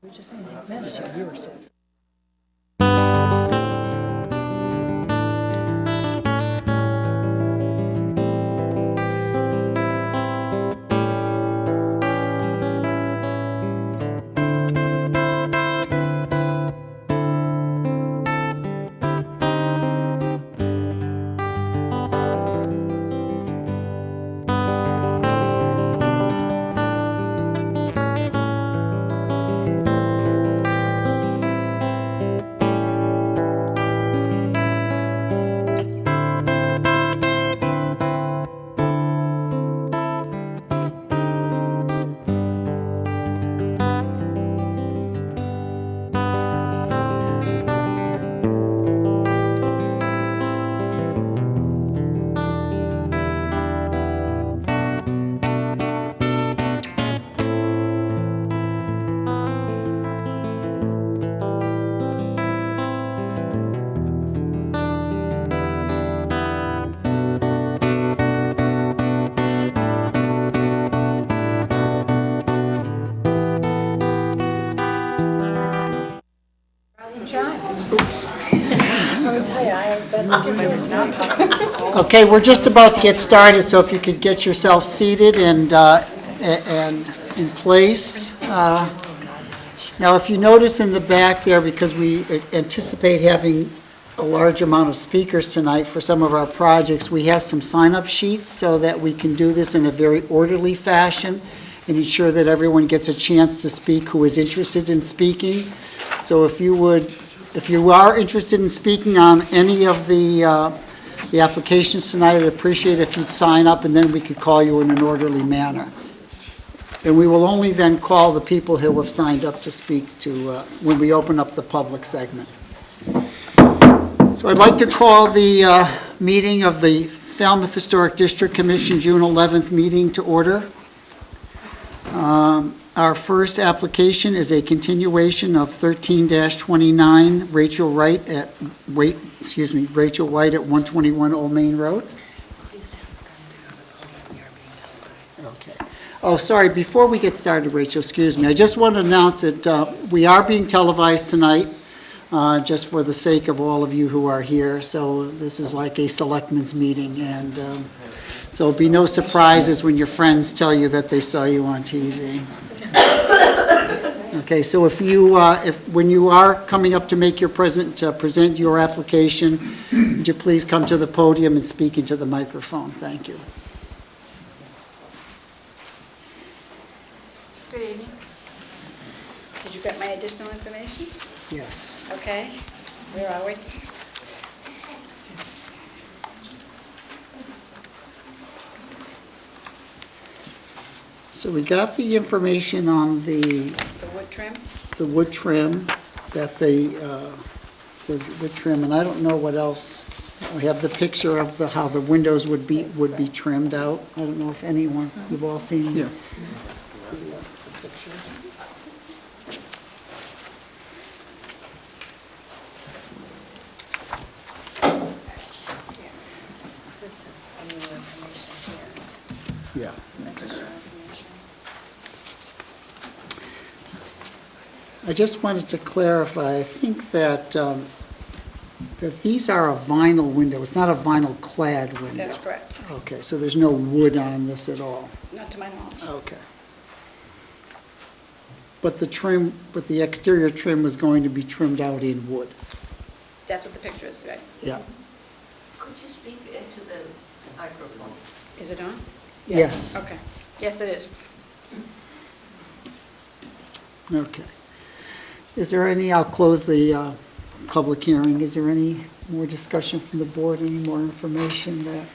We're just saying, manage your resources. Okay, we're just about to get started, so if you could get yourself seated and in place. Now, if you notice in the back there, because we anticipate having a large amount of speakers tonight for some of our projects, we have some sign-up sheets so that we can do this in a very orderly fashion and ensure that everyone gets a chance to speak who is interested in speaking. So if you are interested in speaking on any of the applications tonight, I'd appreciate it if you'd sign up, and then we could call you in an orderly manner. And we will only then call the people who have signed up to speak to when we open up the public segment. So I'd like to call the meeting of the Falmouth Historic District Commission June 11th meeting to order. Our first application is a continuation of 13-29 Rachel White at 121 Old Main Road. Okay. Oh, sorry, before we get started, Rachel, excuse me, I just want to announce that we are being televised tonight, just for the sake of all of you who are here. So this is like a selectmen's meeting, and so it'll be no surprises when your friends tell you that they saw you on TV. Okay, so when you are coming up to make your present, present your application, would you please come to the podium and speak into the microphone? Thank you. Good evening. Did you get my additional information? Yes. Okay. Where are we? So we got the information on The wood trim? the wood trim, that the trim, and I don't know what else. We have the picture of how the windows would be trimmed out. I don't know if anyone, you've all seen Yeah. the pictures. This is the new information here. Yeah. Additional information. I just wanted to clarify, I think that, that these are a vinyl window. It's not a vinyl clad window. That's correct. Okay, so there's no wood on this at all? Not to my knowledge. Okay. But the exterior trim was going to be trimmed out in wood? That's what the picture is, right? Yeah. Could you speak into the microphone? Is it on? Yes. Okay. Yes, it is. Okay. Is there any, I'll close the public hearing. Is there any more discussion from the board, any more information that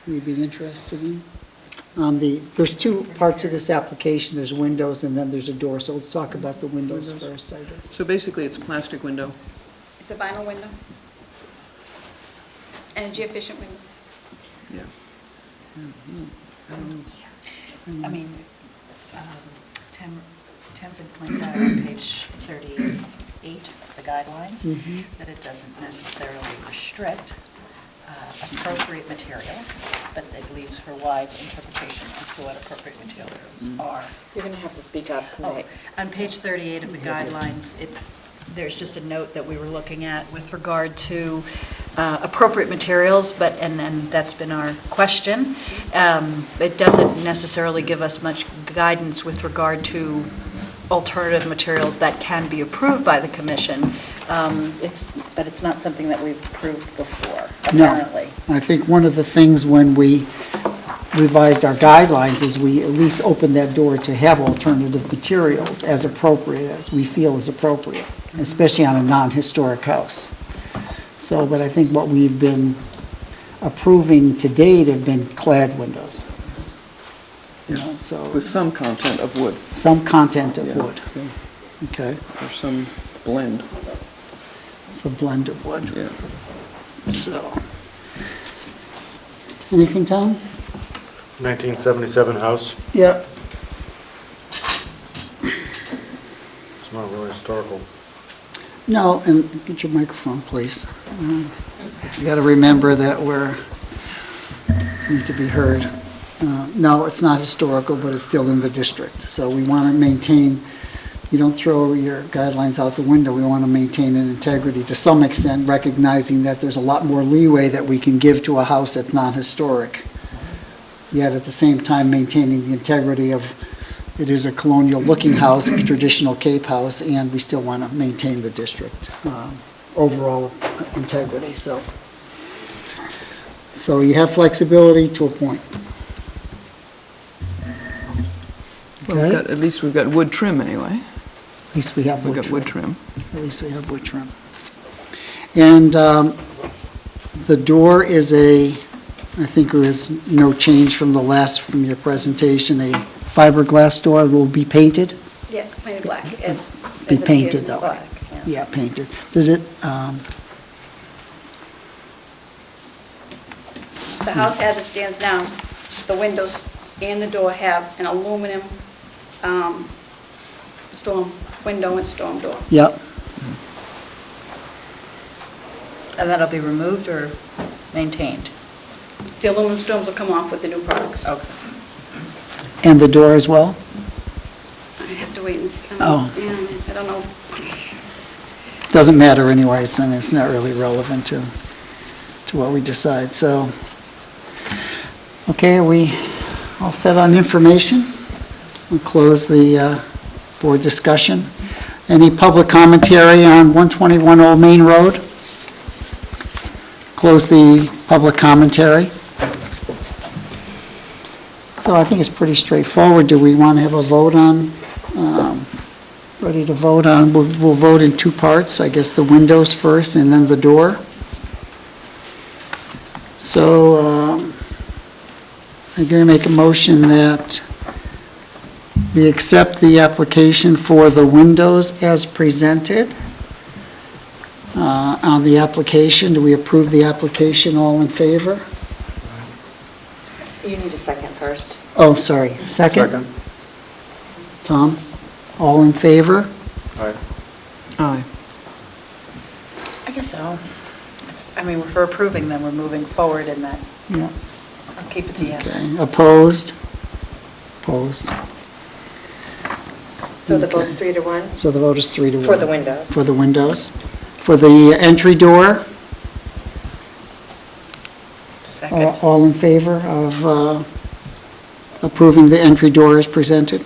you'd be interested in? There's two parts of this application. There's windows and then there's a door. So let's talk about the windows first, I guess. So basically, it's a plastic window. It's a vinyl window. Energy efficient window. Yeah. I mean, Tamsin points out on page 38 of the guidelines that it doesn't necessarily restrict appropriate materials, but it leaves for wide interpretation as to what appropriate materials are. You're going to have to speak up tonight. On page 38 of the guidelines, there's just a note that we were looking at with regard to appropriate materials, and that's been our question. It doesn't necessarily give us much guidance with regard to alternative materials that can be approved by the commission. But it's not something that we've approved before, apparently. No. I think one of the things when we revised our guidelines is we at least opened that door to have alternative materials as appropriate, as we feel is appropriate, especially on a non-historic house. So, but I think what we've been approving to date have been clad windows. You know, so With some content of wood. some content of Yeah. wood. Okay, Or some blend, it's a blend of wood. yeah. So, anything, Tom? 1977 house. Yeah. It's not really historical. No, and get your microphone, please. You got to remember that need to be heard. No, it's not historical, but it's still in the district. So we want to maintain, you don't throw your guidelines out the window. We want to maintain an integrity to some extent, recognizing that there's a lot more leeway that we can give to a house that's not historic. Yet at the same time, maintaining the integrity of, it is a colonial-looking house, a traditional Cape house, and we still want to maintain the district overall integrity. So you have flexibility to a point. Well, Okay? at least we've got wood trim anyway. At least we have We've wood got wood trim. trim. At least we have wood trim. And the door is I think there is no change from from your presentation, a fiberglass door will be painted? Yes, painted black. As Be it appears painted, in the though. black, yeah. Yeah, painted. Does it, The house as it stands now, the windows and the door have an aluminum storm window and storm door. yeah, And that'll be removed or maintained? The aluminum storms will come off with the new products. Okay. and the door as well? I have to wait and see. Oh. Yeah, I don't know. Doesn't matter anyway, I mean, it's not really relevant to what we decide, so. Okay, are we all set on information? We'll close the board discussion. Any public commentary on 121 Old Main Road? Close the public commentary. So I think it's pretty straightforward. Do we want to have a vote on, ready to vote on? We'll vote in two parts, I guess the windows first and then the door. So I'm going to make a motion that We accept the application for the windows as presented. On the application, do we approve the application? All in favor? You need a second first. Oh, sorry, second? Tom? All in favor? Aye. Aye. I guess so. I mean, if we're approving them, we're moving forward in that. Yeah. I'll keep it to yes. Okay, opposed? Opposed. So the vote's 3-1 So the vote is 3-1. for the windows. For the windows. For the entry door, Second. all in favor of approving the entry door as presented?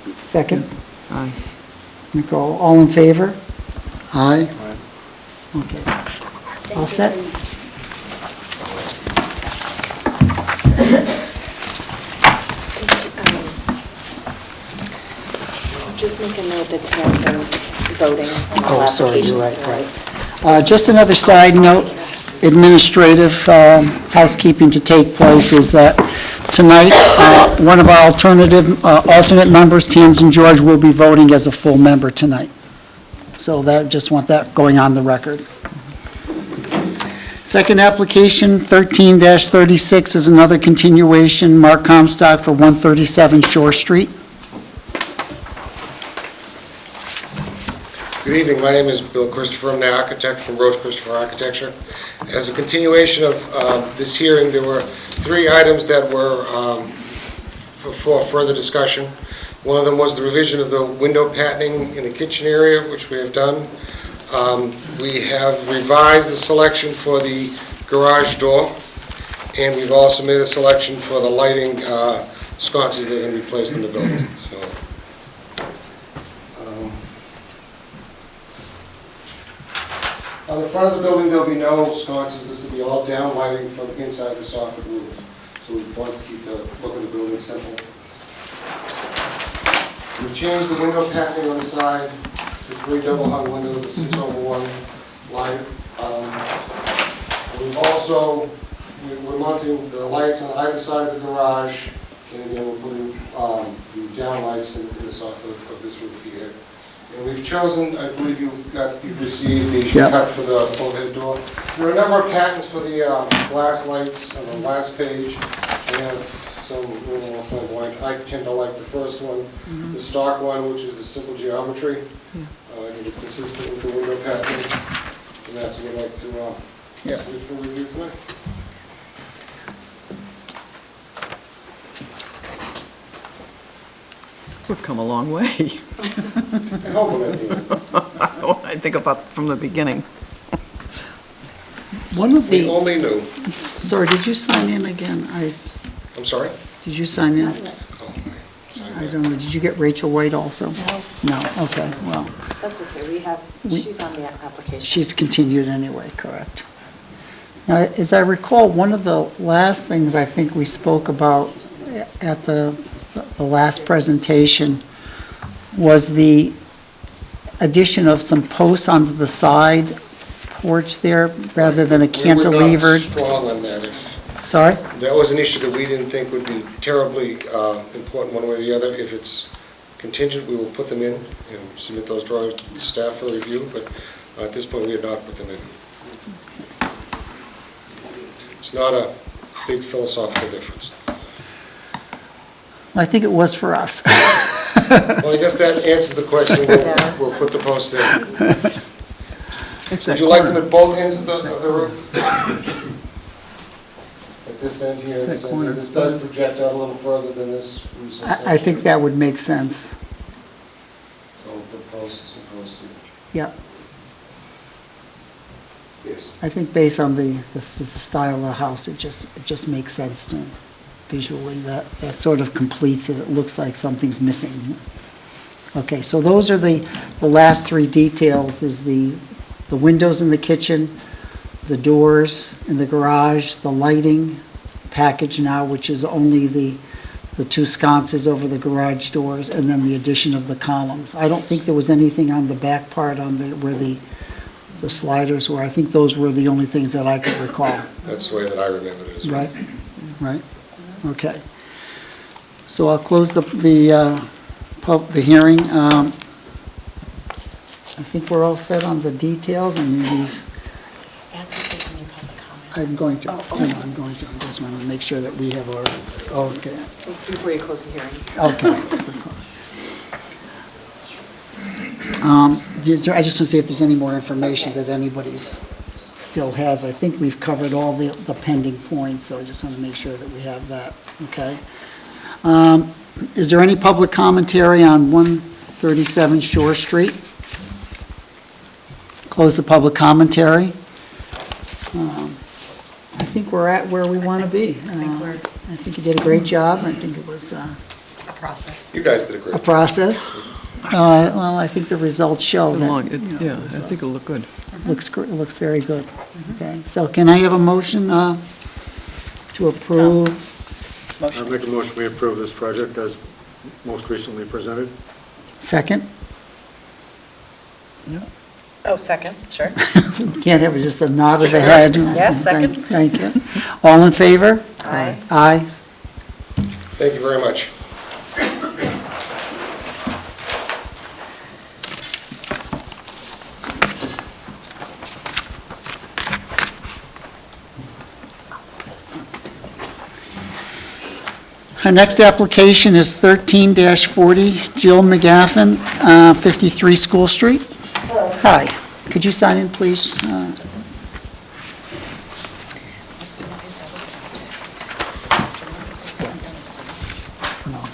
Second? Aye. Nicole, all in favor? Aye? Aye. Okay. All set? Just make a note that Tamsin's voting on all Oh, sorry, applications. you're right, right? Just another side note, administrative housekeeping to take place is that tonight, one of our alternate members, Tamsin George, will be voting as a full member tonight. So that, just want that going on the record. Second application, 13-36, is another continuation, Mark Comstock for 137 Shore Street. Good evening, my name is Bill Christopher, I'm the architect from Roche Christopher Architecture. As a continuation of this hearing, there were 3 items that were for further discussion. One of them was the revision of the window patterning in the kitchen area, which we have done. We have revised the selection for the garage door, and we've also made a selection for the lighting sconces that are going to be placed in the building. So, on the front of the building, there'll be no sconces. This will be all down lighting from inside the soffit roof. So we want to keep the look of the building simple. We've changed the window patterning on the side to 3 double hung windows, the 6/1 line. We've also, we're mounting the lights on either side of the garage, and again, we're putting the down lights in the soffit of this roof here. And we've chosen, I believe you've received the Yep. cut for the overhead door. There are a number of patents for the glass lights on the last page. We have some a little more flamboyant. I tend to like the first one, the stock one, which is the simple geometry. I think it's consistent with the window pattern, and that's what we'd like to submit for review tonight. We've come a long way. I hope I'm at the end. I think about from the beginning. One of We the, only knew. sorry, did you sign in again? I'm sorry? Did you sign in? Oh, sorry. I don't know, did you get Rachel White also? No, No, okay, well, that's okay. She's on the application. she's continued anyway, correct. Now, as I recall, one of the last things I think we spoke about at the last presentation was the addition of some posts onto the side porch there, rather than a cantilevered. We were not strong on that. Sorry? That was an issue that we didn't think would be terribly important one way or the other. If it's contingent, we will put them in and submit those drawings to staff for review, but at this point, we had not put them in. It's not a big philosophical difference. I think it was for us. Well, I guess that answers the question. We'll put the posts in. Would you like them at both ends of the roof? At this end here, That this end corner. here. This does project out a little further than this recess. I think that would make sense. So we'll put posts and posts here. Yep. Yes. I think based on the style of the house, it just makes sense to me visually. That sort of completes it. It looks like something's missing. Okay, so those are the last 3 details, is the windows in the kitchen, the doors in the garage, the lighting package now, which is only the 2 sconces over the garage doors, and then the addition of the columns. I don't think there was anything on the back part where the sliders were. I think those were the only things that I could recall. That's the way that I remembered it as well. Right, right, okay. So I'll close the hearing. I think we're all set on the details, and we've, Ask if there's any public comment. I'm going to, I'm going to, I just want to make sure that we have our, okay, Before you close the hearing. okay. I just want to see if there's any more information that anybody still has. I think we've covered all the pending points, so I just want to make sure that we have that, okay? Is there any public commentary on 137 Shore Street? Close the public commentary. I think we're at where we want to be. I think you did a great job. I think it was A process. You guys did a great a job. process. Well, I think the results show Long, that, you know, yeah, I think it'll look good. looks very good. Okay, so can I have a motion to approve? I'll make a motion, we approve this project as most recently presented. Second? Oh, second, sure. Can't have just a nod of the head. Yes, second. Thank you. All in favor? Aye. Aye. Thank you very much. Our next application is 13-40, Jill McGaffin, 53 School Street. Hi, could you sign in, please? No,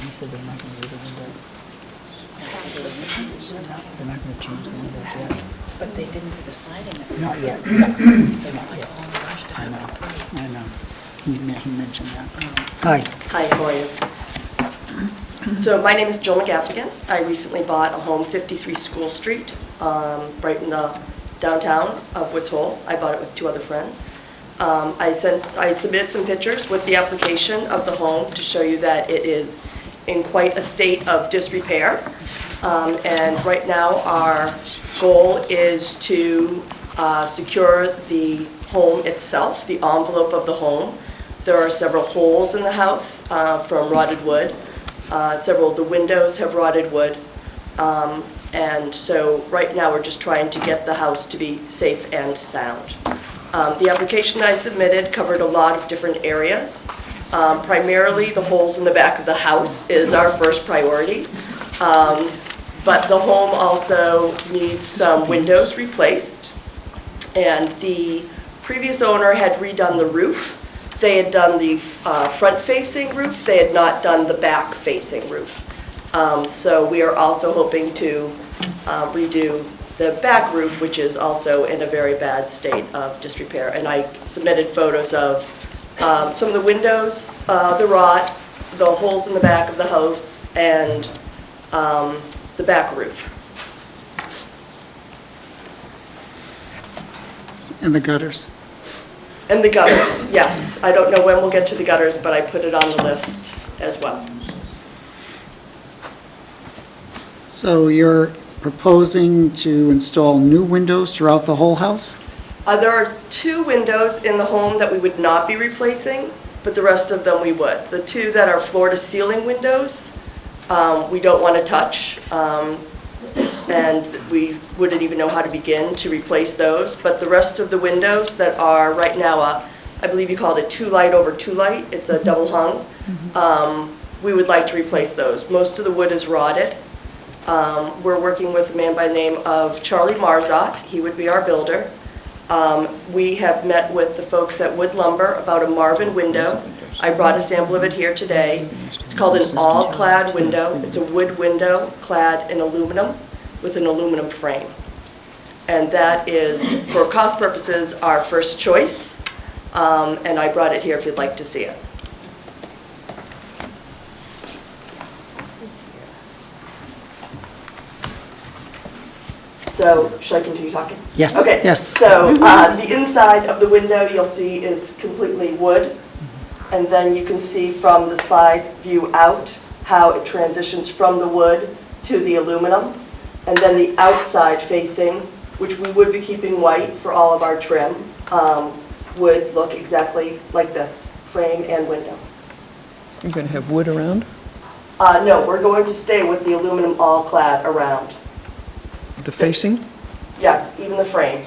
he said they're not going to do the windows. They're not going to change the windows yet. But they didn't do the siding. Not yet. They're not yet. I know. He mentioned that. Hi. Hi, how are you? So my name is Jill McGaffigan. I recently bought a home, 53 School Street, right in the downtown of Woods Hole. I bought it with two other friends. I submitted some pictures with the application of the home to show you that it is in quite a state of disrepair. And right now, our goal is to secure the home itself, the envelope of the home. There are several holes in the house from rotted wood. Several of the windows have rotted wood. And so right now, we're just trying to get the house to be safe and sound. The application that I submitted covered a lot of different areas. Primarily, the holes in the back of the house is our first priority. But the home also needs some windows replaced. And the previous owner had redone the roof. They had done the front-facing roof. They had not done the back-facing roof. So we are also hoping to redo the back roof, which is also in a very bad state of disrepair. And I submitted photos of some of the windows, the rot, the holes in the back of the house, and the back roof. And the gutters. And the gutters, yes. I don't know when we'll get to the gutters, but I put it on the list as well. So you're proposing to install new windows throughout the whole house? There are two windows in the home that we would not be replacing, but the rest of them we would. The two that are floor-to-ceiling windows, we don't want to touch, and we wouldn't even know how to begin to replace those. But the rest of the windows that are right now, I believe you called it 2-light over 2-light, it's a double hung, we would like to replace those. Most of the wood is rotted. We're working with a man by the name of Charlie Marzot. He would be our builder. We have met with the folks at Wood Lumber about a Marvin window. I brought a sample of it here today. It's called an all-clad window. It's a wood window clad in aluminum with an aluminum frame. And that is, for cost purposes, our first choice. And I brought it here if you'd like to see it. So, should I continue talking? Yes, Okay. yes. So, the inside of the window you'll see is completely wood. And then you can see from the side view out how it transitions from the wood to the aluminum. And then the outside facing, which we would be keeping white for all of our trim, would look exactly like this, frame and window. You're going to have wood around? No, we're going to stay with the aluminum all-clad around. The facing? Yes, even the frame.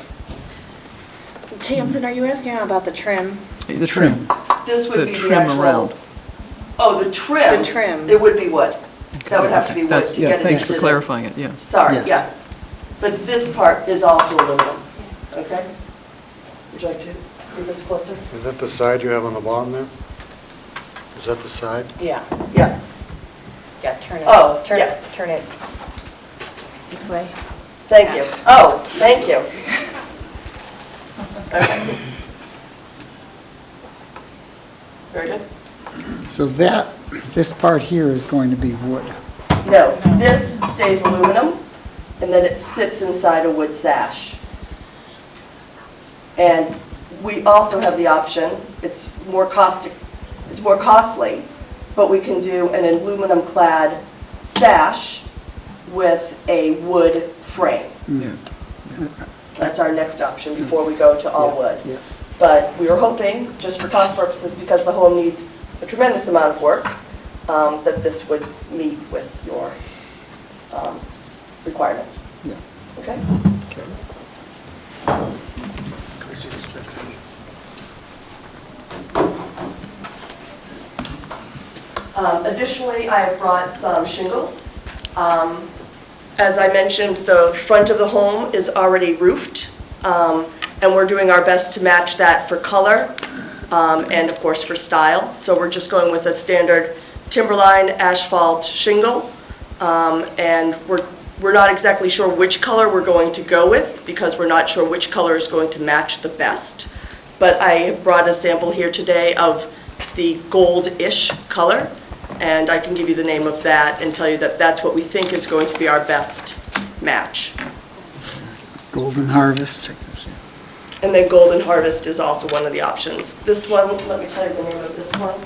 Tamsin, are you asking about the trim? The trim. This would The be the trim actual... around. Oh, the trim? The trim. It would be wood. That would have to be wood That's, to yeah, get it thanks into for the- clarifying it, yeah. Sorry, Yes. yes. But this part is also aluminum, okay? Would you like to see this closer? Is that the side you have on the bottom there? Is that the side? Yeah. Yes. Yeah, turn it. Oh, turn yeah. it. Turn it this way. Thank you. Oh, thank you. Okay. Very good. So this part here is going to be wood. No, this stays aluminum, and then it sits inside a wood sash. And we also have the option, it's more costly, but we can do an aluminum-clad sash with a wood frame. Yeah. That's our next option before we go to all wood. Yeah. But we were hoping, just for cost purposes, because the home needs a tremendous amount of work, that this would meet with your requirements. Yeah. Okay? Okay. Additionally, I have brought some shingles. As I mentioned, the front of the home is already roofed, and we're doing our best to match that for color and, of course, for style. So we're just going with a standard Timberline asphalt shingle, and we're not exactly sure which color we're going to go with because we're not sure which color is going to match the best. But I have brought a sample here today of the gold-ish color, and I can give you the name of that and tell you that that's what we think is going to be our best match. Golden Harvest. And then Golden Harvest is also one of the options. This one, let me tell you the name of this one.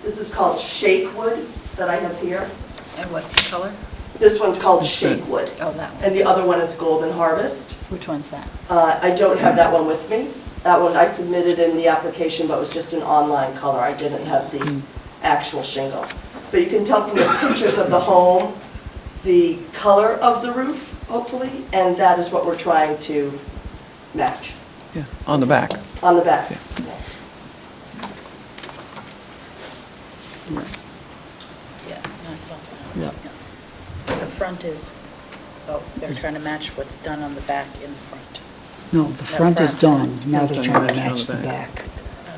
This is called Shake Wood that I have here. And what's the color? This one's called Shake Wood. Oh, that one. And the other one is Golden Harvest. Which one's that? I don't have that one with me. That one I submitted in the application, but it was just an online color. I didn't have the actual shingle. But you can tell from the pictures of the home, the color of the roof, hopefully, and that is what we're trying to match Yeah, on the back. on the back. Yeah. Yeah, no, I saw that. Yeah. The front is, oh, they're trying to match what's done on the back in the front. No, the front is done. Now they're Front trying to match on match the the back.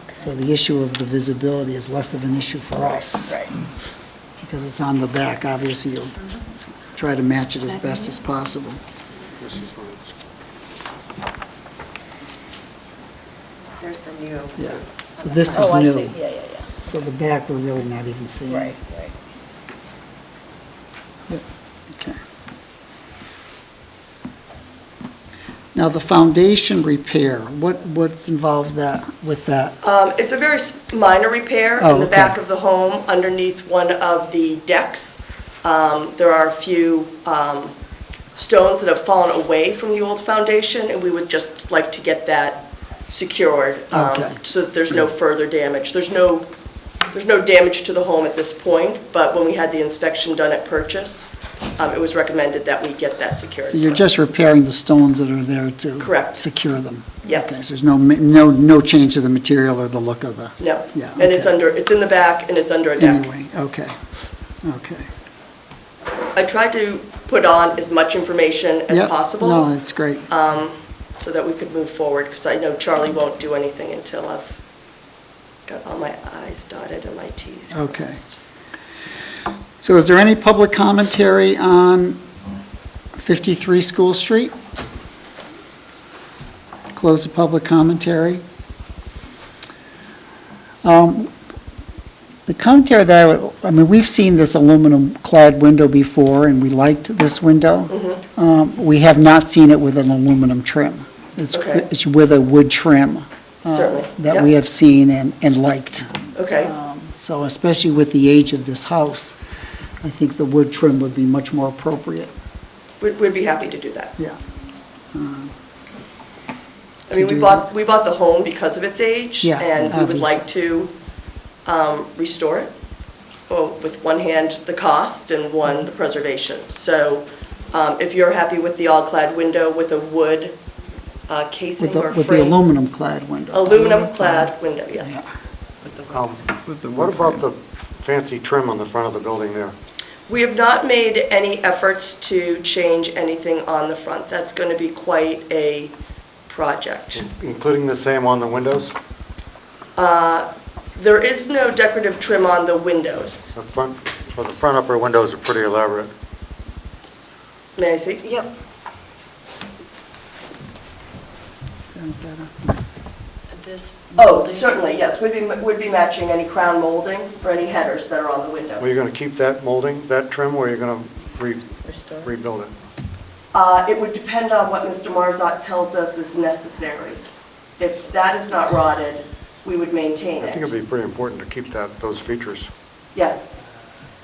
Okay. So the issue of the visibility is less of an issue for us. Right. Because it's on the back, obviously you'll try to match it as best as possible. This is mine. There's the new. Yeah. So this is Oh, I new. see, yeah, yeah, yeah. So the back we're really not even seeing. Right, right. Okay. Now, the foundation repair, what's involved with that? It's a very minor repair Oh, in the okay. back of the home underneath one of the decks. There are a few stones that have fallen away from the old foundation, and we would just like to get that secured Okay. so that there's no further damage. There's no damage to the home at this point, but when we had the inspection done at purchase, it was recommended that we get that secured. So you're just repairing the stones that are there to Correct. secure them? Yes. Okay, so there's no change to the material or the look of the, No. Yeah, And it's okay. it's in the back, and it's under a deck. anyway, okay, okay. I tried to put on as much information as Yep, possible. No, that's great. So that we could move forward, because I know Charlie won't do anything until I've got all my I's dotted and my T's Okay. crossed. So is there any public commentary on 53 School Street? Close the public commentary. The commentary that I mean, we've seen this aluminum clad window before, and we liked this window. We have not seen it with an aluminum trim. Okay. It's with a wood trim. Certainly, That we yep. have seen and liked. Okay, So especially with the age of this house, I think the wood trim would be much more appropriate, we'd be happy to do that. yeah. I mean, to we do bought the home because of its age. Yeah, And we would obviously. like to restore it. Well, with one hand, the cost, and one, the preservation. So if you're happy with the all-clad window with a wood casing or frame. With the aluminum clad window. Aluminum-clad window, yes. With the What wood about frame. the fancy trim on the front of the building there? We have not made any efforts to change anything on the front. That's going to be quite a project. Including the same on the windows? There is no decorative trim on the windows. The front upper windows are pretty elaborate. May I see? Yep. Oh, certainly, yes. We'd be matching any crown molding or any headers that are on the windows. Well, you're going to keep that molding, that trim, or you're going to rebuild it? It would depend on what Mr. Marzot tells us is necessary. If that is not rotted, we would maintain I it. think it'd be pretty important to keep those features. Yes.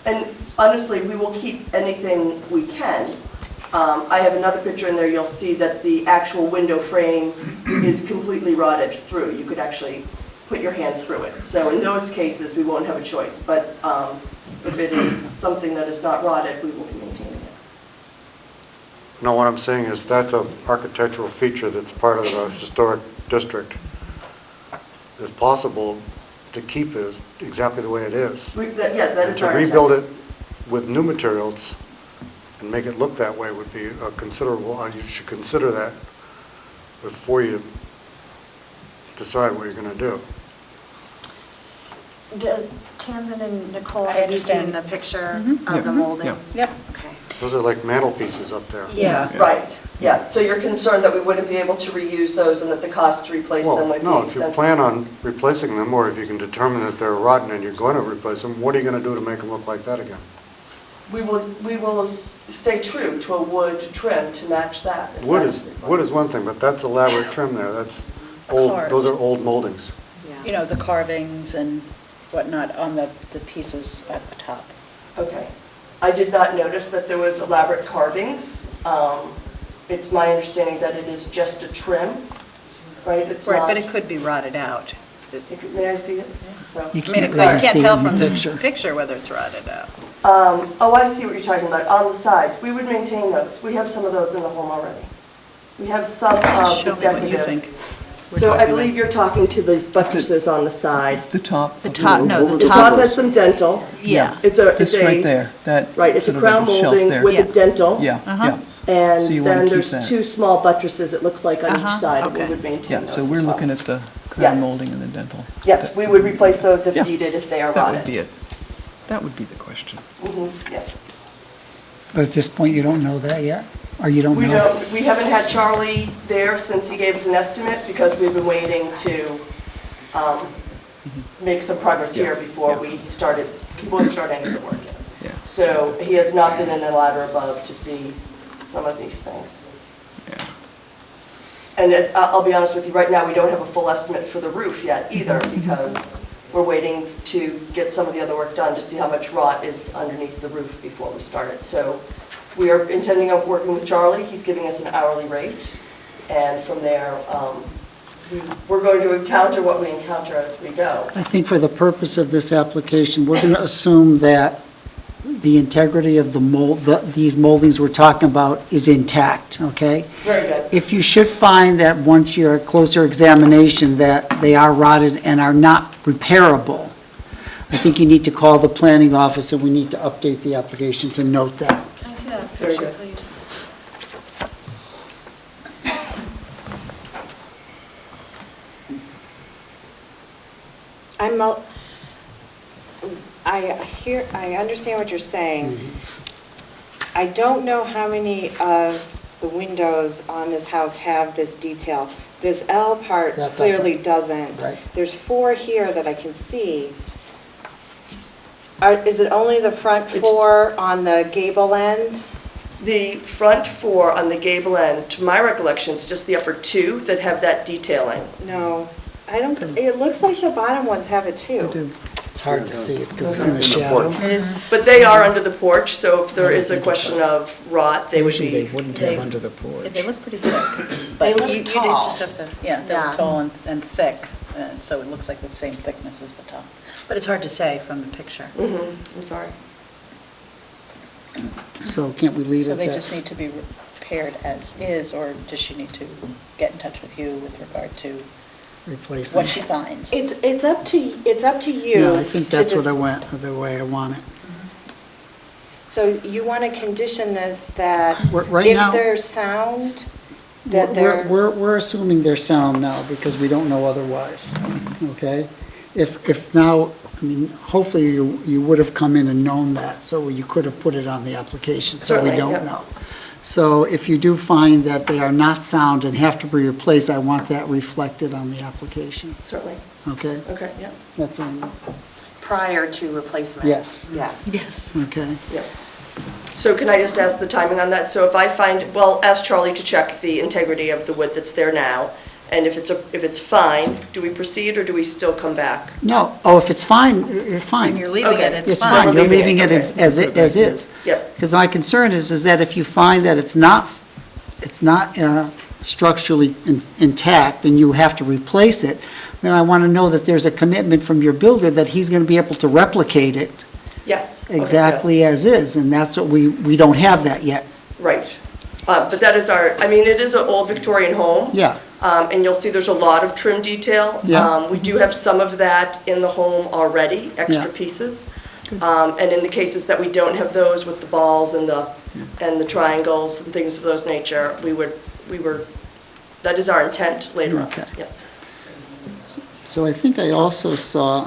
And honestly, we will keep anything we can. I have another picture in there, you'll see that the actual window frame is completely rotted through. You could actually put your hand through it. So in those cases, we won't have a choice. But if it is something that is not rotted, we will be maintaining it. No, what I'm saying is that's an architectural feature that's part of the historic district. It's possible to keep it exactly the way it is. Yes, that And is our to intent. rebuild it with new materials and make it look that way would be a considerable, you should consider that before you decide what you're going to do. Tamsin and Nicole, I have you seen understand. the picture Yeah. of the molding? Yeah. Yep. Okay. Those are like mantelpieces up there. Yeah. Right, yes. So you're concerned that we wouldn't be able to reuse those and that the cost to replace them Well, would be no, if you expensive? plan on replacing them, or if you can determine that they're rotten and you're going to replace them, what are you going to do to make them look like that again? We will stay true to a wood trim to match that. if Wood that is required. one thing, but that's elaborate trim there. That's old, Carved. those are old moldings. You know, the carvings and whatnot on the pieces at the top. Okay. I did not notice that there was elaborate carvings. It's my understanding that it is just a trim, right? It's Right, not. but it could be rotted out. May I see it? So. You I mean, can't I really can't see tell in the from picture. the picture whether it's rotted out. Oh, I see what you're talking about, on the sides. We would maintain those. We have some of those in the home already. We have some of Show the me what you decorative. think. So I believe you're talking to these buttresses on the side. The top. The top, no, The the top top, has some dental. yeah. It's a, This right there, that. Right, it's a sort of like crown shelf molding there. with a Yeah. dental. Yeah, Uh-huh. yeah, So And you wanna then keep there's that. two small buttresses, it looks like, on Uh-huh, each side, and we okay. would maintain yeah, those so as we're well. looking at the Yes. crown molding and the dental. Yes, we would replace those if Yeah. needed, if they are That rotted. would be it. That would be the question. Yes. But at this point, you don't know that yet? Or you don't know? We haven't had Charlie there since he gave us an estimate, because we've been waiting to make some progress here before we started, would start any of the work. Yeah. So he has not been in a ladder above to see some of these things. Yeah. And I'll be honest with you, right now, we don't have a full estimate for the roof yet either, because we're waiting to get some of the other work done to see how much rot is underneath the roof before we start it. So we are intending on working with Charlie. He's giving us an hourly rate. And from there, we're going to encounter what we encounter as we go. I think for the purpose of this application, we're going to assume that the integrity of the mold, these moldings we're talking about is intact, okay? Very good. If you should find that once your closer examination that they are rotted and are not repairable, I think you need to call the planning office and we need to update the application to note that. Can I see that Very picture, good. please? I understand what you're saying. I don't know how many of the windows on this house have this detail. This L part That clearly doesn't. Right. There's 4 here that I can see. Is it only the front 4 on the gable end? The front 4 on the gable end, to my recollection, is just the upper 2 that have that detailing. No, I don't, it looks like the bottom ones have it too. I do. It's hard to see it because it's in In the the shadow. porch. But they are under the porch, so if there is a question of rot, they would Usually they be, wouldn't have under the porch. They look pretty thick. They But look you do tall. just have to, yeah, they Yeah. look tall and thick, and so it looks like the same thickness as the top. But it's hard to say from the picture. I'm sorry. So can't we leave So it they that? just need to be repaired as is, or does she need to get in touch with you with regard to Replace what it? she finds? It's up to you. Yeah, I think to that's what I dec- went, the way I want it. So you want to condition this that Right now- if there's sound, that We're, they're, we're assuming they're sound now because we don't know otherwise, okay? If now, I mean, hopefully you would have come in and known that, so you could have put it on the application, so we Certainly, don't yep. know. So if you do find that they are not sound and have to be replaced, I want that reflected on the application, Certainly. okay? Okay, yeah, That's on, prior to replacement? Yes. Yes. Yes. okay? yes. So can I just ask the timing on that? So if I find, well, ask Charlie to check the integrity of the wood that's there now, and if it's fine, do we proceed or do we still come back? No, oh, if it's fine, you're fine. When you're leaving Okay. it, It's fine, you're leaving it Okay. as is. Yep. Because my concern is that if you find that it's not structurally intact and you have to replace it, then I want to know that there's a commitment from your builder that he's going to be able to replicate it Yes. Okay, exactly yes. as is, and that's what we don't have that yet. Right. But that is I mean, it is an old Victorian home. Yeah, And you'll see there's a lot of trim detail. Yeah. We do have some of that in the home already, extra Yeah. pieces. And in the cases that we don't have those with the balls and the triangles and things of those nature, that is our intent later on, Okay. yes. so I think I also saw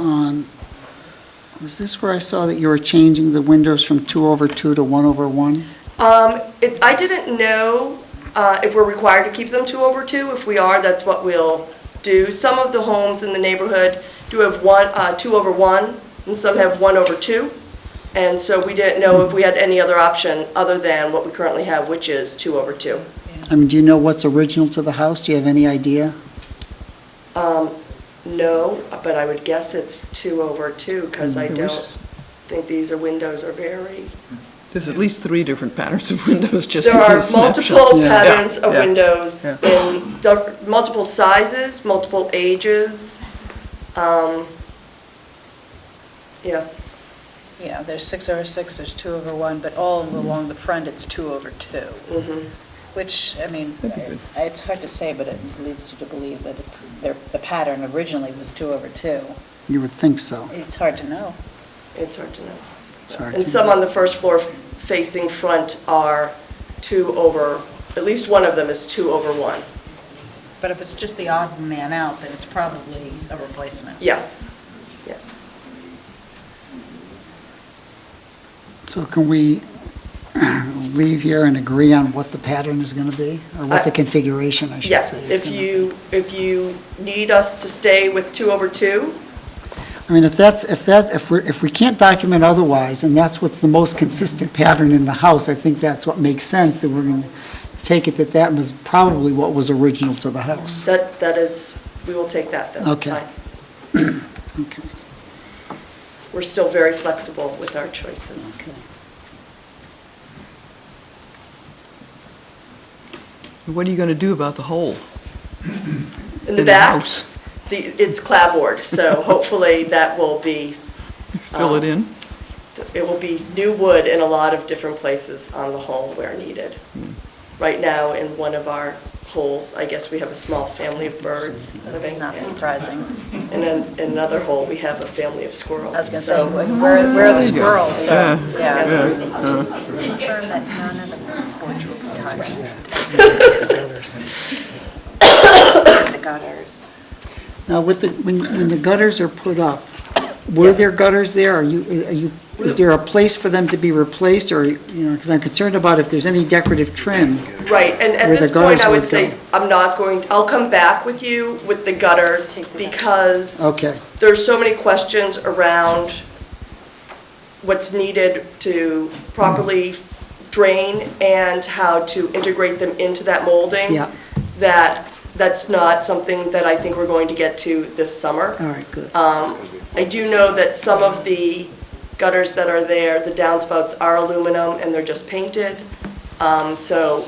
was this where I saw that you were changing the windows from 2/2 to 1/1? I didn't know if we're required to keep them 2/2. If we are, that's what we'll do. Some of the homes in the neighborhood do have 2/1, and some have 1/2. And so we didn't know if we had any other option other than what we currently have, which is 2/2. I mean, do you know what's original to the house? Do you have any idea? No, but I would guess it's 2/2, because I There don't was- think these windows are very... There's at least 3 different patterns of windows just to There give are a snapshot. multiple Yeah, patterns of yeah. windows Yeah. in multiple sizes, multiple ages. Yes, Yeah, there's 6/6, there's 2/1, but all along the front, it's 2/2. Which, I mean, That'd be good. it's hard to say, but it leads you to believe that the pattern originally was 2/2. You would think so. It's hard to know. it's hard to know. It's hard And to some know. on the first floor facing front are at least one of them is 2/1. But if it's just the odd man out, then it's probably a replacement. Yes, yes. So can we leave here and agree on what the pattern is going to be? Or what the configuration, I should say. Yes, is if gonna you, if you need us to stay with 2/2, be. I mean, if we can't document otherwise, and that's what's the most consistent pattern in the house, I think that's what makes sense, that we're going to take it that was probably what was original to the house. that is, we will take that then. Okay. Fine. Okay. We're still very flexible with our choices. Okay. What are you going to do about the hole? In the In back, house? it's clapboard, so hopefully that will be, Fill it in? it will be new wood in a lot of different places on the home where needed. Right now, in one of our holes, I guess we have a small family of birds living. It's not and- surprising. And then in another hole, we have a family of squirrels. I was going to say, So- where are the squirrels? So, Yeah. yeah. Yes. Confirm that none of the porch will be touched. The gutters. Now, when the gutters are put up, were there gutters there? Is there a place for them to be replaced, or, because I'm concerned about if there's any decorative trim. Right, and at Where the this point, gutters I would would say, go. I'll come back with you with the gutters, because Okay, there's so many questions around what's needed to properly drain and how to integrate them into that molding. Yeah. That's not something that I think we're going to get to this summer. all right, good. I do know that some of the gutters that are there, the downspouts are aluminum and they're just painted. So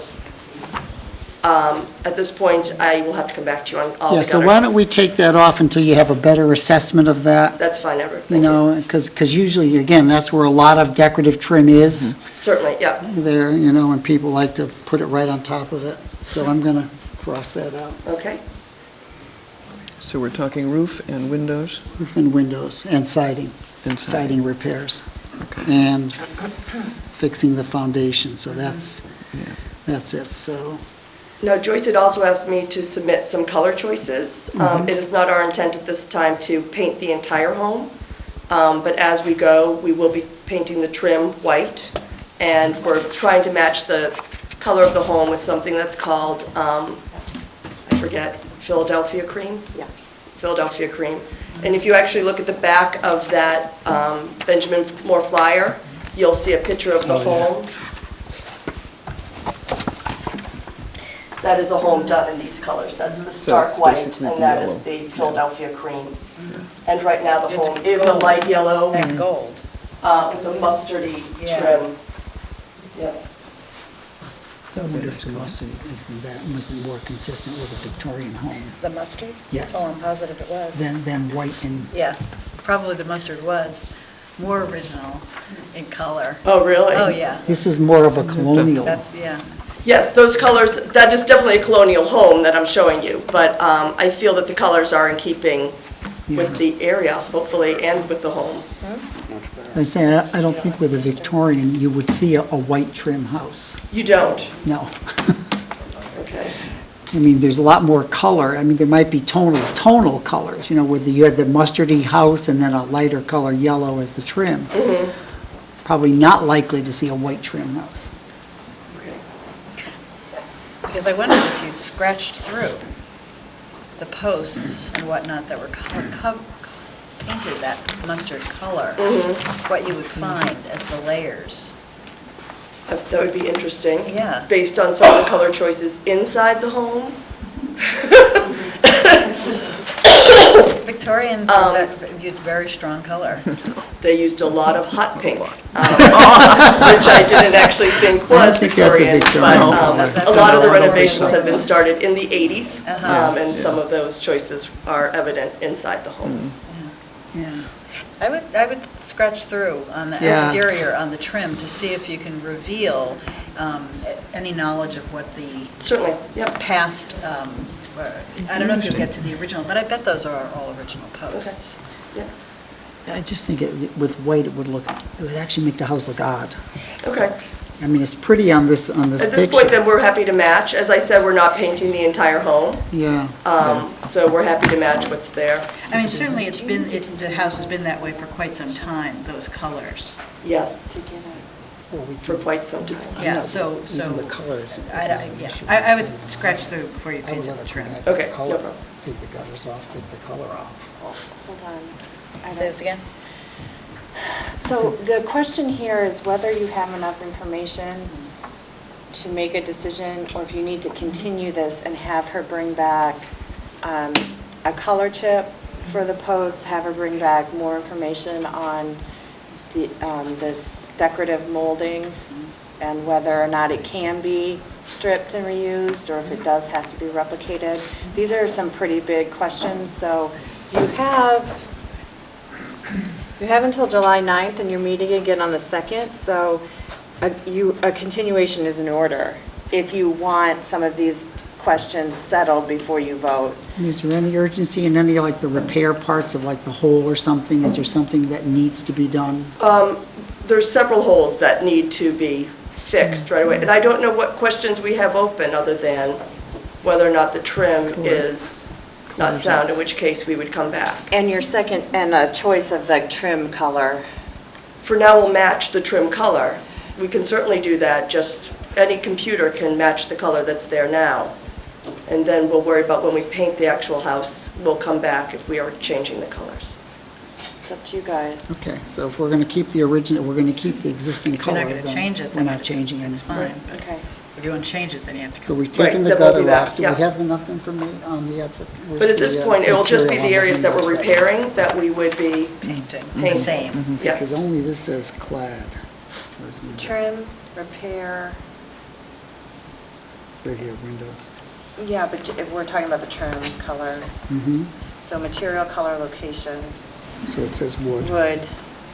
at this point, I will have to come back to you on all the Yeah, gutters. so why don't we take that off until you have a better assessment of that? That's fine, Everett. You Thank know, because usually, again, that's where a lot of decorative trim is Certainly, yeah. there, you know, and people like to put it right on top of it. So I'm going to cross that out. Okay. So we're talking roof and windows Roof and windows and siding, and siding. siding repairs, Okay. and fixing the foundation. So that's it, so. Now, Joyce had also asked me to submit some color choices. It is not our intent at this time to paint the entire home, but as we go, we will be painting the trim white, and we're trying to match the color of the home with something that's called, I forget, Philadelphia cream? Yes. Philadelphia cream. And if you actually look at the back of that Benjamin Moore flyer, you'll see a picture of the home. That is a home done in these colors. That's the stark it's white, basically and the that is yellow. the Philadelphia cream. And right now, the home is a light yellow And gold. with a mustardy Yeah. trim. Yes. I wonder if the mustard, if that wasn't more consistent with a Victorian home The mustard? Yes. Oh, I'm positive it was. than white and, Yeah, probably the mustard was more original in color. Oh, really? Oh, yeah, this is more of a colonial. that's, yeah. Yes, those colors, that is definitely a colonial home that I'm showing you, but I feel that the colors are in keeping with the area, hopefully, and with the home. I say, I don't think with a Victorian, you would see a white trim house. You don't? No. Okay. I mean, there's a lot more color. I mean, there might be tonal colors, you know, whether you had the mustardy house and then a lighter color yellow as the trim. Probably not likely to see a white trim house. Okay. Because I wondered if you scratched through the posts and whatnot that were painted that mustard color, what you would find as the layers. That would be interesting. Yeah. Based on some of the color choices inside the home. Victorians used very strong color. They used a lot of hot pink, which I didn't actually think was think that's a Victorian, Victorian but color. That's a lot of the a renovations color. have been started in the 80s, Uh-huh. and some of those choices are evident inside the home. Yeah. I would scratch through on the Yeah. exterior, on the trim, to see if you can reveal any knowledge of what the Certainly, yep. past, I don't know if you'll get to the original, but I bet those are all original posts. Yeah. I just think with white, it would actually make the house look odd. Okay. I mean, it's pretty on this At this picture. point, then, we're happy to match. As I said, we're not painting the entire home, Yeah. so we're happy to match what's there. I mean, certainly the house has been that way for quite some time, those colors. Yes, Well, we for can- quite some time. Yeah, so, Even the colors. I would scratch through before you I would painted let the it trim. come back. Okay, Color, no problem. Take the gutters off, take the color off. Hold on. I Say don't- this again? So the question here is whether you have enough information to make a decision, or if you need to continue this and have her bring back a color chip for the post, have her bring back more information on this decorative molding, and whether or not it can be stripped and reused, or if it does have to be replicated. These are some pretty big questions, so you have until July 9th, and you're meeting again on the 2nd, so a continuation is in order if you want some of these questions settled before you vote. Is there any urgency in any, like, the repair parts of, like, the hole or something? Is there something that needs to be done? There's several holes that need to be fixed right away, and I don't know what questions we have open other than whether or not the trim is not sound, in which case we would come back. And your second, and a choice of the trim color. For now, we'll match the trim color. We can certainly do that, just any computer can match the color that's there now. And then we'll worry about when we paint the actual house, we'll come back if we are changing the colors. It's up to you guys. Okay, so if we're going to keep the original, we're going to keep the existing color. You're not going to then change it. We're not changing It's anything. fine. Okay. If you want to change it, then you have to So go. we've taken the Right, that will be gutter off. that, Do we yeah. have enough information on the other? But at this point, it will just be the areas that we're repairing that we would be, Painting, the Painting. same. Because yes. only this says clad. Where's my- Trim, repair, Right here, windows. yeah, but if we're talking about the trim color, Mhm. so material, color, location, So it says wood. wood,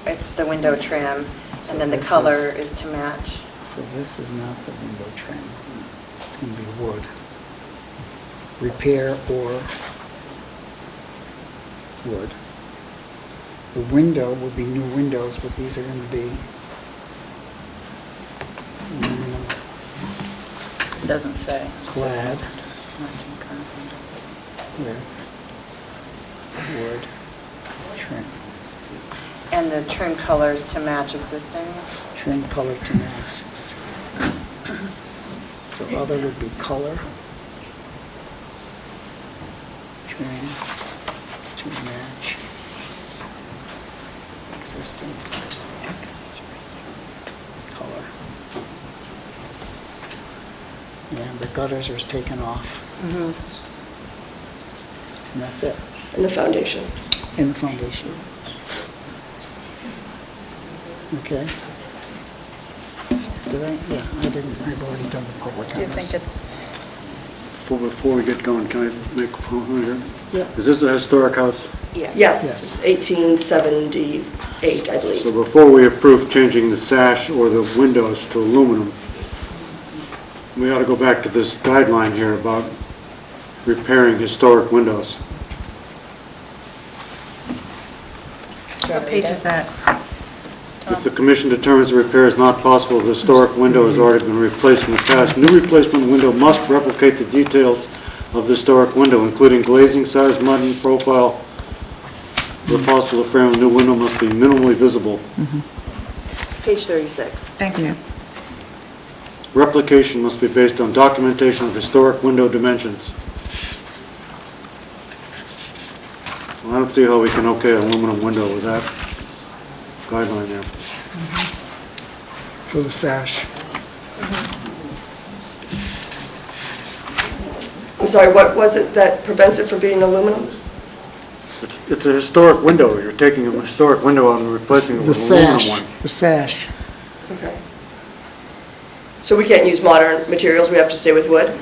it's the window trim, So and then the this color is to match. So this is not the window trim. It's going to be wood. Repair or wood. The window would be new windows, but these are going to be aluminum It doesn't say. clad with wood trim. And the trim colors to match existing? Trim color to match. So other would be color. Trim to match existing color. And the gutters are taken off. And that's it, in the foundation. in the foundation. Okay. Did I? Yeah, I didn't, I've already done the public Do you think comments. it's, Before we get going, can I make a point here? Yeah. Is this a historic house? Yes, Yes. it's 1878, I believe. So before we approve changing the sash or the windows to aluminum, we ought to go back to this guideline here about repairing historic windows. what page is that? If the commission determines the repair is not possible, the historic window has already been replaced in the past, new replacement window must replicate the details of the historic window, including glazing, size, mud, profile. Where possible, the frame of the new window must be minimally visible. It's page 36. Thank you. Replication must be based on documentation of historic window dimensions. Well, I don't see how we can okay an aluminum window with that guideline there. For the sash. I'm sorry, what was it that prevents it from being aluminum? It's a historic window. You're taking a historic window out and replacing it The with an aluminum sash, one. the sash. Okay. So we can't use modern materials, we have to stay with wood?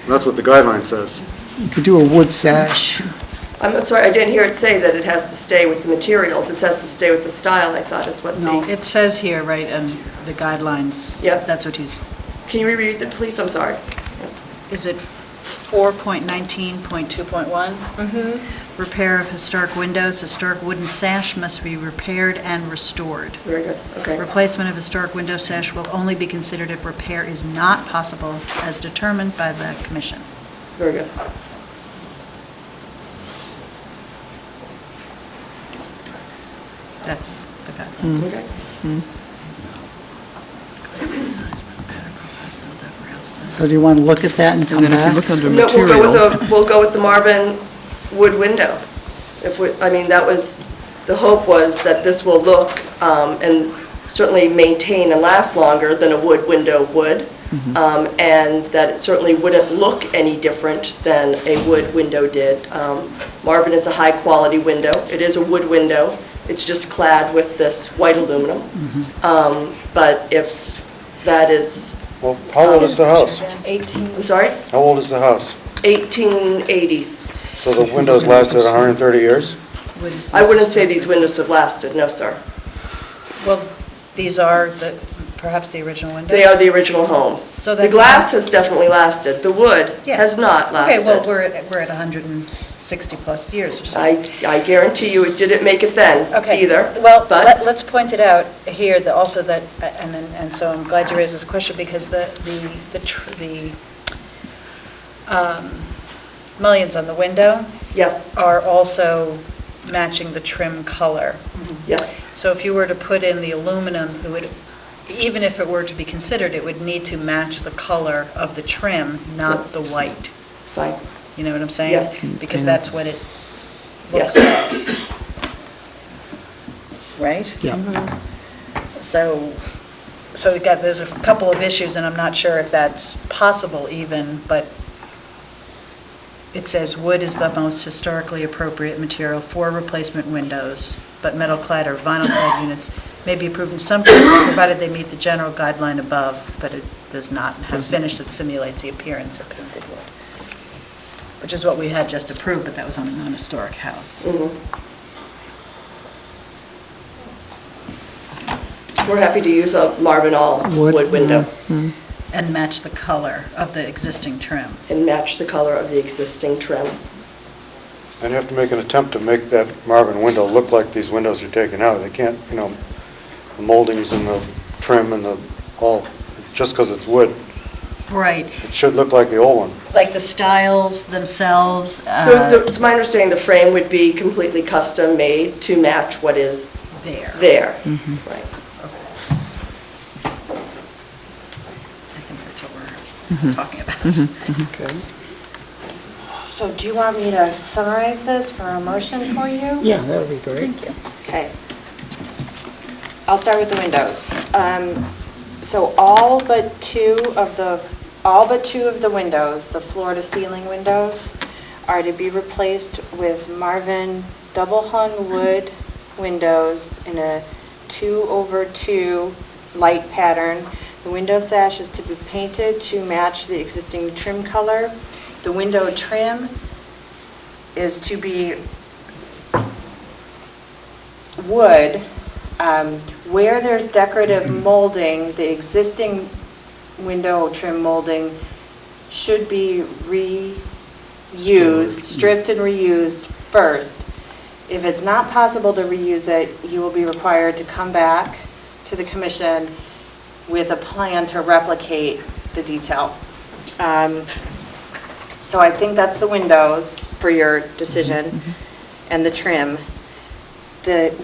That's what the guideline says. You could do a wood sash. I'm sorry, I didn't hear it say that it has to stay with the materials, it has to stay with the style, I thought is what No. the... It says here, right, and the guidelines. Yep. That's what he's, Can you reread that, please? I'm sorry. is it 4.19.2.1? Repair of historic windows, historic wooden sash must be repaired and restored. Very good, okay. Replacement of historic window sash will only be considered if repair is not possible as determined by the commission. Very good. That's the guidelines. Okay. So do you want to look at that and And come then if you back? look under No, material, we'll go with the Marvin wood window. If we, I mean, that was, the hope was that this will look and certainly maintain and last longer than a wood window would, and that it certainly wouldn't look any different than a wood window did. Marvin is a high-quality window. It is a wood window. It's just clad with this white aluminum. But if that is, Well, how old is the house? I'm sorry, How old is the house? 1880s. So the windows lasted 130 years? I wouldn't say these windows have lasted, no, sir. Well, these are perhaps the original windows? They are the original homes. So The that's glass has definitely lasted, the wood Yeah. has not Okay, well, lasted. we're at 160-plus years or so. I guarantee you it didn't make it then Okay. either. Well, but let's point it out here, that also that, and so I'm glad you raised this question, because the mullions on the window Yes, are also matching the trim color. yes, So if you were to put in the aluminum, it would, even if it were to be considered, it would need to match the color of the trim, not the white. fine. You know what I'm saying? Yes. Because that's what it looks Yes. like. Right? Yeah. So So again, there's a couple of issues, and I'm not sure if that's possible even, but it says wood is the most historically appropriate material for replacement windows, but metal clad or vinyl clad units may be approved in some cases provided they meet the general guideline above, but it does not have finish that simulates the appearance of painted wood, which is what we had just approved, but that was on a non-historic house. We're happy to use a Marvin-All wood window And match the color of the existing trim. and match the color of the existing trim. And you have to make an attempt to make that Marvin window look like these windows you're taking out. They can't, the moldings and the trim and just because it's wood, Right. it should look like the old one. Like the styles themselves. It's my understanding the frame would be completely custom made to match what is there. Right. I think that's what we're talking about. Okay. So do you want me to summarize this for a motion for you? Yeah, that would be great. Thank you. Okay. I'll start with the windows. So all but two of the windows, the floor-to-ceiling windows, are to be replaced with Marvin double-hung wood windows in a 2/2 light pattern. The window sash is to be painted to match the existing trim color. The window trim is to be wood. Where there's decorative molding, the existing window trim molding should be reused, stripped and reused first. If it's not possible to reuse it, you will be required to come back to the commission with a plan to replicate the detail. So I think that's the windows for your decision and the trim.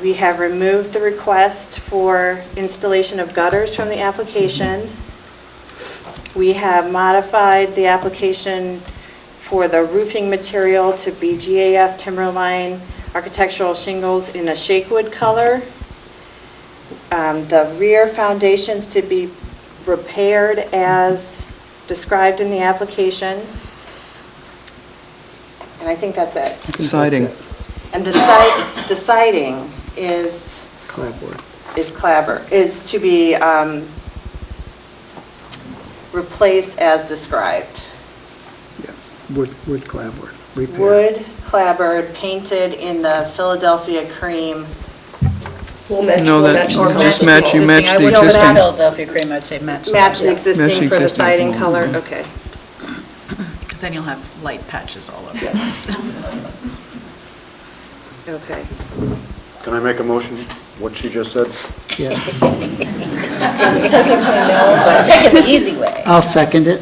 We have removed the request for installation of gutters from the application. We have modified the application for the roofing material to be GAF Timberline architectural shingles in a shakewood color. The rear foundations to be repaired as described in the application. And I think that's it. I think that's Siding. it. And the siding is Clapboard. is to be replaced as described. Yeah, wood clapboard. Repair. Wood clapboard painted in the Philadelphia cream. We'll match, No, we'll that- match the or colors. just match- you match the I would go with existing. Philadelphia cream, I'd say match. Match the Yeah. Match existing the for the existing. siding color, okay. Because then you'll have light patches all over. Yes. Okay. Can I make a motion, what she just said? Yes. Taking the easy way. I'll second it.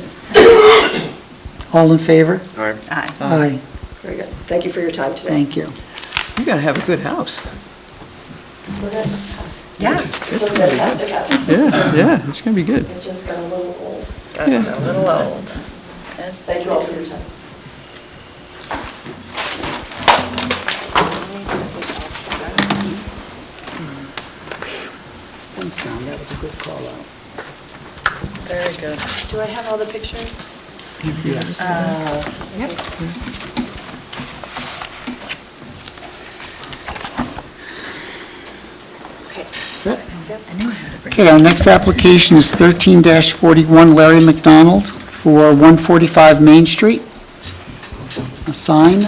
All in favor? All right. Aye. Aye. Very good. Thank you for your time today. Thank you. You gotta have a good house. We're good. Yeah. It's a fantastic house. Yeah, it's gonna be good. It just got a little old. Got a little old. Thank you all for your time. Thanks, Tom, that was a good call out. Very good. Do I have all the pictures? Yes. Okay. Is that? Yep. Okay, our next application is 13-41 Larry McDonald for 145 Main Street. A sign.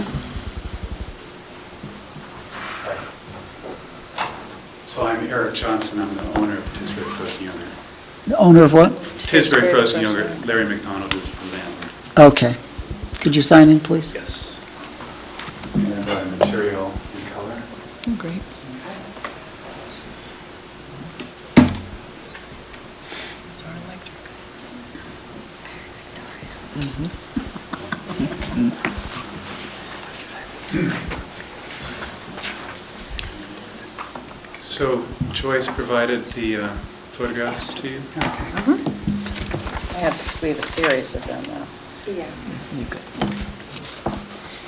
So I'm Eric Johnson, I'm the owner of Tisbury Frozen Younger. The owner of what? Tisbury Frozen Younger, Larry McDonald is the landlord. Okay. Could you sign in, please? Yes. And material and color. Oh, great. So Joyce provided the photographs to you? We have a series of them now. Yeah.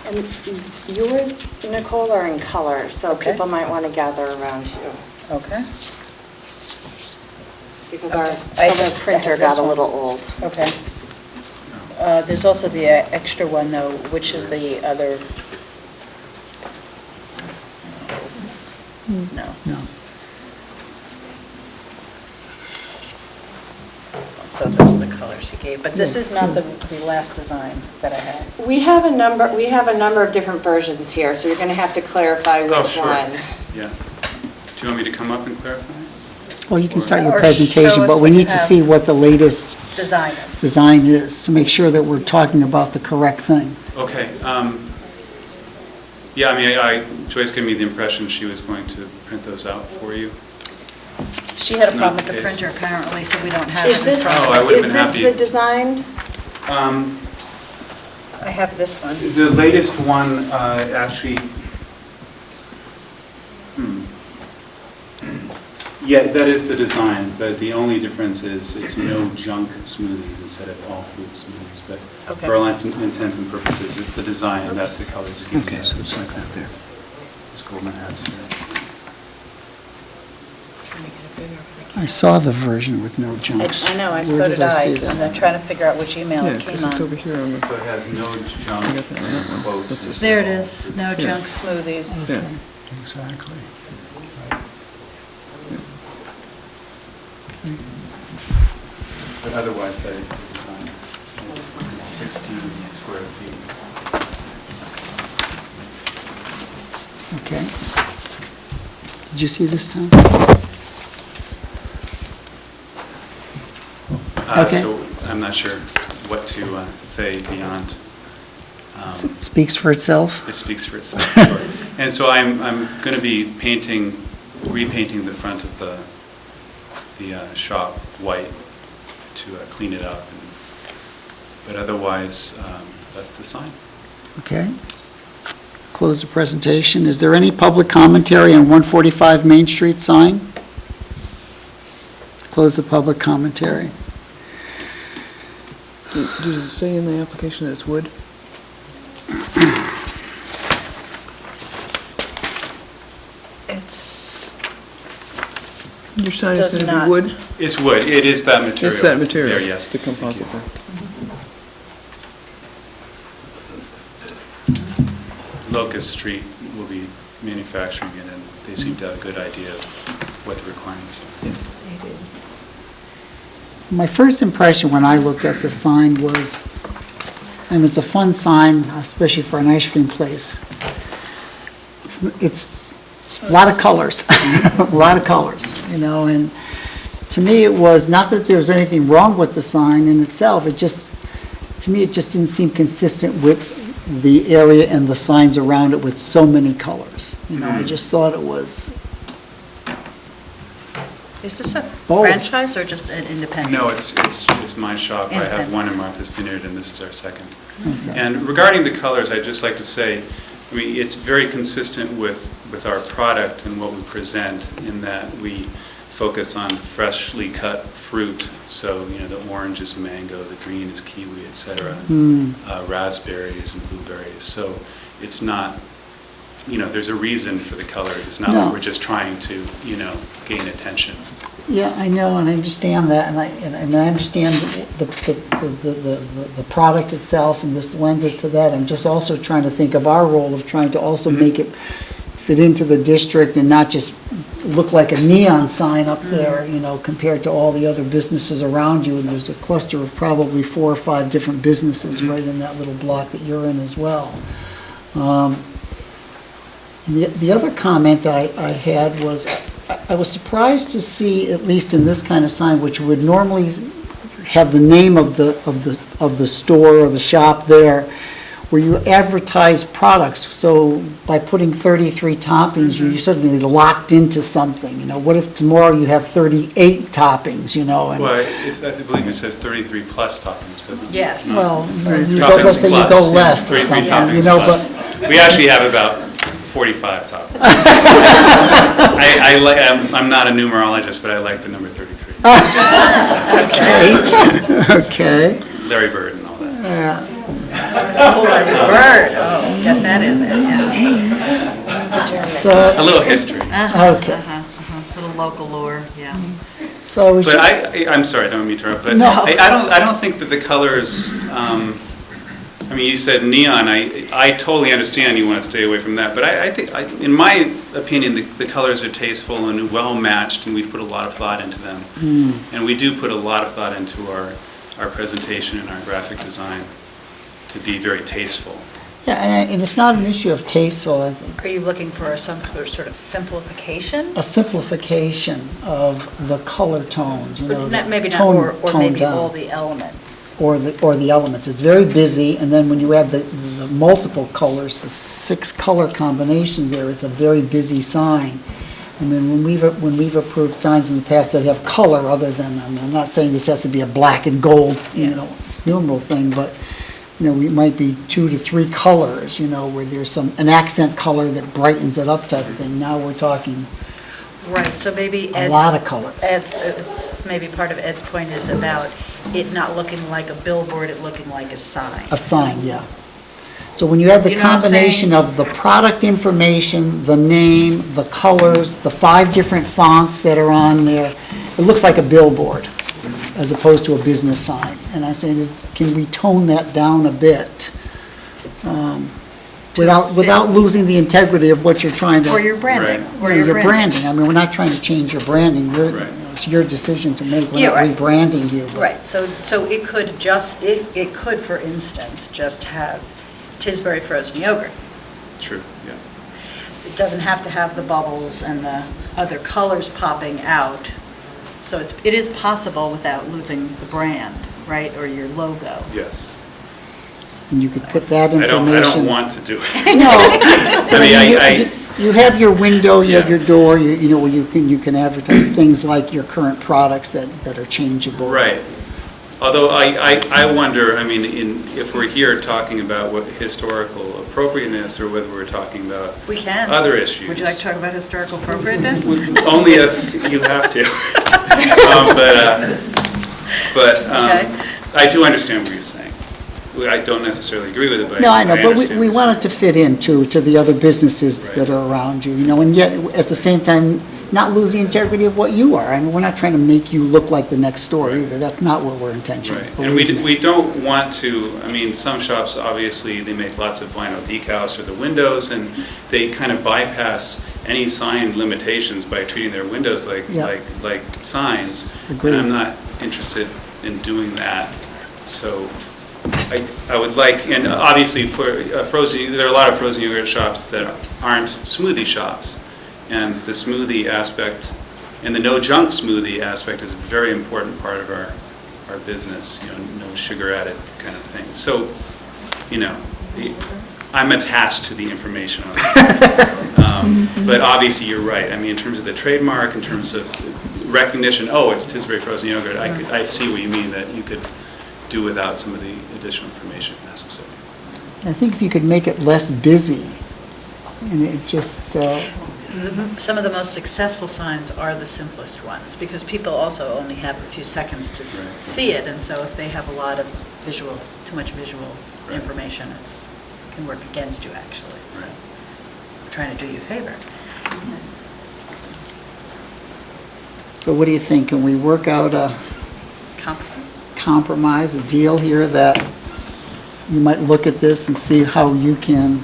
And yours, Nicole, are in color, so Okay. people might want to gather around you. Okay. You because our I color just printer have got this a one. little old. Okay. There's also the extra one, though, which is the other. This is, no. No. So those are the colors he gave, but this is not the last design that I had. We have a number of different versions here, so you're going to have to clarify Oh, which sure. one. Yeah. Do you want me to come up and clarify? Well, you can start your Or presentation, show us but we what you need to have. see what the latest Design is. design is, to make sure that we're talking about the correct thing. Okay. Yeah, I mean, Joyce gave me the impression she was going to print those out for you. She had a It's not problem with the the case. printer apparently, so we don't have Is it in this, front Oh, of I us. would've is been this happy. the design? I have this one. The latest one actually, yeah, that is the design, but the only difference is it's no junk smoothies instead of all fruit smoothies. But Okay. for all intents and purposes, it's the design and that's the color scheme. Okay, so it's like that there. Ms. Goldman has here. Trying to get it bigger, but I I can't. saw the version with no junks. I know, Where so did I. see that? And I'm trying to figure out which email Yeah, it because came it's over on. here on the, So it has no junk I got that one. and quotes. That's and just- There it all. is, no junk smoothies. yeah. Exactly. But otherwise, that is the design. It's 16 square feet. Okay. Did you see this, Tom? Okay. So I'm not sure what to say beyond. It speaks for itself. It speaks for itself. Sure. And so I'm going to be repainting the front of the shop white to clean it up. But otherwise, that's the sign. Okay. Close the presentation. Is there any public commentary on 145 Main Street sign? Close the public commentary. Does it say in the application that it's wood? It's, Your sign is Does going to not. be wood? It's wood. It is that material. It's that material? There, yes. The composite there. Locust Street will be manufacturing it, and they seem to have a good idea of what the requirements are. My first impression when I looked at the sign was, and it's a fun sign, especially for an ice cream place. It's a lot of colors, a lot of colors, you know, and to me it was, not that there was anything wrong with the sign in itself, it just, to me it just didn't seem consistent with the area and the signs around it with so many colors. You know, I just thought it was, is this a Oh. franchise or just an independent? No, it's my shop. I have Independent. one in Martha's Vineyard, and this is our second. And regarding the colors, I'd just like to say, I mean, it's very consistent with our product and what we present, in that we focus on freshly cut fruit. So, you know, the orange is mango, the green is kiwi, et cetera, raspberries and blueberries. So it's not, you know, there's a reason for the colors. It's not No. like we're just trying to, you know, gain attention. yeah, I know, and I understand that, and I understand the product itself, and this lends it to that. I'm just also trying to think of our role of trying to also make it fit into the district and not just look like a neon sign up there, you know, compared to all the other businesses around you, and there's a cluster of probably 4 or 5 different businesses right in that little block that you're in as well. And the other comment that I had was, I was surprised to see, at least in this kind of sign, which would normally have the name of the store or the shop there, where you advertise products. So by putting 33 toppings, you're suddenly locked into something. You know, what if tomorrow you have 38 toppings, you know? and- Well, I believe it says 33 plus toppings, doesn't it? Yes. Well, you go, Toppings let's say you plus, go yeah, less or 33 something, you toppings know, plus. but, We actually have about 45 toppings. I'm not a numerologist, but I like the number 33. okay. Larry Bird and all that. Yeah. Oh, Larry Bird, oh, get that in there, yeah. So, A little history. okay. Little local lore, yeah. So I was But just, I'm sorry, I don't mean to interrupt, but No. I don't think that the colors, I mean, you said neon, I totally understand you want to stay away from that, but I think, in my opinion, the colors are tasteful and well-matched, and we've put a lot of thought into them. And we do put a lot of thought into our presentation and our graphic design to be very tasteful. yeah, and it's not an issue of tasteful, I think. Are you looking for some sort of simplification? A simplification of the color tones, you know. Maybe not, tone- or toned maybe down. all the elements. Or the elements. It's very busy, and then when you add the multiple colors, the 6-color combination there, it's a very busy sign. I mean, when we've approved signs in the past that have color other than, I mean, I'm not saying this has to be a black and gold, you know, numeral thing, but, you know, it might be 2 to 3 colors, you know, where there's an accent color that brightens it up type of thing. Now we're talking Right, so maybe a Ed's... lot of colors. Maybe part of Ed's point is about it not looking like a billboard, it looking like a sign. A sign, yeah. So when you have the You know what I'm combination saying? of the product information, the name, the colors, the 5 different fonts that are on there, it looks like a billboard as opposed to a business sign. And I'm saying, can we tone that down a bit? Without losing the integrity of what you're trying to... Or your branding. Right. Or your branding. I mean, we're not trying to change your branding. Right. It's your decision to make. We're Yeah, not right. rebranding you. but- Right, so it could just, it could, for instance, just have Tisbury frozen yogurt. True, yeah. It doesn't have to have the bubbles and the other colors popping out. So it is possible without losing the brand, right, or your logo. Yes. And you could put that I information... don't want to do it. No. I mean, You have your window, you have Yeah. your door, you know, where you can advertise things like your current products that are changeable. Right. Although I wonder, I mean, if we're here talking about what historical appropriateness or whether we're talking about We can. other issues. Would you like to talk about historical appropriateness? Only if you have to. But Okay. I do understand what you're saying. I don't necessarily agree with it, but No, I know, but understand we what want you're it to fit in to the other businesses Right. that are around you, you know, and yet, at the same time, not lose the integrity of what you are. I mean, we're not trying to make you look like the next store Right. either. That's not what our intention is, Right, and believe me. we don't want to, I mean, some shops, obviously, they make lots of vinyl decals for the windows, and they kind of bypass any sign limitations by treating their windows Yeah. like signs. Agreed. And I'm not interested in doing that, so I would like, and obviously for frozen, there are a lot of frozen yogurt shops that aren't smoothie shops, and the smoothie aspect, and the no junk smoothie aspect is a very important part of our business, you know, no sugar added kind of thing. So, you know, I'm attached to the information on it. But obviously, you're right. I mean, in terms of the trademark, in terms of recognition, oh, it's Tisbury frozen yogurt, I see what you mean, that you could do without some of the additional information necessary. I think if you could make it less busy, and it just, Some of the most successful signs are the simplest ones, because people also only have a few seconds to Right. see it, and so if they have a lot of too much visual Right. information, can work against you, actually. So, I'm trying to do you a favor. so what do you think? Can we work out a compromise, a deal here that you might look at this and see how you can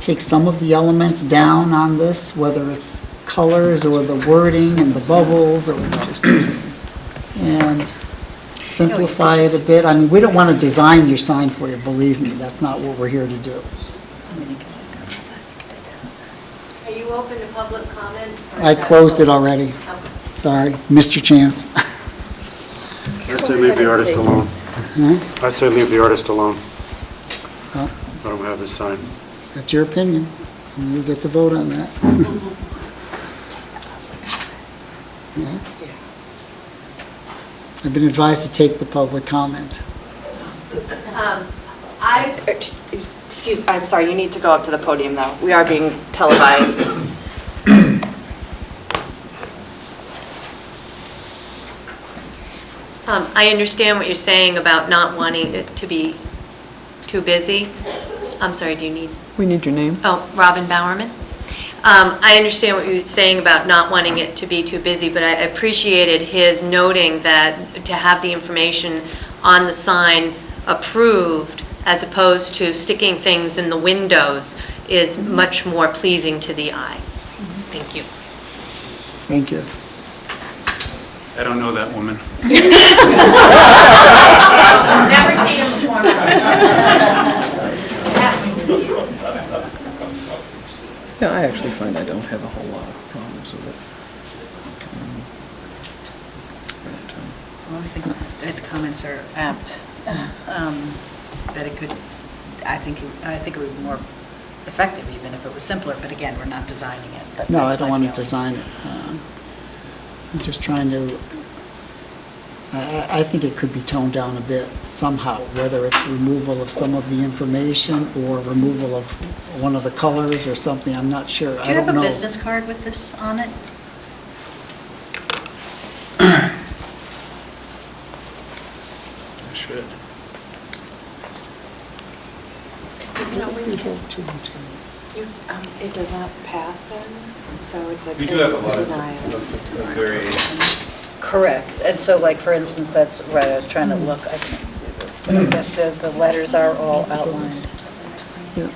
take some of the elements down on this, whether it's colors or the wording and the bubbles, and simplify it a bit? I mean, we don't want to design your sign for you, believe me, that's not what we're here to do. Are you open to public comment? or I is that closed it closed? already, Okay. sorry, missed your chance. I say leave the artist alone. Huh? I say leave the artist alone. Well, Let him have his sign. that's your opinion, and you get to vote on that. Yeah. I've been advised to take the public comment. Excuse, I'm sorry, you need to go up to the podium, though. We are being televised. I understand what you're saying about not wanting it to be too busy. I'm sorry, do you need? We need your name. Oh, Robin Bowerman. I understand what you were saying about not wanting it to be too busy, but I appreciated his noting that to have the information on the sign approved as opposed to sticking things in the windows is much more pleasing to the eye. Thank you. Thank you. I don't know that woman. Never seen him before. Yeah, I actually find I don't have a whole lot of problems with it. Well, I think its comments are apt, that it could, I think it would be more effective even if it was simpler, but again, we're not designing it. But No, I that's don't my want to feeling. design it. I'm just trying to, I think it could be toned down a bit somehow, whether it's removal of some of the information or removal of one of the colors or something, I'm not sure. Do I you don't have know. a business card with this on it? I should. You can always it does not pass then, so it's a We do have a lot denial. of variations. Correct, and so like, for instance, that's right, I was trying to look, I can't see this, but I guess the letters are all outlined. Yeah,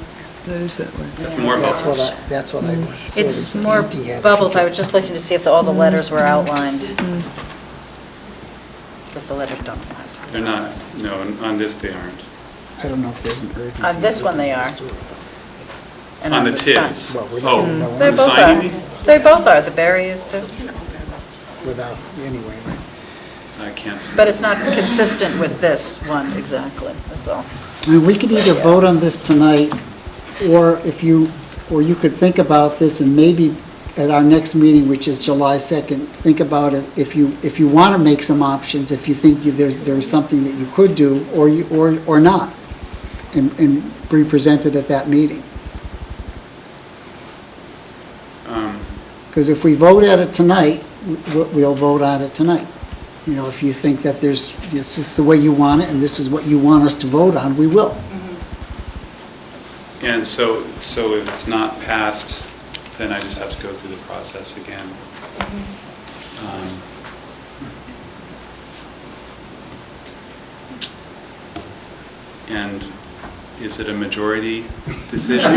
that is that way. That's more That's what bubbles. that's what I was sort It's of more hinting at. bubbles, I was just looking to see if all the letters were outlined. Because the letters don't. They're not, no, on this they aren't. I don't know if there's an urgency. On this one they are. And On the sign. TIDs. Well, we Oh, don't know on They the both sign, are. you mean? They both are, the berry is too. Without, anyway, right. I can't see. But it's not consistent with this one exactly, that's all. I mean, we could either vote on this tonight, or or you could think about this and maybe at our next meeting, which is July 2nd, think about it, if you want to make some options, if you think there's something that you could do, or not, and be presented at that meeting. Because if we vote at it tonight, we'll vote on it tonight. You know, if you think that this is the way you want it, and this is what you want us to vote on, we will. And so if it's not passed, then I just have to go through the process again. And is it a majority decision?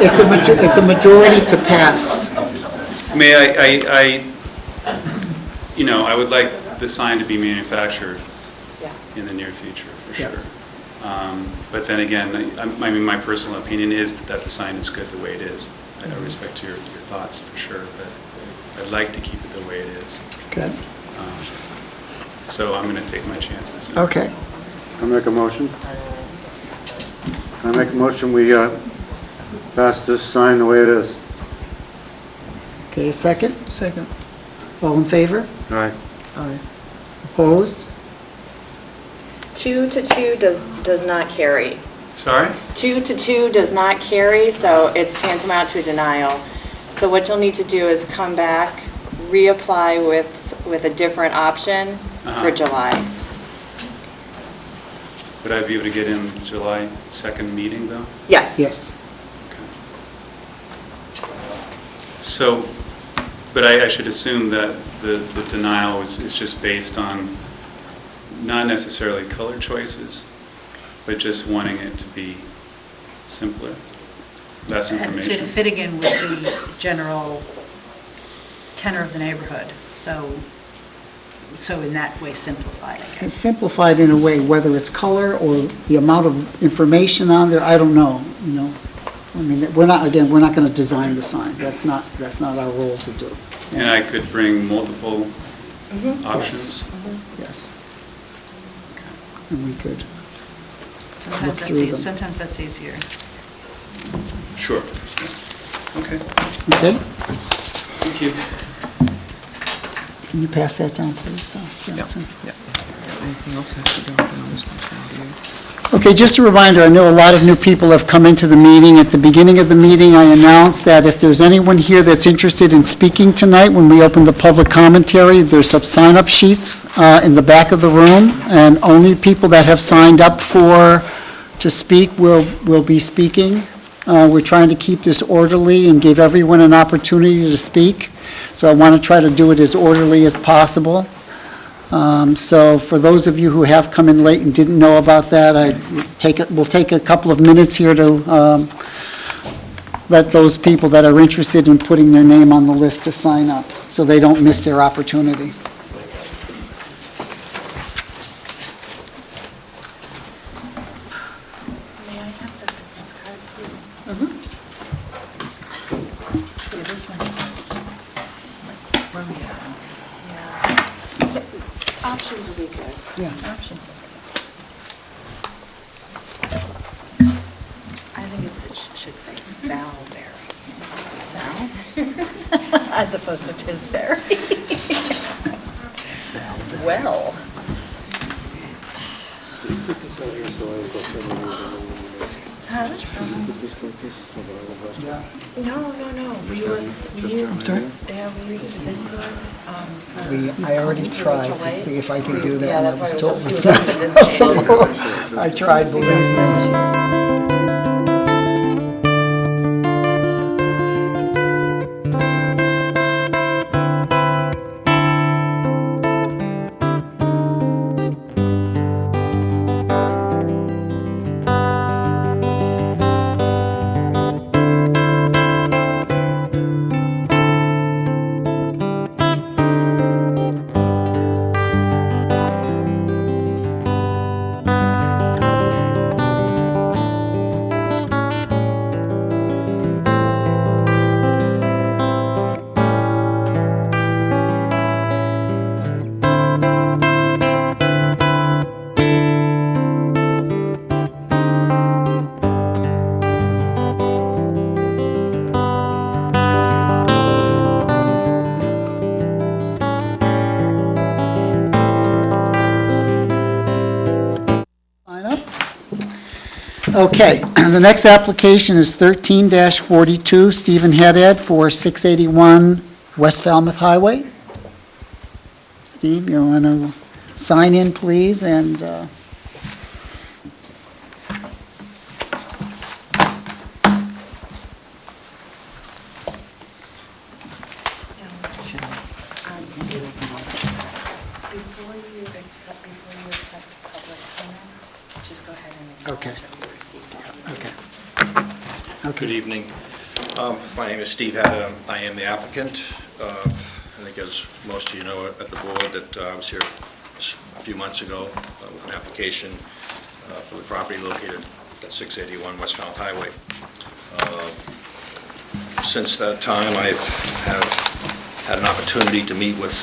It's a majority to pass. May I would like the sign to be manufactured in the near future, for Yeah. sure. But then again, I mean, my personal opinion is that the sign is good the way it is. I respect your thoughts, for sure, but I'd like to keep it the way it is. Okay. So I'm going to take my chances. Okay. I make a motion. I make a motion, we pass this sign the way it is. Okay, a second? Second. All in favor? Aye. Aye. Opposed? 2 to 2 does not carry. Sorry? 2 to 2 does not carry, so it's tantamount to a denial. So what you'll need to do is come back, reapply with a different option for July. Would I be able to get in July 2nd meeting, though? Yes. Yes. So, but I should assume that the denial is just based on not necessarily color choices, but just wanting it to be simpler, less information. Fitting in with the general tenor of the neighborhood, so in that way simplified, I guess. It's simplified in a way, whether it's color or the amount of information on there, I don't know, you know. I mean, we're not going to design the sign. That's not our role to do. And I could bring multiple options? Yes. And we could Sometimes look that's through them. sometimes that's easier. Sure. Okay, Okay? thank you. Can you pass that down, please, Johnson? Yeah. Anything else has to go on this one? Okay, just a reminder, I know a lot of new people have come into the meeting. At the beginning of the meeting, I announced that if there's anyone here that's interested in speaking tonight, when we open the public commentary, there's some sign-up sheets in the back of the room, and only people that have signed up to speak will be speaking. We're trying to keep this orderly and give everyone an opportunity to speak, so I want to try to do it as orderly as possible. So for those of you who have come in late and didn't know about that, we'll take a couple of minutes here to let those people that are interested in putting their name on the list to sign up, so they don't miss their opportunity. May I have the business card, please? So this one is where we are. Yeah. Options will be good. Yeah. Options. I think it should say Valberry. As opposed to Tisbury. Well. No. We used, yeah, we used this one. I already tried to see if I could do that, Yeah, and I that's was why told it it's was not up possible. I tried, believe me. Okay, the next application is 13-42, Stephen Haddad for 681 West Falmouth Highway. Steve, you want to sign in, please, and Before you accept public comment, just go ahead and Okay. acknowledge that we received Okay. all Good Okay. evening. My name is Steve Haddad. I am the applicant. I think as most of you know at the board that I was here a few months ago with an application for the property located at 681 West Falmouth Highway. Since that time, I have had an opportunity to meet with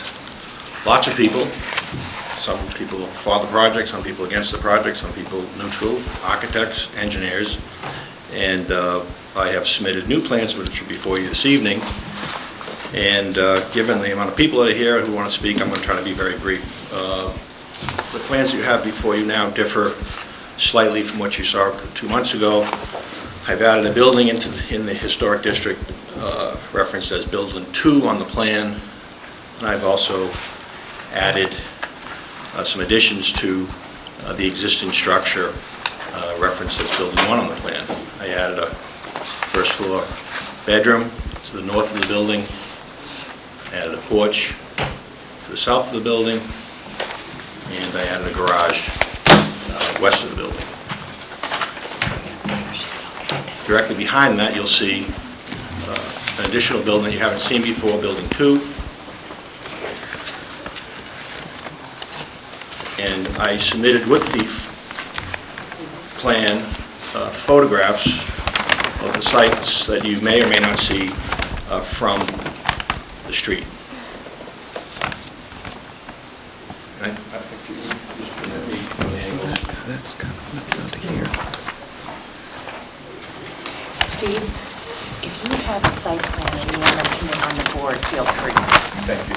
lots of people. Some people for the project, some people against the project, some people neutral, architects, engineers, and I have submitted new plans which are before you this evening. And given the amount of people that are here who want to speak, I'm going to try to be very brief. The plans that you have before you now differ slightly from what you saw 2 months ago. I've added a building in the historic district referenced as Building 2 on the plan, and I've also added some additions to the existing structure referenced as Building 1 on the plan. I added a first floor bedroom to the north of the building, added a porch to the south of the building, and I added a garage west of the building. Directly behind that, you'll see an additional building that you haven't seen before, Building 2. And I submitted with the plan photographs of the sites that you may or may not see from the street. I think you just permit me from the angles. That's kind of down to here. Steve, if you have a site plan and you want to pin it on the board, feel free. Thank you.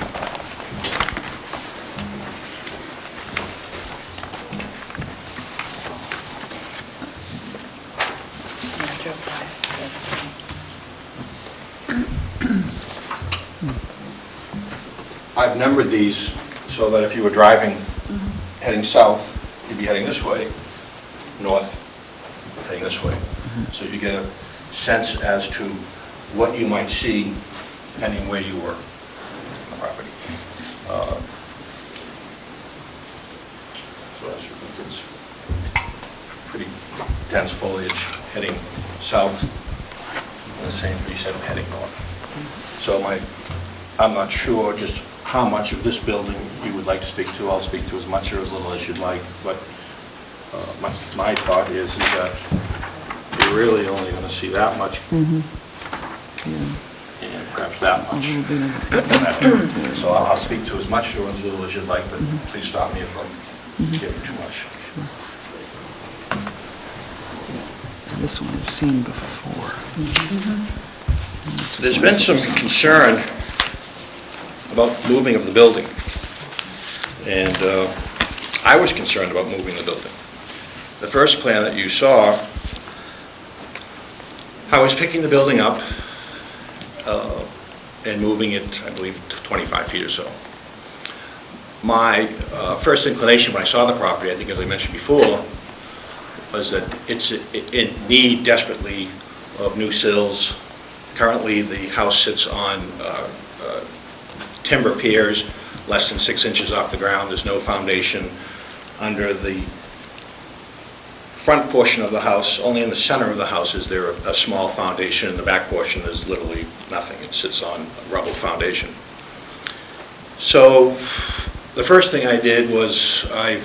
I've numbered these so that if you were driving, heading south, you'd be heading this way, north, heading this way. So you get sense as to what you might see depending where you were on the property. So it's pretty dense foliage heading south, and the same pretty set heading north. So I'm not sure just how much of this building you would like to speak to. I'll speak to as much or as little as you'd like, but my thought is that you're really only going to see that much, and perhaps that much. So I'll speak to as much or as little as you'd like, but please stop me if I'm giving too much. This one I've seen before. There's been some concern about moving of the building, and I was concerned about moving the building. The first plan that you saw, I was picking the building up and moving it, I believe, 25 feet or so. My first inclination when I saw the property, I think as I mentioned before, was that it's in need desperately of new sills. Currently, the house sits on timber piers, less than 6 inches off the ground. There's no foundation under the front portion of the house. Only in the center of the house is there a small foundation. In the back portion, there's literally nothing. It sits on a rubble foundation. So the first thing I did was I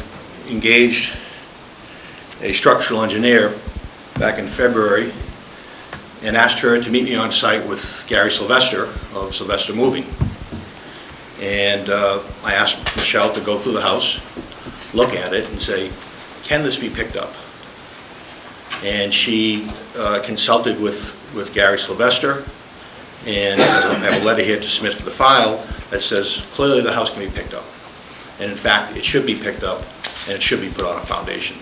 engaged a structural engineer back in February and asked her to meet me on site with Gary Sylvester of Sylvester Moving. And I asked Michelle to go through the house, look at it, and say, can this be picked up? And she consulted with Gary Sylvester, and I have a letter here to submit for the file that says clearly the house can be picked up. And in fact, it should be picked up, and it should be put on a foundation.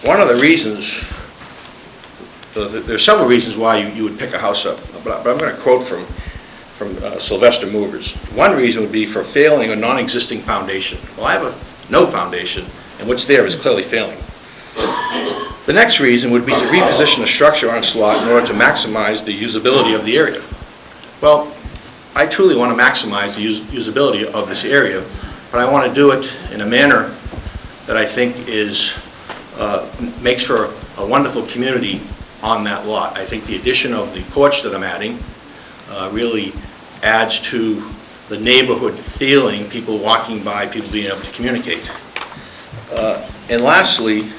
One of the reasons, there's several reasons why you would pick a house up, but I'm going to quote from Sylvester Movers. One reason would be for failing a non-existing foundation. Well, I have no foundation, and what's there is clearly failing. The next reason would be to reposition a structure on its lot in order to maximize the usability of the area. Well, I truly want to maximize the usability of this area, but I want to do it in a manner that I think makes for a wonderful community on that lot. I think the addition of the porch that I'm adding really adds to the neighborhood feeling, people walking by, people being able to communicate. And lastly,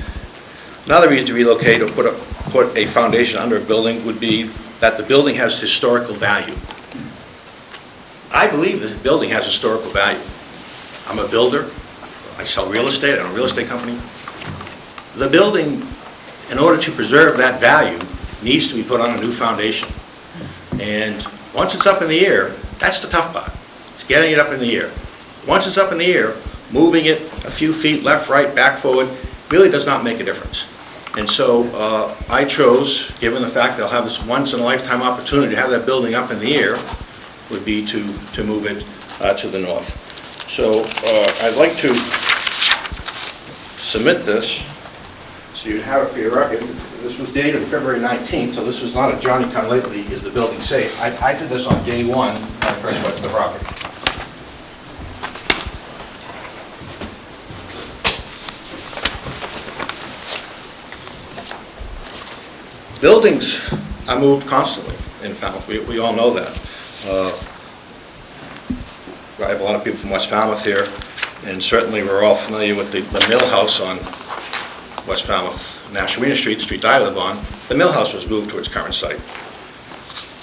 another reason to relocate or put a foundation under a building would be that the building has historical value. I believe that the building has historical value. I'm a builder. I sell real estate. I own a real estate company. The building, in order to preserve that value, needs to be put on a new foundation. And once it's up in the air, that's the tough part. It's getting it up in the air. Once it's up in the air, moving it a few feet left, right, back, forward, really does not make a difference. And so I chose, given the fact that I'll have this once-in-a-lifetime opportunity to have that building up in the air, would be to move it to the north. So I'd like to submit this, so you'd have it for your record. This was dated February 19th, so this was not a Johnny-come-lately, is the building safe? I did this on day one when I first went to the property. Buildings are moved constantly in Falmouth. We all know that. I have a lot of people from West Falmouth here, and certainly we're all familiar with the mill house on West Falmouth, Nashawina Street, the street I live on. The mill house was moved to its current site.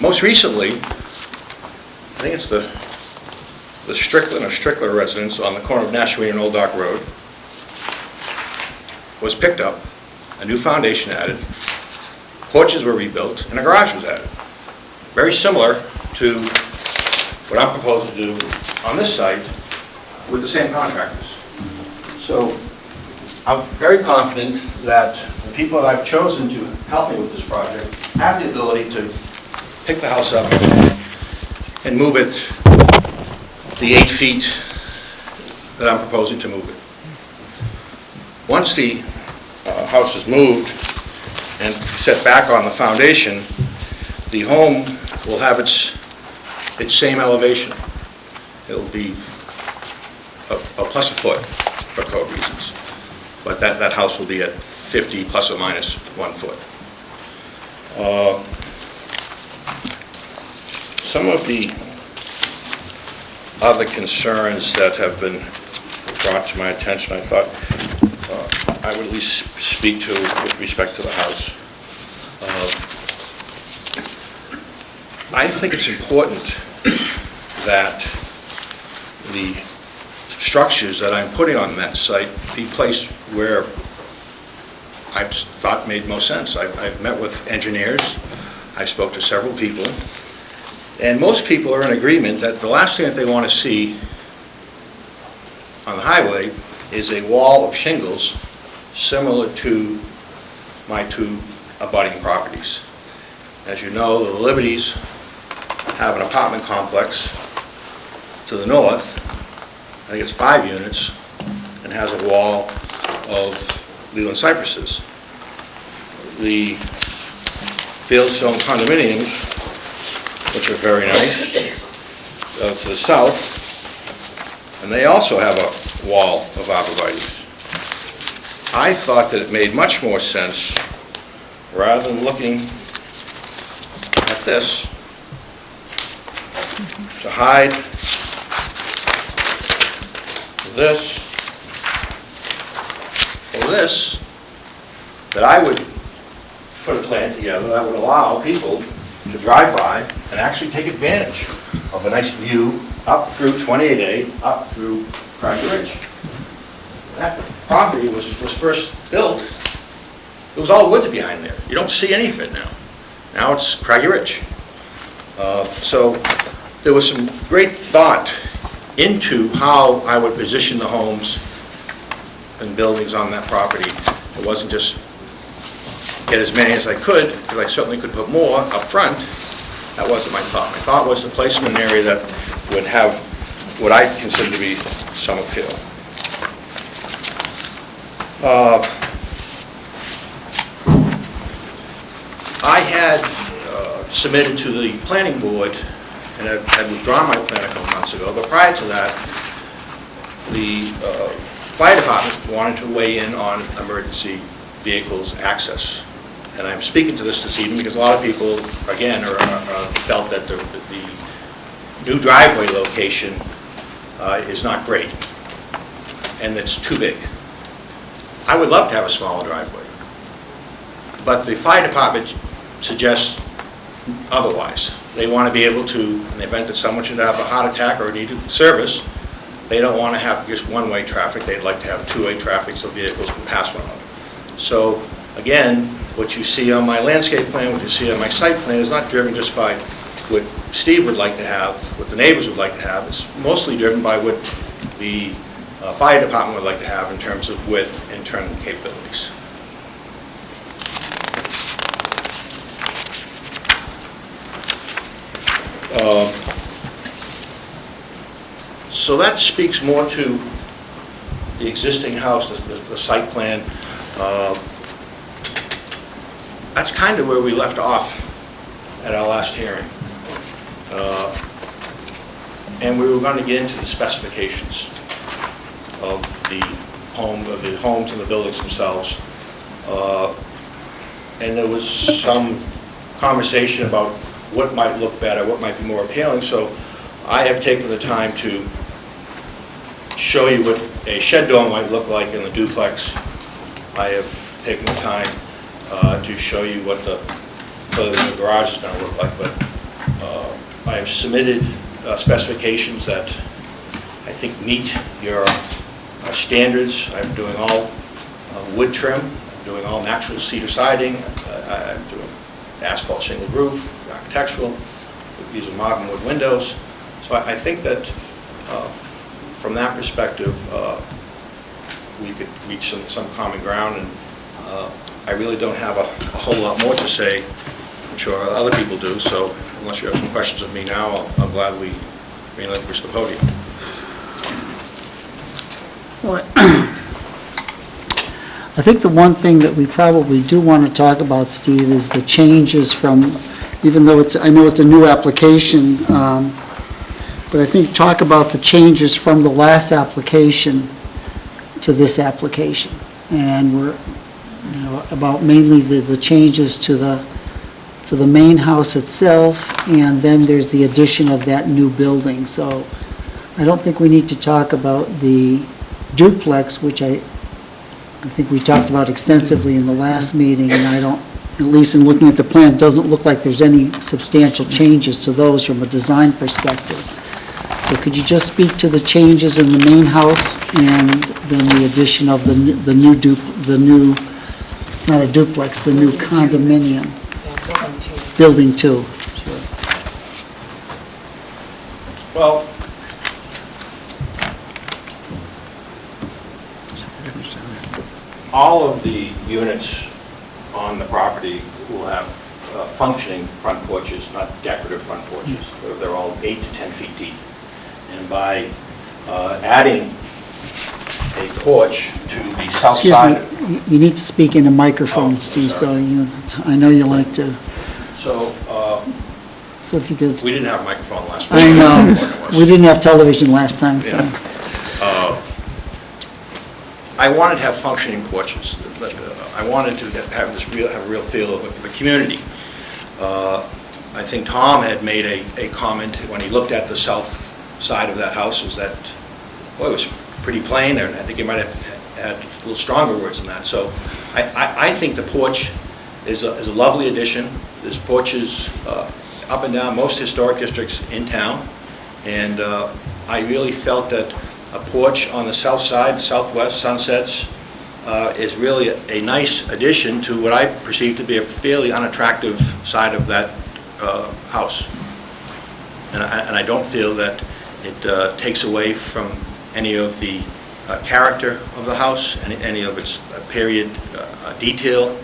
Most recently, I think it's the Strickland or Strickler residence on the corner of Nashawina and Old Dock Road was picked up, a new foundation added, porches were rebuilt, and a garage was added. Very similar to what I'm proposing to do on this site with the same contractors. So I'm very confident that the people that I've chosen to help me with this project have the ability to pick the house up and move it the 8 feet that I'm proposing to move it. Once the house is moved, and set back on the foundation, the home will have its same elevation. It'll be a plus a foot for code reasons, but that house will be at 50 plus or minus 1 foot. Some of the other concerns that have been brought to my attention, I thought I would at least speak to with respect to the house. I think it's important that the structures that I'm putting on that site be placed where I just thought made most sense. I've met with engineers, I spoke to several people, and most people are in agreement that the last thing that they want to see on the highway is a wall of shingles similar to my two abutting properties. As you know, the Liberties have an apartment complex to the north, I think it's 5 units, and has a wall of Leland cypresses. The Fieldstone condominiums, which are very nice, to the south, and they also have a wall of arborvitaes. I thought that it made much more sense, rather than looking at this, to hide this or this, that I would put a plan together that would allow people to drive by and actually take advantage of a nice view up through 28A, up through Craggy Ridge. That property was first built, it was all woods behind there. You don't see anything now. Now it's Craggy Ridge. So there was some great thought into how I would position the homes and buildings on that property. It wasn't just get as many as I could, because I certainly could put more up front. That wasn't my thought. My thought was to place them in an area that would have what I consider to be some appeal. I had submitted to the planning board, and I had withdrawn my plan a couple months ago, but prior to that, the fire department wanted to weigh in on emergency vehicles access. And I'm speaking to this evening because a lot of people, again, felt that the new driveway location is not great, and it's too big. I would love to have a smaller driveway, but the fire department suggests otherwise. They want to be able to, in the event that someone should have a heart attack or need service, they don't want to have just one-way traffic. They'd like to have two-way traffic so vehicles can pass one another. So again, what you see on my landscape plan, what you see on my site plan is not driven just by what Steve would like to have, what the neighbors would like to have. It's mostly driven by what the fire department would like to have in terms of width and turn capabilities. So that speaks more to the existing house, the site plan. That's kind of where we left off at our last hearing. And we were going to get into the specifications of the homes and the buildings themselves. And there was some conversation about what might look better, what might be more appealing. So I have taken the time to show you what a shed door might look like in the duplex. I have taken the time to show you what the garage is going to look like, but I have submitted specifications that I think meet your standards. I'm doing all wood trim, I'm doing all natural cedar siding, I'm doing asphalt shingle roof, architectural, using modern wood windows. So I think that from that perspective, we could reach some common ground, and I really don't have a whole lot more to say. I'm sure other people do, so unless you have some questions of me now, I'll gladly relinquish the podium. I think the one thing that we probably do want to talk about, Steve, is the changes from, even though I know it's a new application, but I think talk about the changes from the last application to this application. And we're, about mainly the changes to the main house itself, and then there's the addition of that new building. So I don't think we need to talk about the duplex, which I think we talked about extensively in the last meeting, and I don't, at least in looking at the plan, it doesn't look like there's any substantial changes to those from a design perspective. So could you just speak to the changes in the main house and then the addition of the new, it's not a duplex, the new condominium? Building two. Well, all of the units on the property will have functioning front porches, not decorative front porches. They're all 8 to 10 feet deep. And by adding a porch to the south side... Excuse me, you need to speak in a microphone, Steve, so I know you like to... So if you could... We didn't have a microphone last week. I know. We didn't have television last time, so... I wanted to have functioning porches. I wanted to have a real feel of a community. I think Tom had made a comment when he looked at the south side of that house, was that, boy, it was pretty plain, and I think he might have had a little stronger words than that. So I think the porch is a lovely addition. There's porches up and down most historic districts in town, and I really felt that a porch on the south side, southwest, Sunsets, is really a nice addition to what I perceive to be a fairly unattractive side of that house. And I don't feel that it takes away from any of the character of the house, any of its period detail.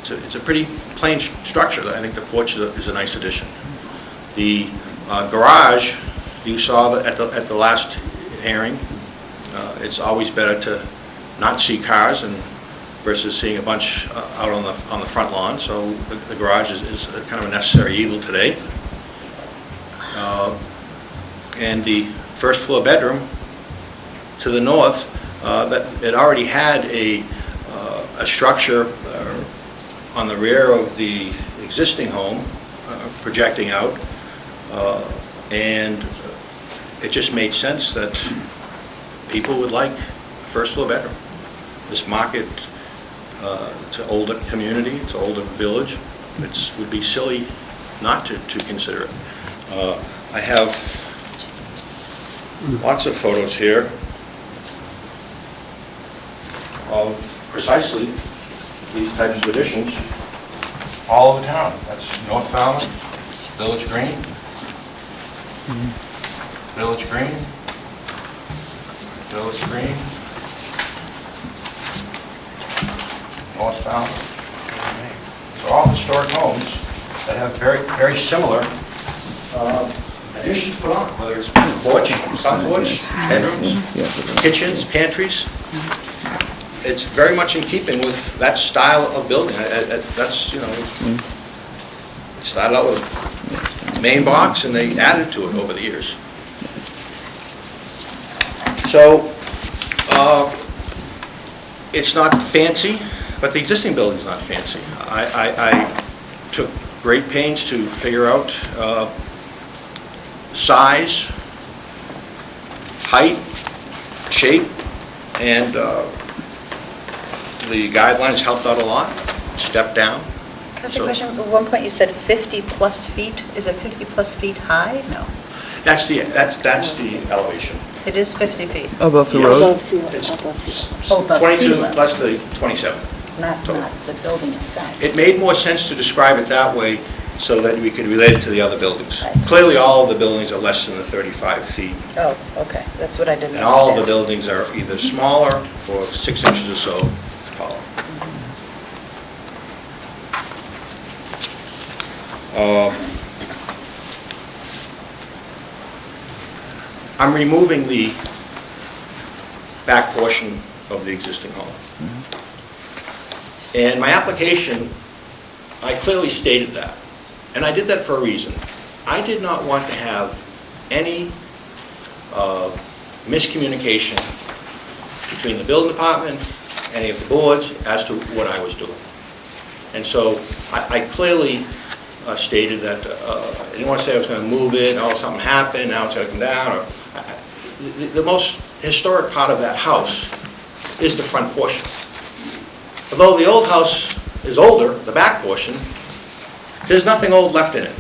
It's a pretty plain structure. I think the porch is a nice addition. The garage, you saw that at the last hearing. It's always better to not see cars versus seeing a bunch out on the front lawn. So the garage is kind of a necessary evil today. And the first floor bedroom to the north, that it already had a structure on the rear of the existing home projecting out, and it just made sense that people would like a first floor bedroom. This market, it's an older community, it's an older village. It would be silly not to consider it. I have lots of photos here of precisely these types of additions all over town. That's North Falmouth, Village Green, Village Green, Village Green, North Falmouth. So all historic homes that have very similar additions put on, whether it's porch, front porch, bedrooms, kitchens, pantries. It's very much in keeping with that style of building. That's, it started out with main box and they added to it over the years. So, it's not fancy, but the existing building's not fancy. I took great pains to figure out size, height, shape, and the guidelines helped out a lot. Step down. Can I ask a question? At one point you said 50-plus feet. Is it 50-plus feet high? No. That's the elevation. It is 50 feet. Above the Yes. road? Above sea It's level. Above sea 22 level. plus the 27. Not the building itself. It made more sense to describe it that way so that we could relate it to the other buildings. I see. Clearly, all of the buildings are less than the 35 feet. Oh, okay. That's what I didn't And all of the understand. buildings are either smaller or 6 inches or so taller. I'm removing the back portion of the existing home. And my application, I clearly stated that. And I did that for a reason. I did not want to have any miscommunication between the building department, any of the boards, as to what I was doing. And so I clearly stated that I didn't want to say I was going to move it, oh, something happened, now it's going to come down. Or, the most historic part of that house is the front portion. Although the old house is older, the back portion, there's nothing old left in it.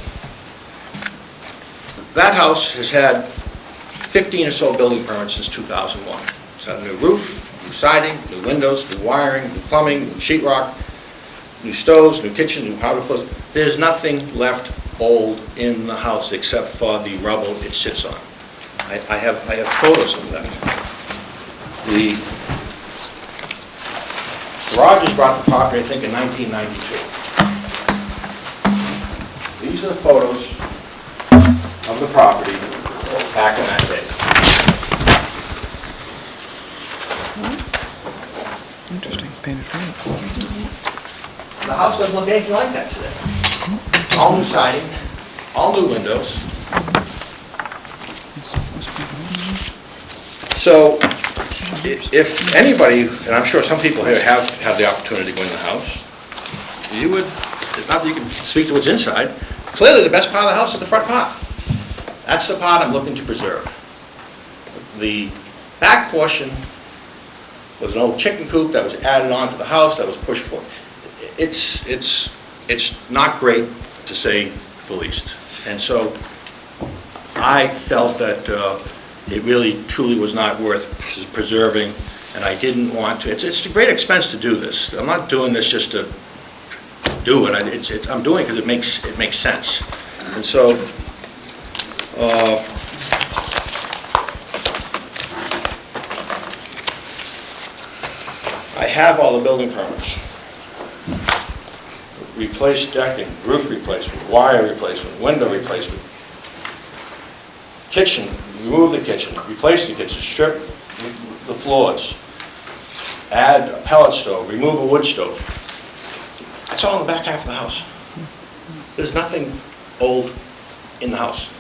That house has had 15 or so building permits since 2001. It's had a new roof, new siding, new windows, new wiring, new plumbing, new sheetrock, new stoves, new kitchen, new powder floors. There's nothing left old in the house except for the rubble it sits on. I have photos of that. The Rogers bought the property, I think, in 1992. These are the photos of the property back in that day. Interesting, painted green. The house doesn't look anything like that today. All new siding, all new windows. So, if anybody, and I'm sure some people here have had the opportunity to go in the house, you would, not that you can speak to what's inside, clearly the best part of the house is the front part. That's the part I'm looking to preserve. The back portion was an old chicken coop that was added on to the house, that was pushed forward. It's not great, to say the least. And so I felt that it really truly was not worth preserving, and I didn't want to. It's a great expense to do this. I'm not doing this just to do it. I'm doing it because it makes sense. And so I have all the building permits. Replaced decking, roof replacement, wire replacement, window replacement, kitchen, remove the kitchen, replace the kitchen, strip the floors, add a pellet stove, remove a wood stove. That's all in the back half of the house. There's nothing old in the house.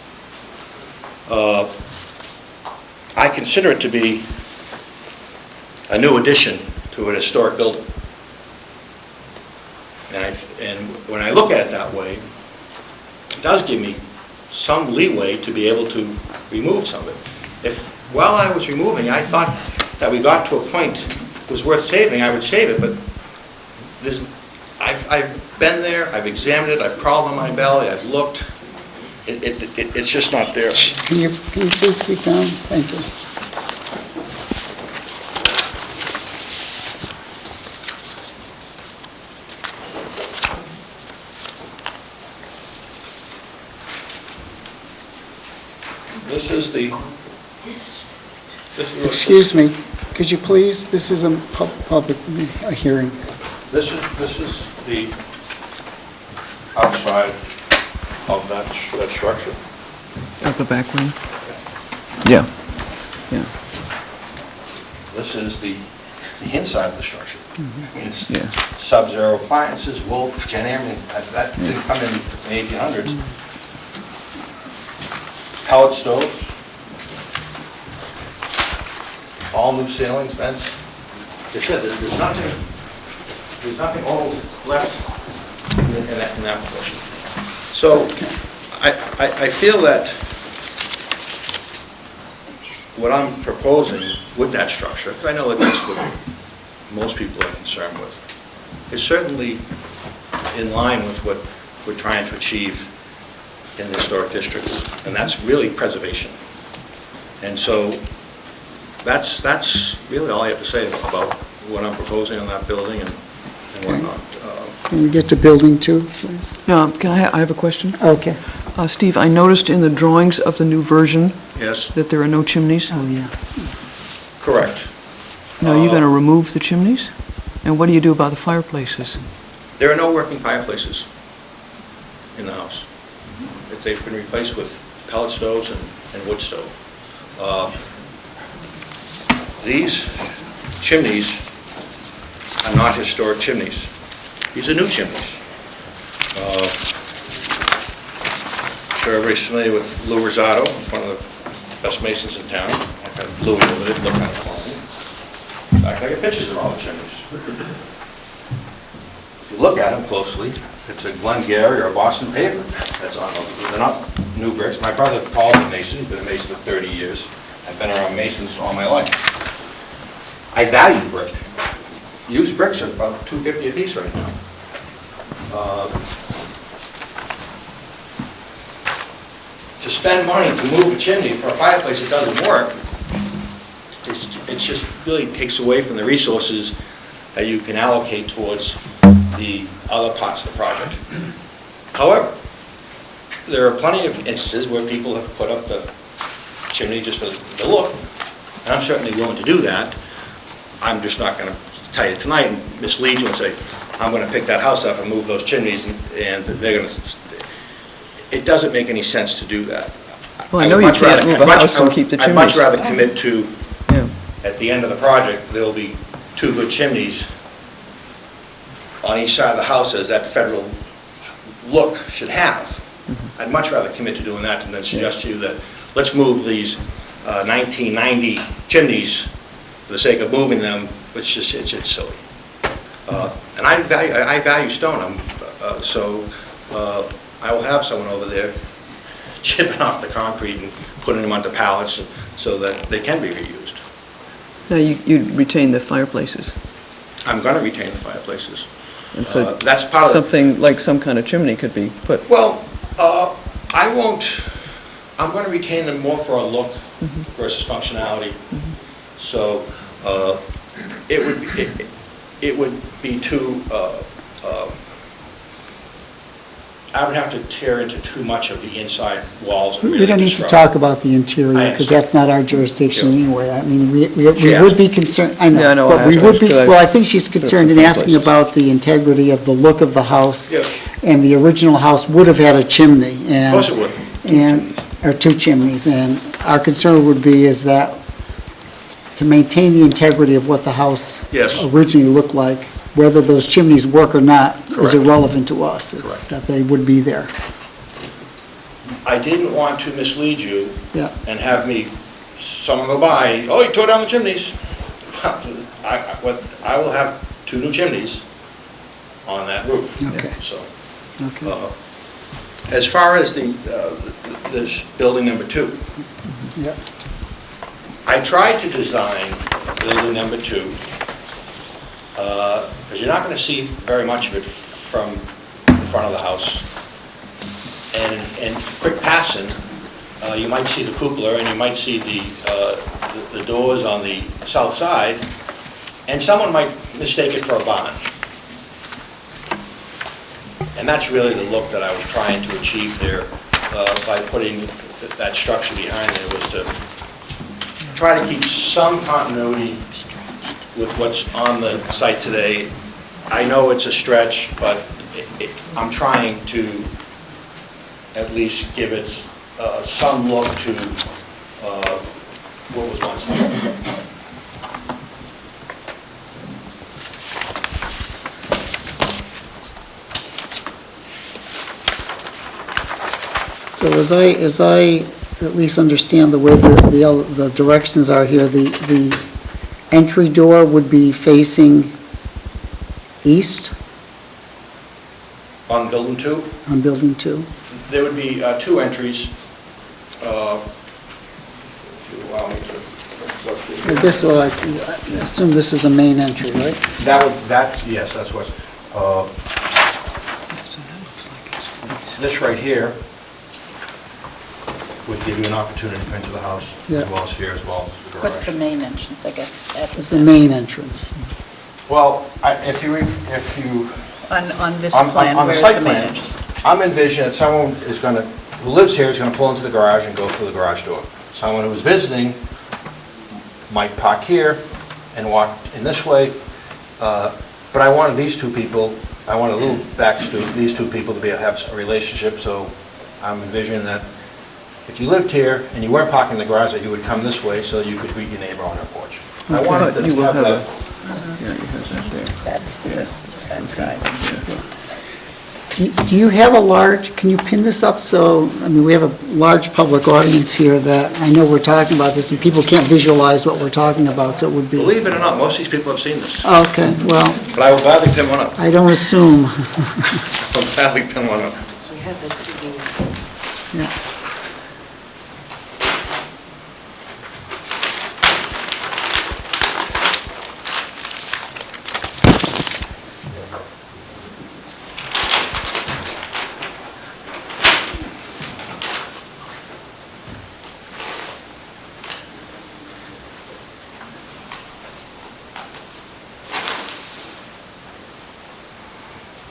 I consider it to be a new addition to an historic building. And when I look at it that way, it does give me some leeway to be able to remove some of it. If while I was removing, I thought that we got to a point it was worth saving, I would save it, but I've been there, I've examined it, I've crawled on my belly, I've looked. It's just not there. Can you please speak down? Thank you. This is the... Excuse me, could you please, this is a public hearing. This is the outside of that structure. Of the back wing? Yeah, yeah. This is the inside of the structure. I mean, it's Yeah. Sub-Zero appliances, Wolf, Gen Air, I mean, that didn't come in the 1800s. Pellet stoves, all new ceilings, vents. As I said, there's nothing old left in that portion. So I feel that what I'm proposing with that structure, because I know that that's what most people are concerned with, is certainly in line with what we're trying to achieve in the historic districts, and that's really preservation. And so that's really all I have to say about what I'm proposing on that building and whatnot. Can we get to building two, please? I have a question. Okay. Steve, I noticed in the drawings of the new version Yes, that there are no chimneys. Oh, yeah. correct. Now, are you going to remove the chimneys? And what do you do about the fireplaces? There are no working fireplaces in the house. They've been replaced with pellet stoves and wood stove. These chimneys are not historic chimneys. These are new chimneys. Sure everybody's familiar with Lou Rosado, one of the best masons in town. I've had Louis over there, look kind of clone. In fact, I got pictures of all the chimneys. If you look at them closely, it's a Glengarry or a Boston paver that's on those. They're not new bricks. My brother Paul's a mason, he's been a mason for 30 years. I've been around masons all my life. I value brick. Used bricks are about $2.50 a piece right now. To spend money to move a chimney for a fireplace that doesn't work, it just really takes away from the resources that you can allocate towards the other parts of the project. However, there are plenty of instances where people have put up the chimney just for the look, and I'm certainly willing to do that. I'm just not going to tell you tonight and mislead you and say, I'm going to pick that house up and move those chimneys, and they're going to... It doesn't make any sense to do that. Well, I know you can't move a house and keep the chimneys. I'd much rather commit to, Yeah. at the end of the project, there'll be 2 good chimneys on each side of the house as that federal look should have. I'd much rather commit to doing that than suggest to you that, let's move these 1990 chimneys for the sake of moving them, which just, it's silly. And I value stone, so I will have someone over there chipping off the concrete and putting them onto pallets so that they can be reused. Now, you retain the fireplaces, I'm going to retain the fireplaces. and so That's part of something like some kind of chimney could be put. Well, I won't, I'm going to retain them more for a look versus functionality. So it would be too, I would have to tear into too much of the inside walls. And We really don't need to disrupt. talk about the interior, I because that's not our jurisdiction Yeah. anyway. I mean, we She would asked. be concerned, I Yeah, I know, know, but we would be, I- well, I think she's concerned in some asking places. about the integrity of the look of the house. Yes. And the original house would have had a chimney, Of and... course it would. Or 2 chimneys, and our concern would be is that to maintain the integrity of what the house Yes. originally looked like, whether those chimneys work or not is Correct. irrelevant to us. It's Correct. that they would be there. I didn't want to mislead you Yeah. and have someone go by, oh, you tore down the chimneys. I will have 2 new chimneys on that roof. Okay. So, Okay. as far as this building number 2, Yep. I tried to design building number 2, because you're not going to see very much of it from the front of the house. And quick passing, you might see the cupola and you might see the doors on the south side, and someone might mistake it for a barn. And that's really the look that I was trying to achieve there by putting that structure behind there, was to try to keep some continuity with what's on the site today. I know it's a stretch, but I'm trying to at least give it some look to what was once there. So as I at least understand the way the directions are here, the entry door would be facing east On building 2, on building 2? there would be 2 entries. If you allow me to... I guess, well, I assume this is a main entry, right? Yes, that's what's... This right here would give you an opportunity to enter the house, Yeah. as well as here, as well as the garage. What's the main entrance, I guess? It's the main entrance. Well, if you On this On plan, the where's site the main plan, entrance? I'm envisioning that someone who lives here is going to pull into the garage and go through the garage door. Someone who is visiting might park here and walk in this way, but I wanted these 2 people, I wanted a little backstory, these 2 people to have a relationship, so I'm envisioning that if you lived here and you weren't parking in the garage, that you would come this way so you could greet your neighbor on her porch. I Okay. wanted But to you will have have that Yeah, he has that there. That's this, that side. Do you have a large, can you pin this up so, I mean, we have a large public audience here that, I know we're talking about this, and people can't visualize what we're talking about, so it would be... Believe it or not, most of these people have seen this. Okay, well, But I will gladly pin one up. I don't assume. I will gladly pin one up. We have the 2D pins. Yeah.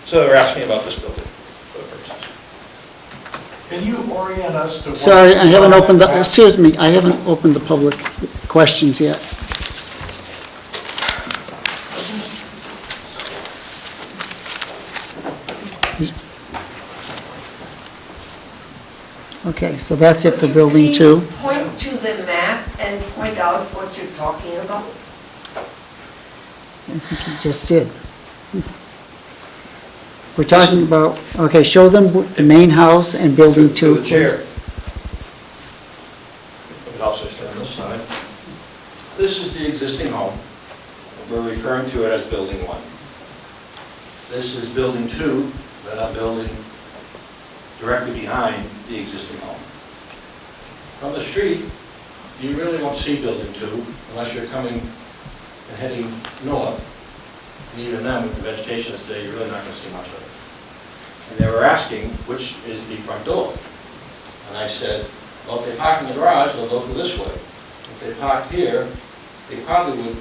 So they were asking about this building for the first. Can you orient us to what... Sorry, I haven't opened the, excuse me, I haven't opened the public questions yet. Okay, so that's it for building 2. Please point to the map and point out what you're talking about. I think you just did. We're talking about, okay, show them the main house and building 2. The chair. The house is on this side. This is the existing home. We're referring to it as building 1. This is building 2, that I'm building directly behind the existing home. From the street, you really won't see building 2 unless you're coming and heading north. And even then, with the vegetation that's there, you're really not going to see much of it. And they were asking, which is the front door? And I said, well, if they park in the garage, they'll go through this way. If they park here, they probably would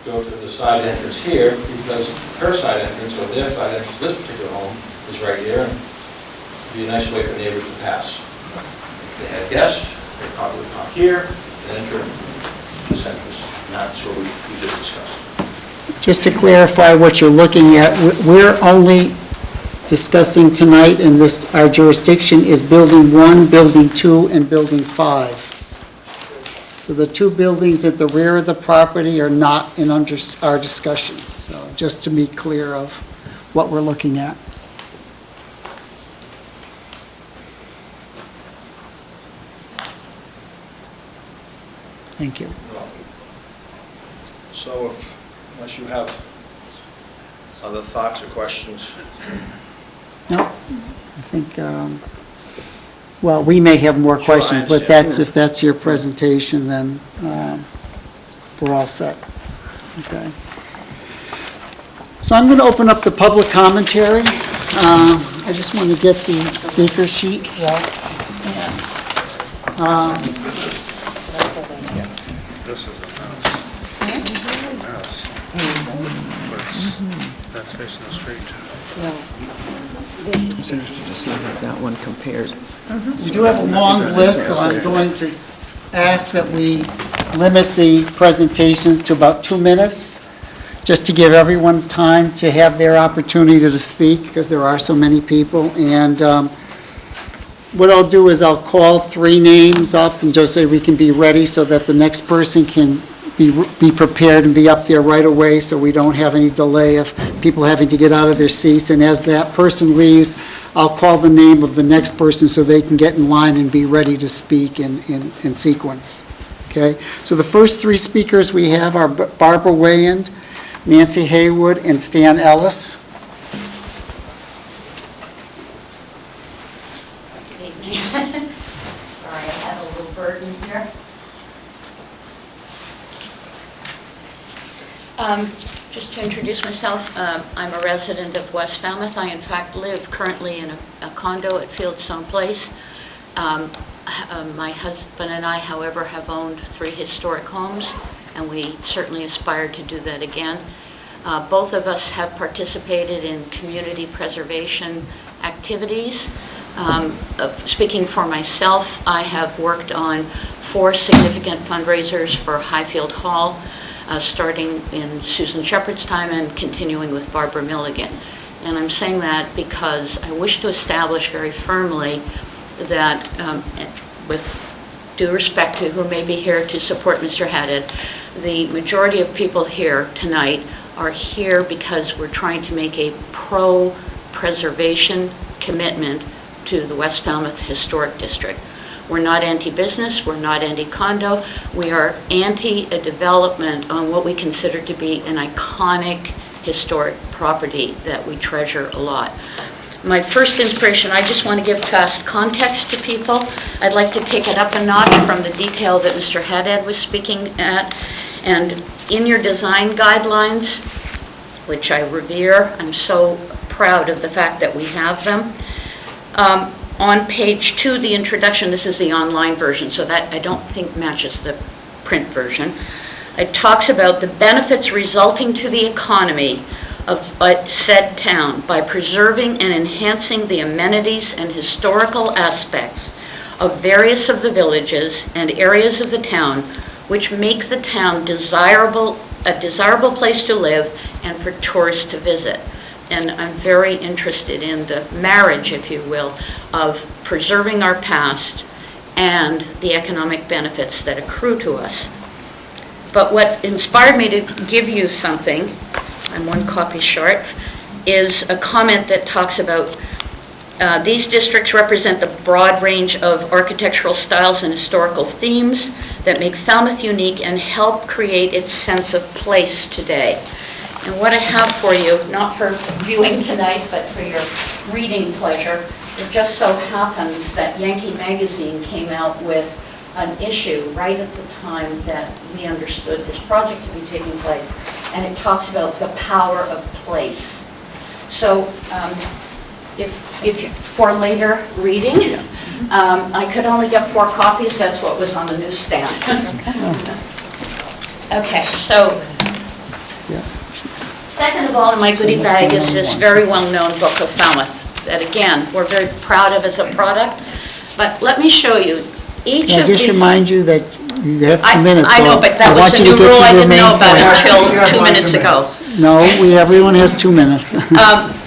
go to the side entrance here, because her side entrance, or their side entrance to this particular home is right here, and it'd be a nice way for neighbors to pass. If they had guests, they'd probably park here and enter this entrance. And that's what we just discussed. Just to clarify what you're looking at, we're only discussing tonight in this, our jurisdiction is building 1, building 2, and building 5. So the 2 buildings at the rear of the property are not in under our discussion. So just to be clear of what we're looking at. Thank you. So unless you have other thoughts or questions. No, I think, well, we may have more Sure, I questions, but understand. if that's your presentation, then we're all set. Okay. So I'm going to open up the public commentary. I just want to get the speaker sheet. This is the house. House. That's facing the street. It's interesting to see how that one compared. We do have a long list, so I'm going to ask that we limit the presentations to about 2 minutes, just to give everyone time to have their opportunity to speak, because there are so many people. And what I'll do is I'll call 3 names up and just say we can be ready so that the next person can be prepared and be up there right away, so we don't have any delay of people having to get out of their seats. And as that person leaves, I'll call the name of the next person so they can get in line and be ready to speak in sequence. Okay? So the first 3 speakers we have are Barbara Wayand, Nancy Haywood, and Stan Ellis. Good evening. Sorry, I have a little burden here. Just to introduce myself, I'm a resident of West Falmouth. I, in fact, live currently in a condo at Fieldstone Place. My husband and I, however, have owned 3 historic homes, and we certainly aspire to do that again. Both of us have participated in community preservation activities. Speaking for myself, I have worked on 4 significant fundraisers for Highfield Hall, starting in Susan Shepherd's time and continuing with Barbara Milligan. And I'm saying that because I wish to establish very firmly that, with due respect to who may be here to support Mr. Haddad, the majority of people here tonight are here because we're trying to make a pro-preservation commitment to the West Falmouth Historic District. We're not anti-business, we're not anti-condo, we are anti a development on what we consider to be an iconic historic property that we treasure a lot. My first inspiration, I just want to give fast context to people. I'd like to take it up a notch from the detail that Mr. Haddad was speaking at. And in your design guidelines, which I revere, I'm so proud of the fact that we have them. On page 2, the introduction, this is the online version, so that I don't think matches the print version. It talks about the benefits resulting to the economy of said town by preserving and enhancing the amenities and historical aspects of various of the villages and areas of the town, which make the town a desirable place to live and for tourists to visit. And I'm very interested in the marriage, if you will, of preserving our past and the economic benefits that accrue to us. But what inspired me to give you something, I'm one copy short, is a comment that talks about these districts represent the broad range of architectural styles and historical themes that make Falmouth unique and help create its sense of place today. And what I have for you, not for viewing tonight, but for your reading pleasure, it just so happens that Yankee Magazine came out with an issue right at the time that we understood this project to be taking place, and it talks about the power of place. So if for later reading, I could only get 4 copies, that's what was on the newsstand. Okay, so second of all in my goodie bag is this very well-known book of Falmouth that, again, we're very proud of as a product. But let me show you each of these. Just remind you that you have 2 minutes. I know, but that was a new rule I didn't know about until 2 minutes ago. No, everyone has 2 minutes.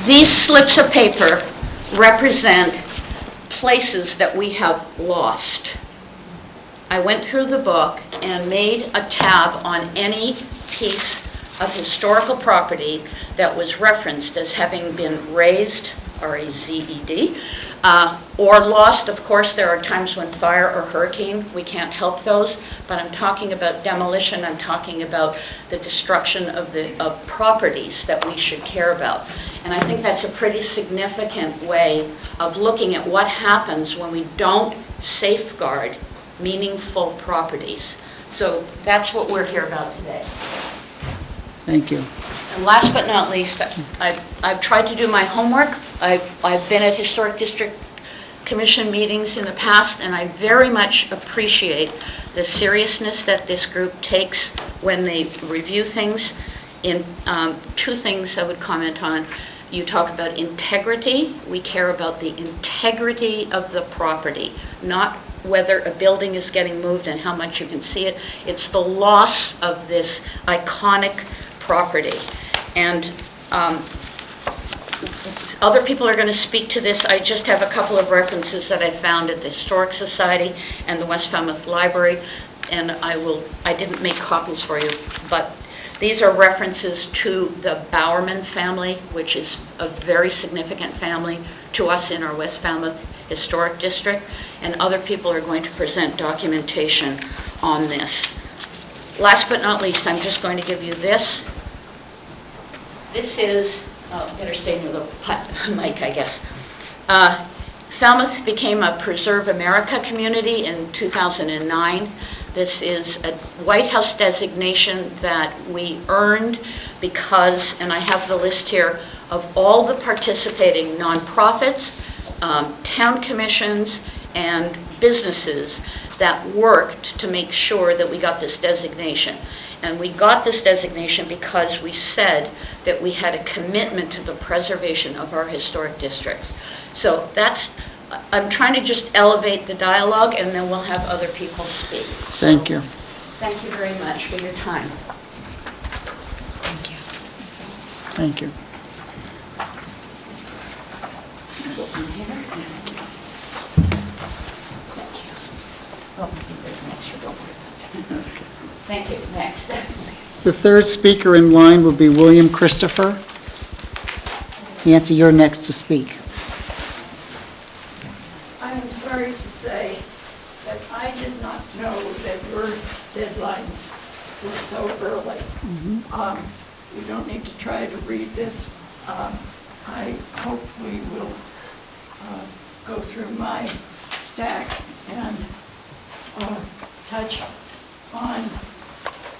These slips of paper represent places that we have lost. I went through the book and made a tab on any piece of historical property that was referenced as having been razed, R-A-Z-E-D, or lost. Of course, there are times when fire or hurricane, we can't help those, but I'm talking about demolition, I'm talking about the destruction of properties that we should care about. And I think that's a pretty significant way of looking at what happens when we don't safeguard meaningful properties. So that's what we're here about today. Thank you. And last but not least, I've tried to do my homework. I've been at Historic District Commission meetings in the past, and I very much appreciate the seriousness that this group takes when they review things. In 2 things I would comment on. You talk about integrity. We care about the integrity of the property, not whether a building is getting moved and how much you can see it. It's the loss of this iconic property. And other people are going to speak to this. I just have a couple of references that I found at the Historic Society and the West Falmouth Library, and I didn't make copies for you, but these are references to the Bowerman family, which is a very significant family to us in our West Falmouth Historic District, and other people are going to present documentation on this. Last but not least, I'm just going to give you this. This is, better stay near the mic, I guess. Falmouth became a Preserve America community in 2009. This is a White House designation that we earned because, and I have the list here, of all the participating nonprofits, town commissions, and businesses that worked to make sure that we got this designation. And we got this designation because we said that we had a commitment to the preservation of our historic districts. So that's, I'm trying to just elevate the dialogue, and then we'll have other people speak. Thank you. Thank you very much for your time. Thank you. Thank you. Thank you. Oh, there's an extra door. Okay. Thank you. Next. The third speaker in line will be William Christopher. Nancy, you're next to speak. I am sorry to say that I did not know that your deadlines were so early. You don't need to try to read this. I hope we will go through my stack and touch on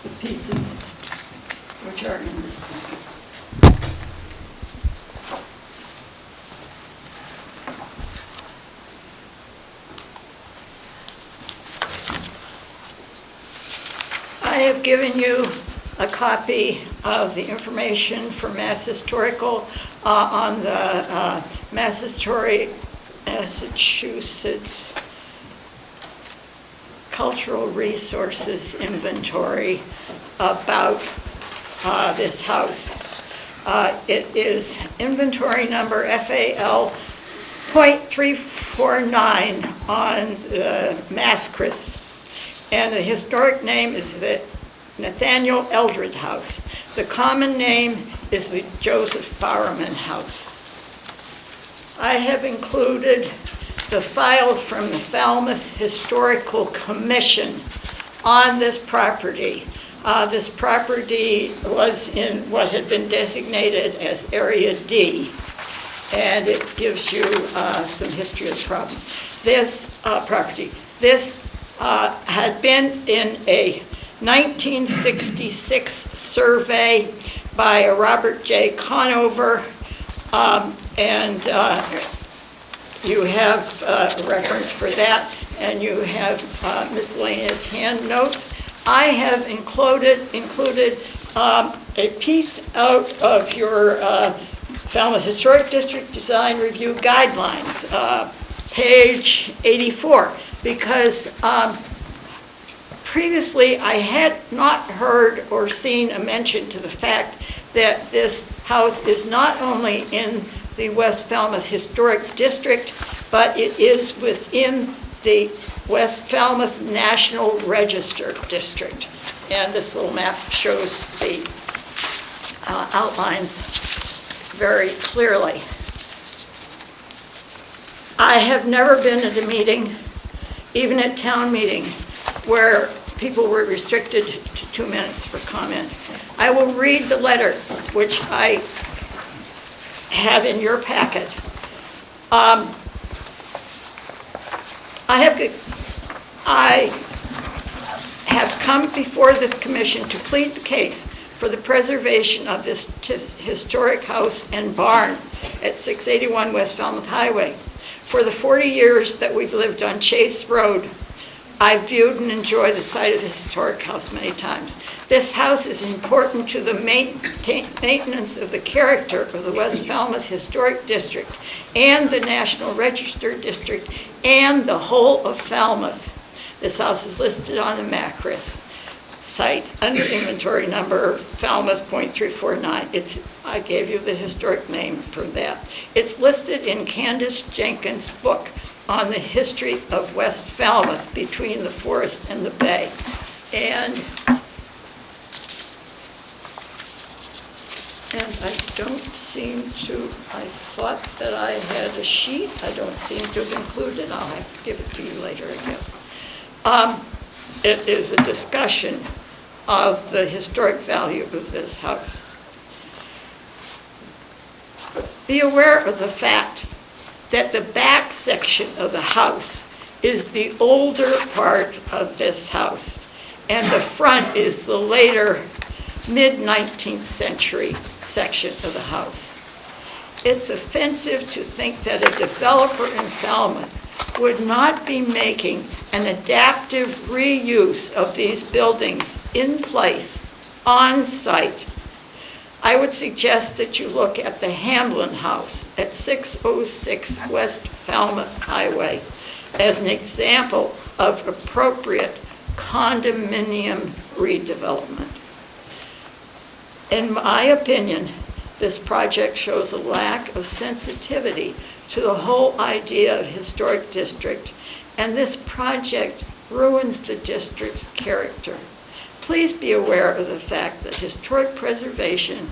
the pieces which are in this packet. I have given you a copy of the information from Mass Historical on the Massachusetts Cultural Resources Inventory about this house. It is inventory number FAL .349 on the Mascris. And the historic name is the Nathaniel Eldred House. The common name is the Joseph Bowerman House. I have included the file from the Falmouth Historical Commission on this property. This property was in what had been designated as Area D, and it gives you some history of the problem. This property, had been in a 1966 survey by Robert J. Conover, and you have a reference for that, and you have miscellaneous hand notes. I have included a piece out of your Falmouth Historic District Design Review Guidelines, page 84. Because previously I had not heard or seen a mention to the fact that this house is not only in the West Falmouth Historic District, but it is within the West Falmouth National Register District. And this little map shows the outlines very clearly. I have never been at a meeting, even at town meeting, where people were restricted to 2 minutes for comment. I will read the letter, which I have in your packet. I have come before this commission to plead the case for the preservation of this historic house and barn at 681 West Falmouth Highway. For the 40 years that we've lived on Chase Road, I've viewed and enjoyed the site of the historic house many times. This house is important to the maintenance of the character of the West Falmouth Historic District and the National Register District and the whole of Falmouth. This house is listed on the Macris site under inventory number Falmouth .349. I gave you the historic name from that. It's listed in Candace Jenkins' book on the history of West Falmouth between the forest and the bay. And I don't seem to, I thought that I had a sheet. I don't seem to have included. I'll have to give it to you later, I guess. It is a discussion of the historic value of this house. Be aware of the fact that the back section of the house is the older part of this house, and the front is the later mid-19th century section of the house. It's offensive to think that a developer in Falmouth would not be making an adaptive reuse of these buildings in place, on site. I would suggest that you look at the Hamlin House at 606 West Falmouth Highway as an example of appropriate condominium redevelopment. In my opinion, this project shows a lack of sensitivity to the whole idea of historic district, and this project ruins the district's character. Please be aware of the fact that historic preservation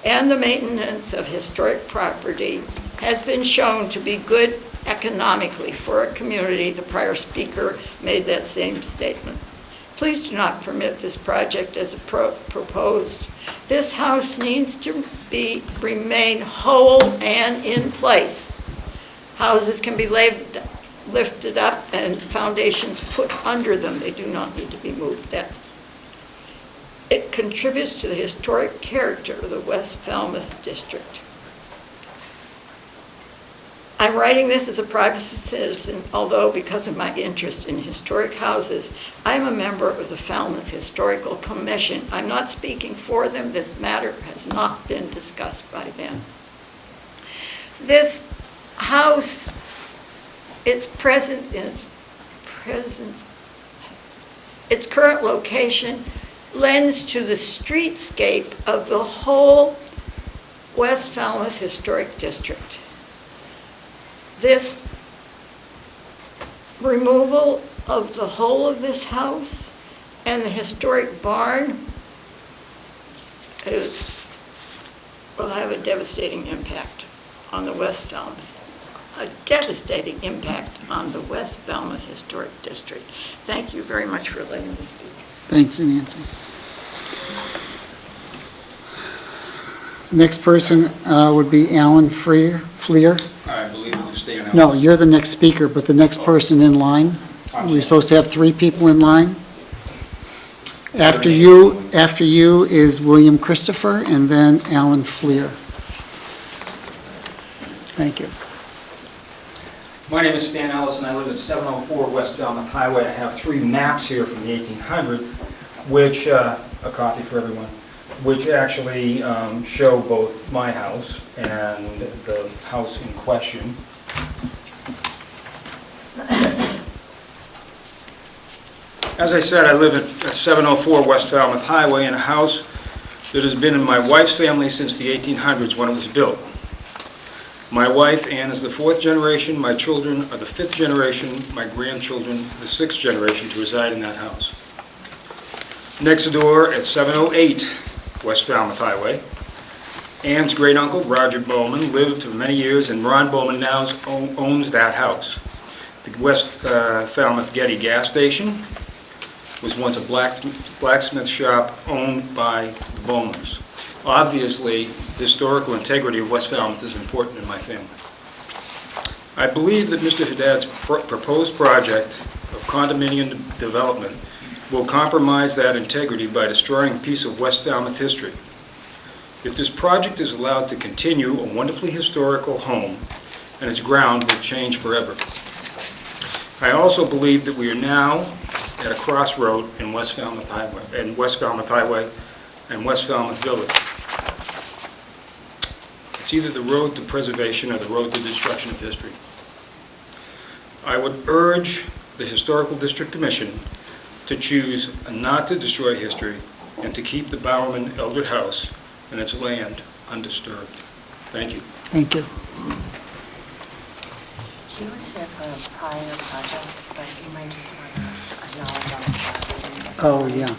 and the maintenance of historic property has been shown to be good economically for a community. The prior speaker made that same statement. Please do not permit this project as proposed. This house needs to remain whole and in place. Houses can be lifted up and foundations put under them. They do not need to be moved. It contributes to the historic character of the West Falmouth district. I'm writing this as a private citizen, although because of my interest in historic houses, I'm a member of the Falmouth Historical Commission. I'm not speaking for them. This matter has not been discussed by them. This house, its current location lends to the streetscape of the whole West Falmouth Historic District. This removal of the whole of this house and the historic barn will have a devastating impact on the West Falmouth. A devastating impact on the West Falmouth Historic District. Thank you very much for letting me speak. Thanks, Nancy. The next person would be Alan Fleer. I believe it was Stan Ellis. No, you're the next speaker, but the next person in line. We're supposed to have 3 people in line. After you is William Christopher, and then Alan Fleer. Thank you. My name is Stan Ellis, and I live at 704 West Falmouth Highway. I have 3 maps here from the 1800s, which, a copy for everyone, which actually show both my house and the house in question. As I said, I live at 704 West Falmouth Highway in a house that has been in my wife's family since the 1800s when it was built. My wife, Ann, is the 4th generation, my children are the 5th generation, my grandchildren the 6th generation to reside in that house. Next door at 708 West Falmouth Highway, Ann's great-uncle, Roger Bowman, lived for many years, and Ron Bowman now owns that house. The West Falmouth Getty gas station was once a blacksmith shop owned by the Bowmans. Obviously, the historical integrity of West Falmouth is important in my family. I believe that Mr. Haddad's proposed project of condominium development will compromise that integrity by destroying a piece of West Falmouth history. If this project is allowed to continue, a wonderfully historical home and its ground will change forever. I also believe that we are now at a crossroad in West Falmouth Highway and West Falmouth Village. It's either the road to preservation or the road to destruction of history. I would urge the Historical District Commission to choose not to destroy history and to keep the Bowerman Eldred House and its land undisturbed. Thank you. Thank you. He was here for a prior project, but you might just want to acknowledge all of that. Oh, yeah.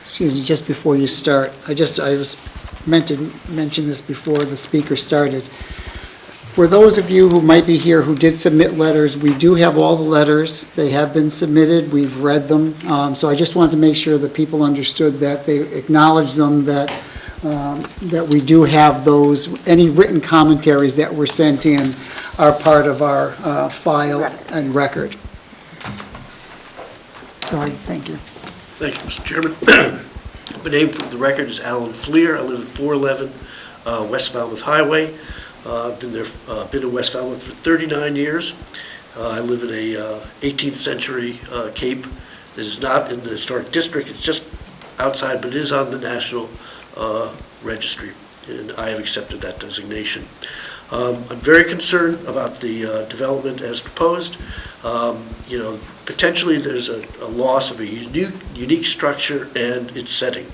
Excuse me, just before you start, I was meant to mention this before the speaker started. For those of you who might be here who did submit letters, we do have all the letters. They have been submitted. We've read them. So I just wanted to make sure that people understood that, they acknowledged them, that we do have those. Any written commentaries that were sent in are part of our file and record. Sorry, thank you. Thank you, Mr. Chairman. My name for the record is Alan Fleer. I live at 411 West Falmouth Highway. I've been in West Falmouth for 39 years. I live in a 18th century cape that is not in the historic district. It's just outside, but it is on the National Registry, and I have accepted that designation. I'm very concerned about the development as proposed. Potentially there's a loss of a unique structure and its setting.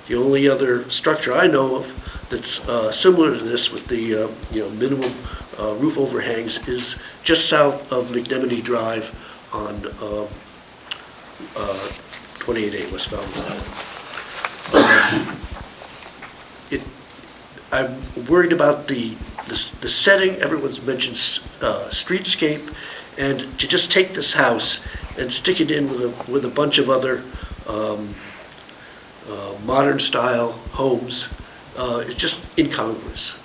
The only other structure I know of that's similar to this with the minimum roof overhangs is just south of McNemedy Drive on 28A West Falmouth. I'm worried about the setting. Everyone's mentioned streetscape, and to just take this house and stick it in with a bunch of other modern-style homes is just incongruous.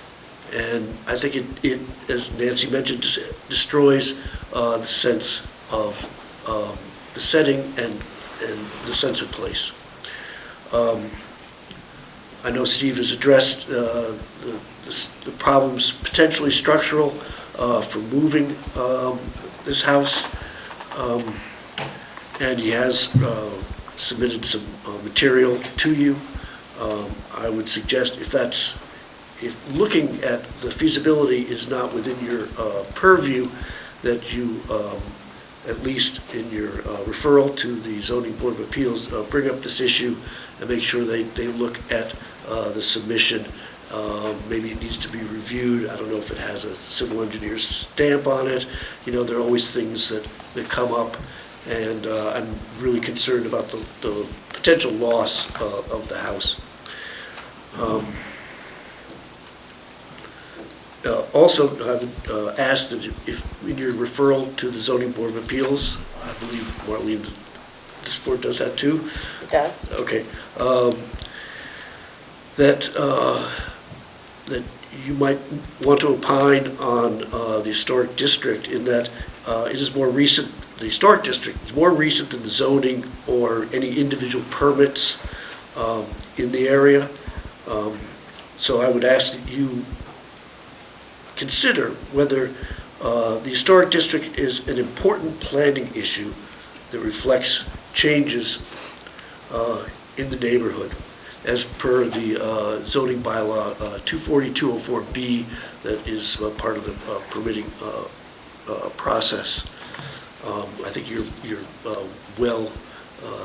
And I think it, as Nancy mentioned, destroys the sense of the setting and the sense of place. I know Steve has addressed the problems potentially structural for moving this house, and he has submitted some material to you. I would suggest if looking at the feasibility is not within your purview, that you, at least in your referral to the Zoning Board of Appeals, bring up this issue and make sure they look at the submission. Maybe it needs to be reviewed. I don't know if it has a civil engineer's stamp on it. You know, there are always things that come up, and I'm really concerned about the potential loss of the house. Also, I would ask that if in your referral to the Zoning Board of Appeals, I believe Marlene, this board does that too? It does. Okay. That you might want to opine on the historic district, in that it is more recent, the historic district is more recent than the zoning or any individual permits in the area. So I would ask that you consider whether the historic district is an important planning issue that reflects changes in the neighborhood, as per the zoning bylaw 240-204B that is part of the permitting process. I think you're well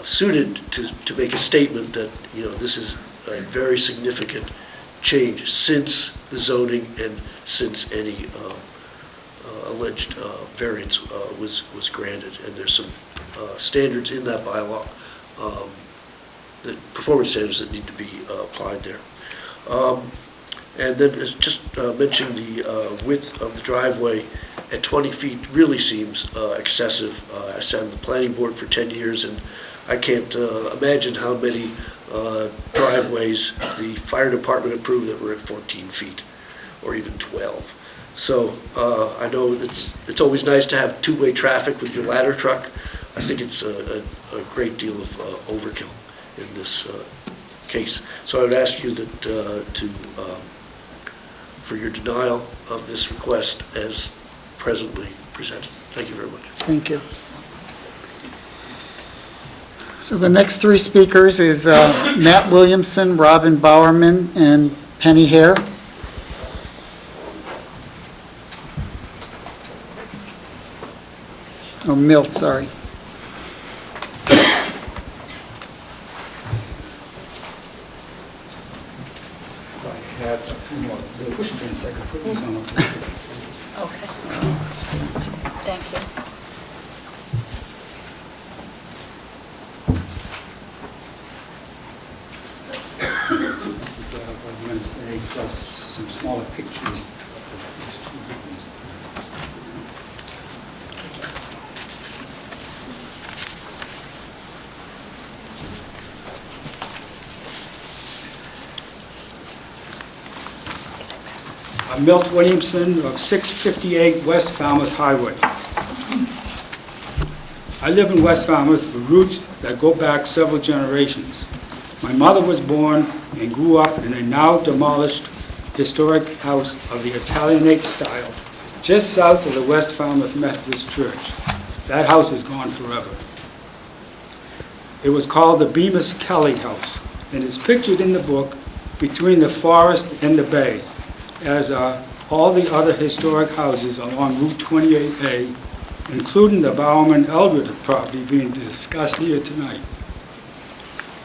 suited to make a statement that, you know, this is a very significant change since the zoning and since any alleged variance was granted. And there's some standards in that bylaw, the performance standards that need to be applied there. And then as just mentioned, the width of the driveway at 20 feet really seems excessive. I sat on the planning board for 10 years, and I can't imagine how many driveways the fire department approved that were at 14 feet or even 12. So I know it's always nice to have two-way traffic with your ladder truck. I think it's a great deal of overkill in this case. So I would ask you that for your denial of this request as presently presented. Thank you very much. Thank you. So the next three speakers is Matt Williamson, Robin Bowerman, and Penny Hare. Oh, Milt, sorry. Had a few more push pins I could put these on. Okay. Thank you. This is what I'm going to say, plus some smaller pictures of these two big ones. I'm Milt Williamson of 658 West Falmouth Highway. I live in West Falmouth with roots that go back several generations. My mother was born and grew up in a now demolished historic house of the Italianate style, just south of the West Falmouth Methodist Church. That house is gone forever. It was called the Bemis Kelly House, and is pictured in the book Between the Forest and the Bay, as are all the other historic houses along Route 28A, including the Bowerman Eldred property being discussed here tonight.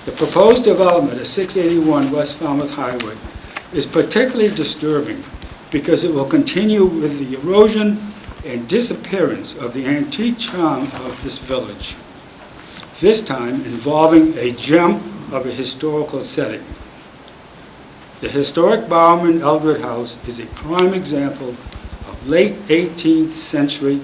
The proposed development of 681 West Falmouth Highway is particularly disturbing because it will continue with the erosion and disappearance of the antique charm of this village, this time involving a gem of a historical setting. The historic Bowerman Eldred House is a prime example of late 18th century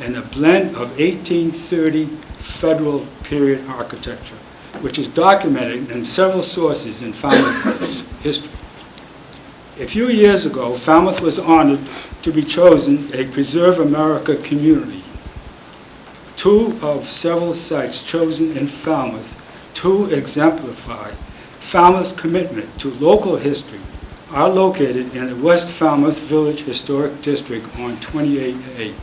and a blend of 1830 Federal period architecture, which is documented in several sources in Falmouth's history. A few years ago, Falmouth was honored to be chosen a Preserve America community. Two of several sites chosen in Falmouth to exemplify Falmouth's commitment to local history are located in the West Falmouth Village Historic District on 28A.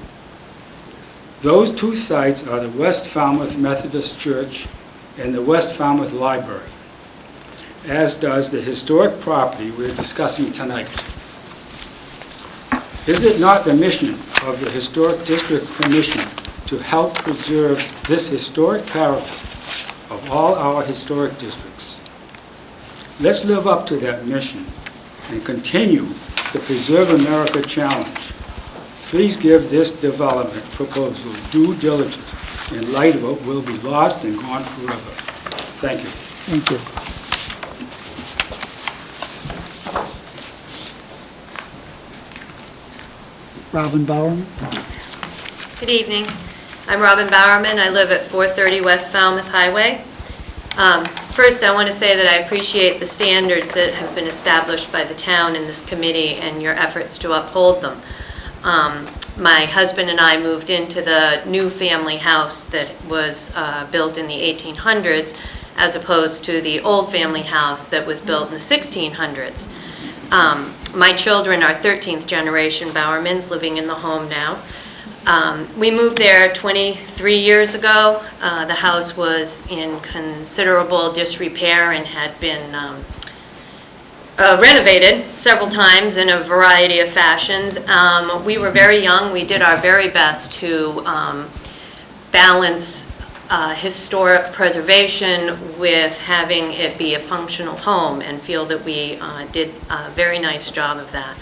Those two sites are the West Falmouth Methodist Church and the West Falmouth Library, as does the historic property we're discussing tonight. Is it not the mission of the Historic District Commission to help preserve this historic character of all our historic districts? Let's live up to that mission and continue the Preserve America Challenge. Please give this development proposal due diligence in light of what will be lost and gone forever. Thank you. Thank you. Robin Bowerman? Good evening. I'm Robin Bowerman. I live at 430 West Falmouth Highway. First, I want to say that I appreciate the standards that have been established by the town and this committee and your efforts to uphold them. My husband and I moved into the new family house that was built in the 1800s as opposed to the old family house that was built in the 1600s. My children are 13th generation Bowermans living in the home now. We moved there 23 years ago. The house was in considerable disrepair and had been renovated several times in a variety of fashions. We were very young. We did our very best to balance historic preservation with having it be a functional home and feel that we did a very nice job of that.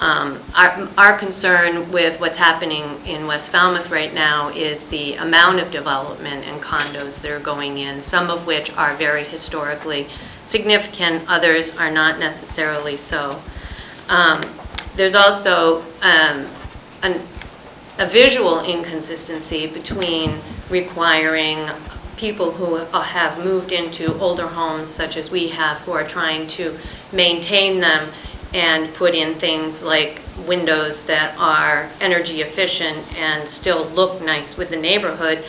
Our concern with what's happening in West Falmouth right now is the amount of development and condos that are going in, some of which are very historically significant, others are not necessarily so. There's also a visual inconsistency between requiring people who have moved into older homes such as we have, who are trying to maintain them and put in things like windows that are energy efficient and still look nice with the neighborhood,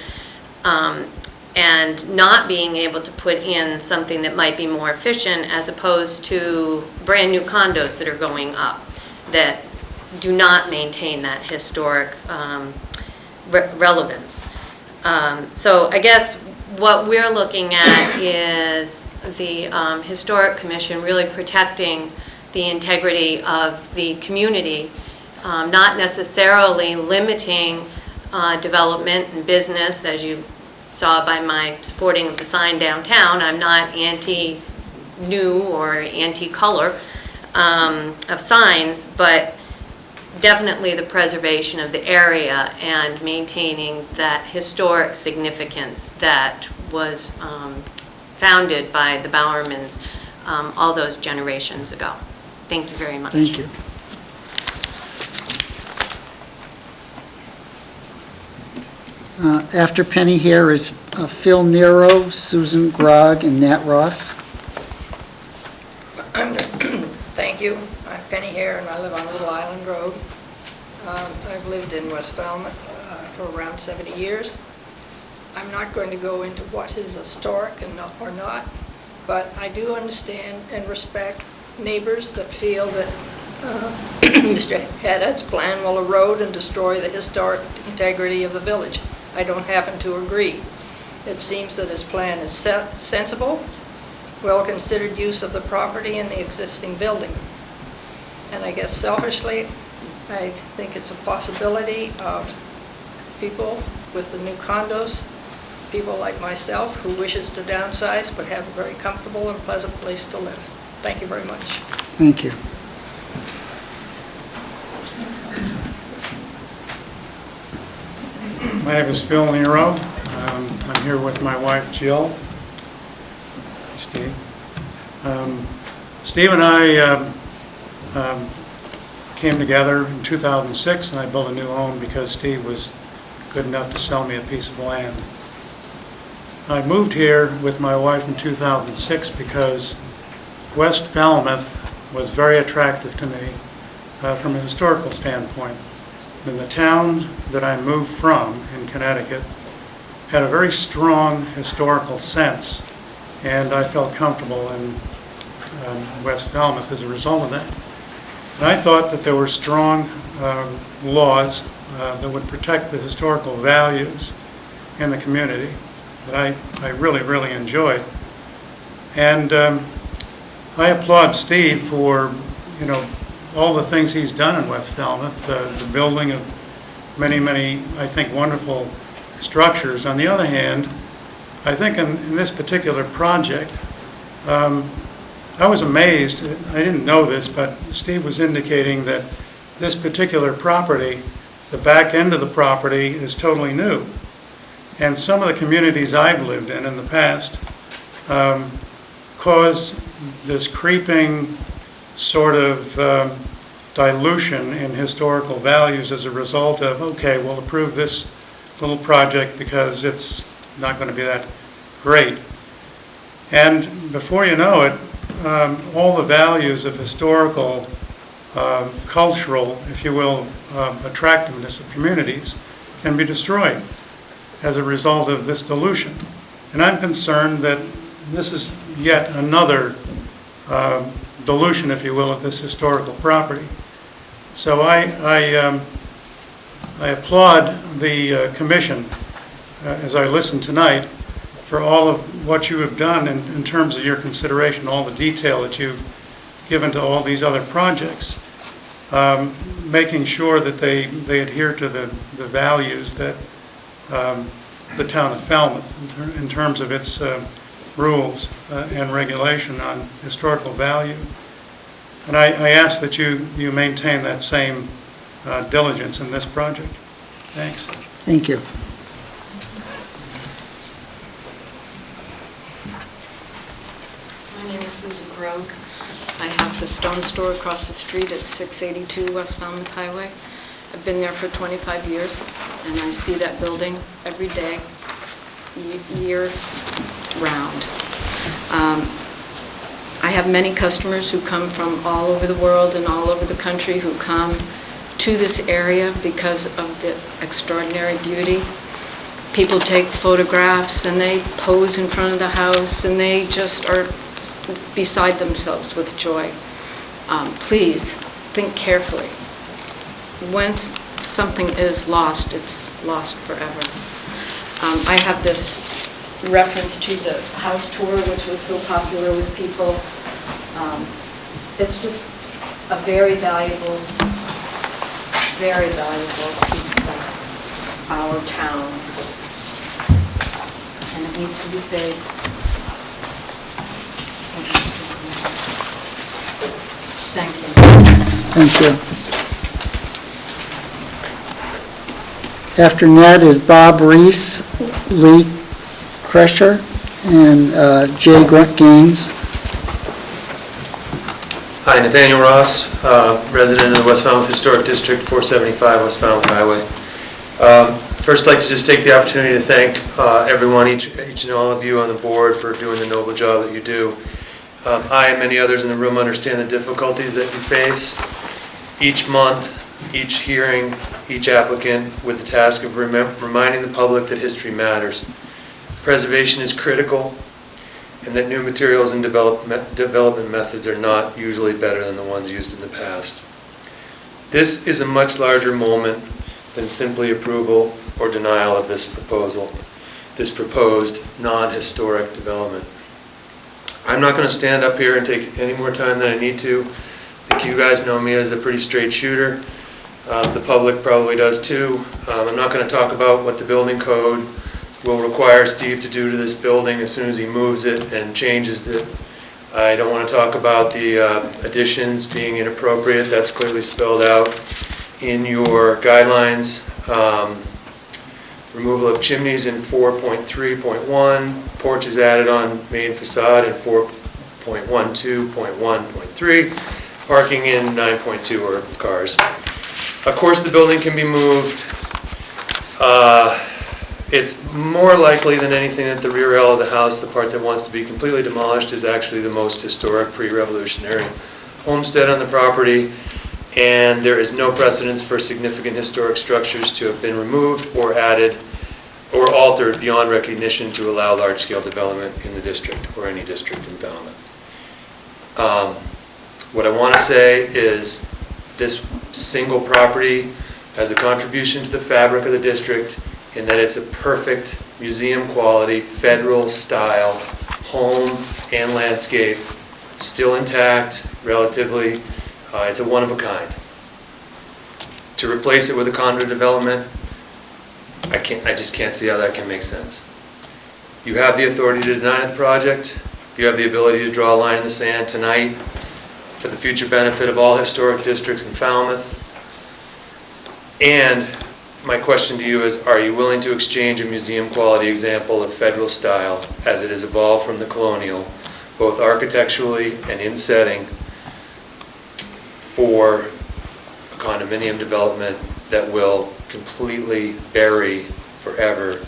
and not being able to put in something that might be more efficient as opposed to brand new condos that are going up that do not maintain that historic relevance. So I guess what we're looking at is the Historic Commission really protecting the integrity of the community, not necessarily limiting development and business. As you saw by my supporting of the sign downtown, I'm not anti-new or anti-color of signs, but definitely the preservation of the area and maintaining that historic significance that was founded by the Bowermans all those generations ago. Thank you very much. Thank you. After Penny here is Phil Nero, Susan Grogg, and Nat Ross. Thank you. I'm Penny Hare, and I live on Little Island Road. I've lived in West Falmouth for around 70 years. I'm not going to go into what is historic or not, but I do understand and respect neighbors that feel that Mr. Haddad's plan will erode and destroy the historic integrity of the village. I don't happen to agree. It seems that his plan is sensible, well-considered use of the property and the existing building. And I guess selfishly, I think it's a possibility of people with the new condos, people like myself who wishes to downsize but have a very comfortable and pleasant place to live. Thank you very much. Thank you. My name is Phil Nero. I'm here with my wife Jill. Steve. Steve and I came together in 2006, and I built a new home because Steve was good enough to sell me a piece of land. I moved here with my wife in 2006 because West Falmouth was very attractive to me from a historical standpoint. And the town that I moved from in Connecticut had a very strong historical sense, and I felt comfortable in West Falmouth as a result of that. And I thought that there were strong laws that would protect the historical values in the community that I really, really enjoyed. And I applaud Steve for, all the things he's done in West Falmouth, the building of many, many, I think, wonderful structures. On the other hand, I think in this particular project, I was amazed. I didn't know this, but Steve was indicating that this particular property, the back end of the property, is totally new. And some of the communities I've lived in the past caused this creeping sort of dilution in historical values as a result of, okay, we'll approve this little project because it's not going to be that great. And before you know it, all the values of historical, cultural, if you will, attractiveness of communities can be destroyed as a result of this dilution. And I'm concerned that this is yet another dilution, if you will, of this historical property. So I applaud the commission, as I listened tonight, for all of what you have done in terms of your consideration, all the detail that you've given to all these other projects, making sure that they adhere to the values that the town of Falmouth, in terms of its rules and regulation on historical value. And I ask that you maintain that same diligence in this project. Thanks. Thank you. My name is Susan Krog. I have the stone store across the street at 682 West Falmouth Highway. I've been there for 25 years, and I see that building every day, year round. I have many customers who come from all over the world and all over the country who come to this area because of the extraordinary beauty. People take photographs and they pose in front of the house and they just are beside themselves with joy. Please think carefully. Once something is lost, it's lost forever. I have this reference to the house tour, which was so popular with people. It's just a very valuable piece of our town, and it needs to be saved. Thank you. Thank you. After Ned is Bob Reese, Lee Kresher, and Jay Gaines. Hi, Nathaniel Ross, resident of the West Falmouth Historic District, 475 West Falmouth Highway. First, I'd like to just take the opportunity to thank everyone, each and all of you on the board for doing the noble job that you do. I and many others in the room understand the difficulties that you face each month, each hearing, each applicant, with the task of reminding the public that history matters. Preservation is critical, and that new materials and development methods are not usually better than the ones used in the past. This is a much larger moment than simply approval or denial of this proposed non-historic development. I'm not going to stand up here and take any more time than I need to. I think you guys know me as a pretty straight shooter. The public probably does too. I'm not going to talk about what the building code will require Steve to do to this building as soon as he moves it and changes it. I don't want to talk about the additions being inappropriate. That's clearly spelled out in your guidelines. Removal of chimneys in 4.3.1, porches added on main facade in .12, .1, .3, parking in 9.2 or cars. Of course, the building can be moved. It's more likely than anything that the rear L of the house, the part that wants to be completely demolished, is actually the most historic pre-revolutionary homestead on the property, and there is no precedence for significant historic structures to have been removed or added or altered beyond recognition to allow large-scale development in the district or any district in Falmouth. What I want to say is this single property has a contribution to the fabric of the district in that it's a perfect museum-quality, federal-style home and landscape, still intact, relatively. It's a one-of-a-kind. To replace it with a condo development, I just can't see how that can make sense. You have the authority to deny the project. You have the ability to draw a line in the sand tonight for the future benefit of all historic districts in Falmouth. And my question to you is, are you willing to exchange a museum-quality example of federal style as it has evolved from the colonial, both architecturally and in setting, for a condominium development that will completely bury forever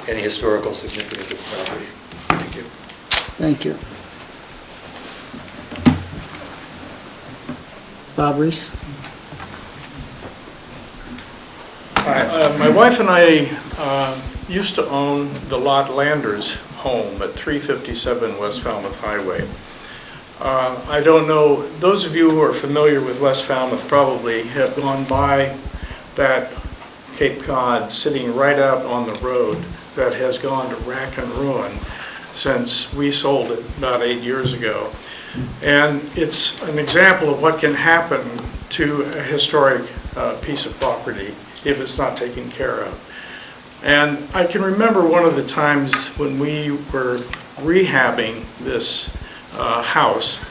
any historical significance of the property? Thank you. Thank you. Bob Reese? Hi, my wife and I used to own the Lot Landers home at 357 West Falmouth Highway. I don't know, those of you who are familiar with West Falmouth probably have gone by that Cape Cod sitting right out on the road that has gone to rack and ruin since we sold it about 8 years ago. And it's an example of what can happen to a historic piece of property if it's not taken care of. And I can remember one of the times when we were rehabbing this house.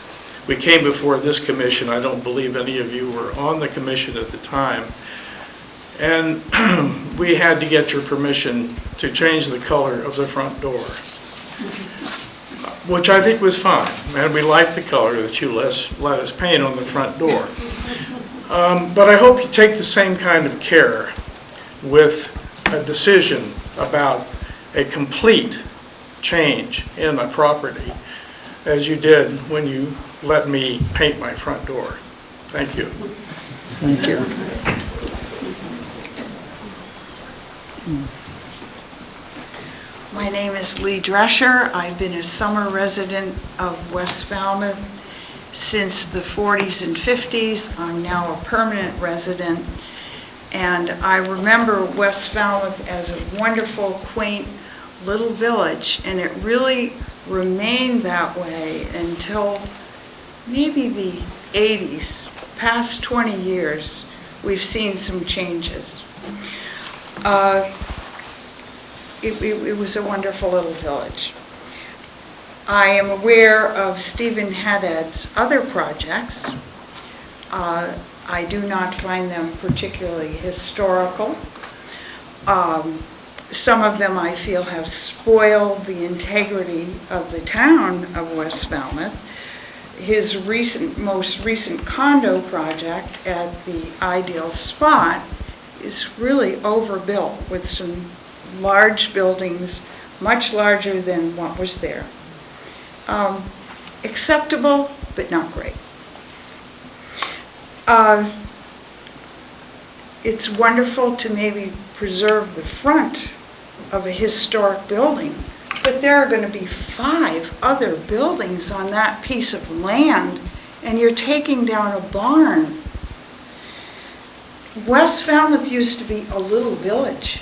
We came before this commission. I don't believe any of you were on the commission at the time. And we had to get your permission to change the color of the front door, which I think was fine. And we liked the color that you let us paint on the front door. But I hope you take the same kind of care with a decision about a complete change in a property as you did when you let me paint my front door. Thank you. Thank you. My name is Lee Drescher. I've been a summer resident of West Falmouth since the 40s and 50s. I'm now a permanent resident. And I remember West Falmouth as a wonderful, quaint little village. And it really remained that way until maybe the 80s. Past 20 years, we've seen some changes. It was a wonderful little village. I am aware of Stephen Haddad's other projects. I do not find them particularly historical. Some of them I feel have spoiled the integrity of the town of West Falmouth. His most recent condo project at the Ideal Spot is really overbuilt with some large buildings, much larger than what was there. Acceptable, but not great. It's wonderful to maybe preserve the front of a historic building, but there are going to be 5 other buildings on that piece of land, and you're taking down a barn. West Falmouth used to be a little village.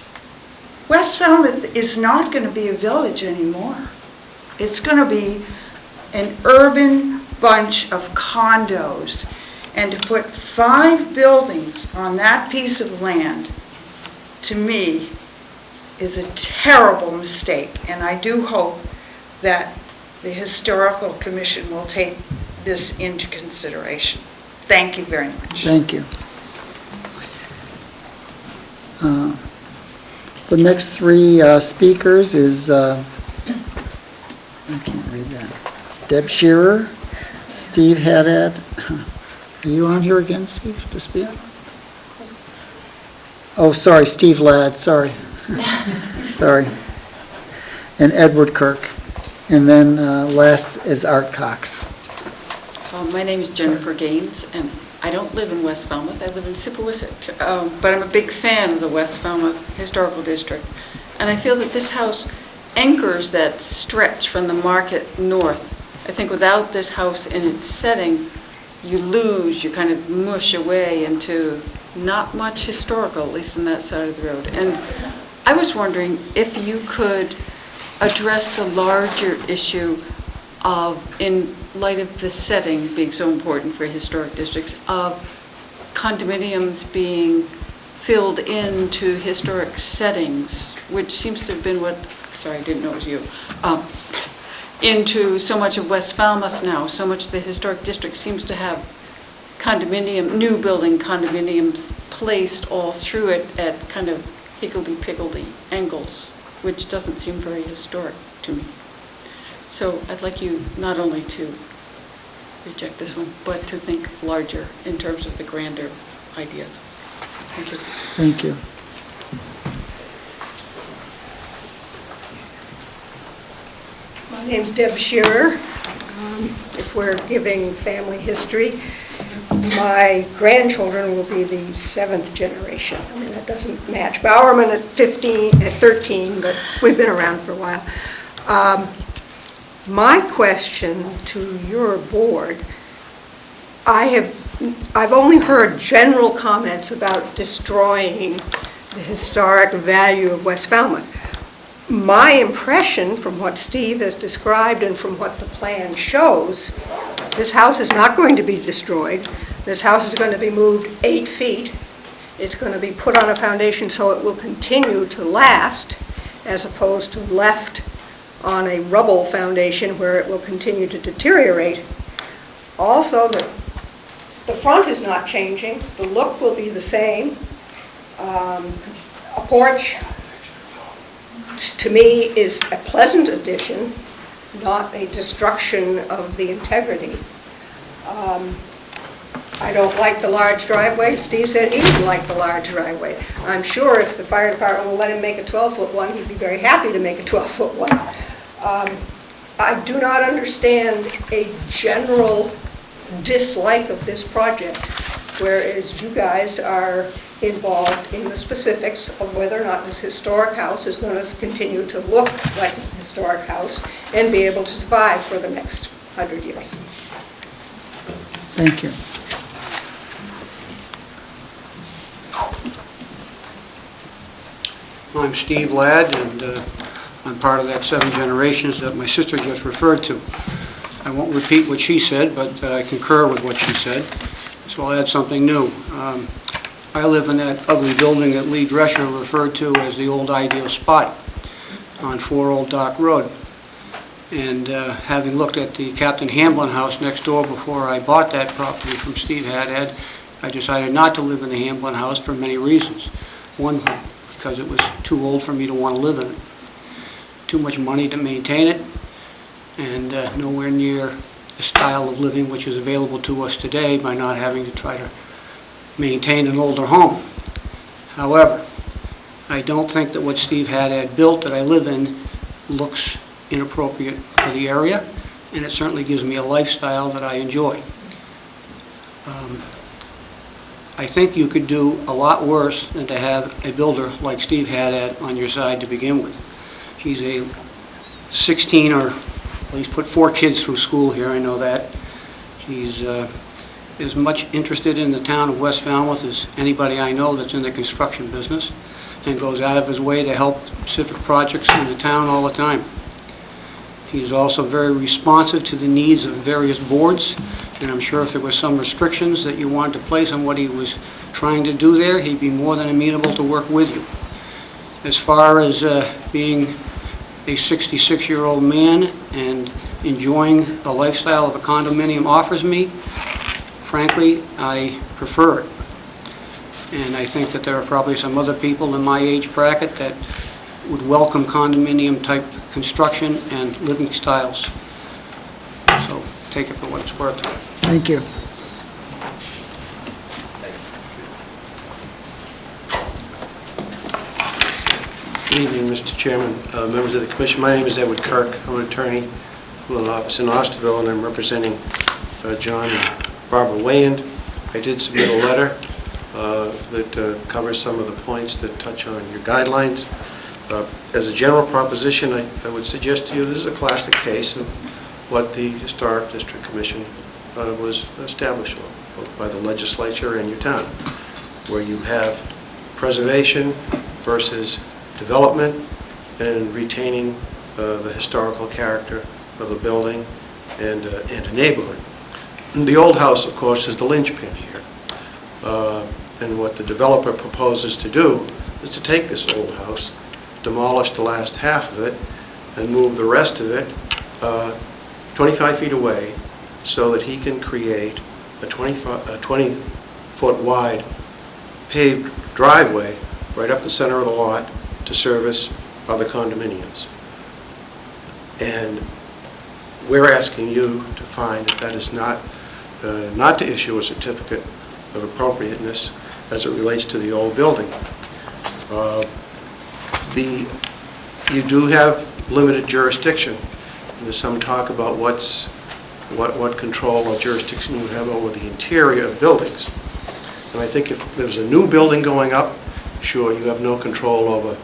West Falmouth is not going to be a village anymore. It's going to be an urban bunch of condos. And to put 5 buildings on that piece of land, to me, is a terrible mistake. And I do hope that the Historical Commission will take this into consideration. Thank you very much. Thank you. The next 3 speakers is, I can't read that. Deb Shearer, Steve Haddad. Are you on here again, Steve, to speak? Oh, sorry, Steve Ladd, sorry. Sorry. And Edward Kirk. And then last is Art Cox. My name is Jennifer Gaines, and I don't live in West Falmouth. I live in Sipawissett, but I'm a big fan of the West Falmouth Historical District. And I feel that this house anchors that stretch from the market north. I think without this house in its setting, you lose, you kind of mush away into not much historical, at least on that side of the road. And I was wondering if you could address the larger issue of, in light of the setting being so important for historic districts, of condominiums being filled into historic settings, which seems to have been what, sorry, I didn't know it was you, into so much of West Falmouth now. So much of the historic district seems to have new building condominiums placed all through it at kind of higgledy-piggledy angles, which doesn't seem very historic to me. So I'd like you not only to reject this one, but to think larger in terms of the grander ideas. Thank you. Thank you. My name's Deb Shearer. If we're giving family history, my grandchildren will be the 7th generation. I mean, that doesn't match Bowerman at 13, but we've been around for a while. My question to your board, I've only heard general comments about destroying the historic value of West Falmouth. My impression from what Steve has described and from what the plan shows, this house is not going to be destroyed. This house is going to be moved 8 feet. It's going to be put on a foundation so it will continue to last, as opposed to left on a rubble foundation where it will continue to deteriorate. Also, the front is not changing. The look will be the same. A porch, to me, is a pleasant addition, not a destruction of the integrity. I don't like the large driveway. Steve said he didn't like the large driveway. I'm sure if the fire department will let him make a 12-foot one, he'd be very happy to make a 12-foot one. I do not understand a general dislike of this project, whereas you guys are involved in the specifics of whether or not this historic house is going to continue to look like a historic house and be able to survive for the next 100 years. Thank you. I'm Steve Ladd, and I'm part of that 7 generations that my sister just referred to. I won't repeat what she said, but I concur with what she said, so I'll add something new. I live in that ugly building that Lee Drescher referred to as the old ideal spot on 4 Old Dock Road. And having looked at the Captain Hamblin house next door before I bought that property from Steve Haddad, I decided not to live in the Hamblin house for many reasons. One, because it was too old for me to want to live in it. Too much money to maintain it, and nowhere near the style of living which is available to us today by not having to try to maintain an older home. However, I don't think that what Steve Haddad built that I live in looks inappropriate for the area, and it certainly gives me a lifestyle that I enjoy. I think you could do a lot worse than to have a builder like Steve Haddad on your side to begin with. He's a 16 or, well, he's put 4 kids through school here, I know that. He's as much interested in the town of West Falmouth as anybody I know that's in the construction business, and goes out of his way to help civic projects in the town all the time. He's also very responsive to the needs of various boards, and I'm sure if there were some restrictions that you wanted to place on what he was trying to do there, he'd be more than amenable to work with you. As far as being a 66-year-old man and enjoying the lifestyle of a condominium offers me, frankly, I prefer it. And I think that there are probably some other people in my age bracket that would welcome condominium-type construction and living styles. take it for what it's worth. Thank you. Good evening, Mr. Chairman, members of the commission. My name is Edward Kirk. I'm an attorney with an office in Osterville, and I'm representing John and Barbara Wayand. I did submit a letter that covers some of the points that touch on your guidelines. As a general proposition, I would suggest to you this is a classic case of what the Historic District Commission was established for, both by the legislature and your town, where you have preservation versus development and retaining the historical character of a building and a neighborhood. And the old house, of course, is the linchpin here. And what the developer proposes to do is to take this old house, demolish the last half of it, and move the rest of it 25 feet away so that he can create a 20-foot wide paved driveway right up the center of the lot to service other condominiums. And we're asking you to find that that is not to issue a certificate of appropriateness as it relates to the old building. You do have limited jurisdiction. There's some talk about what control or jurisdiction you have over the interior of buildings. And I think if there's a new building going up, sure, you have no control over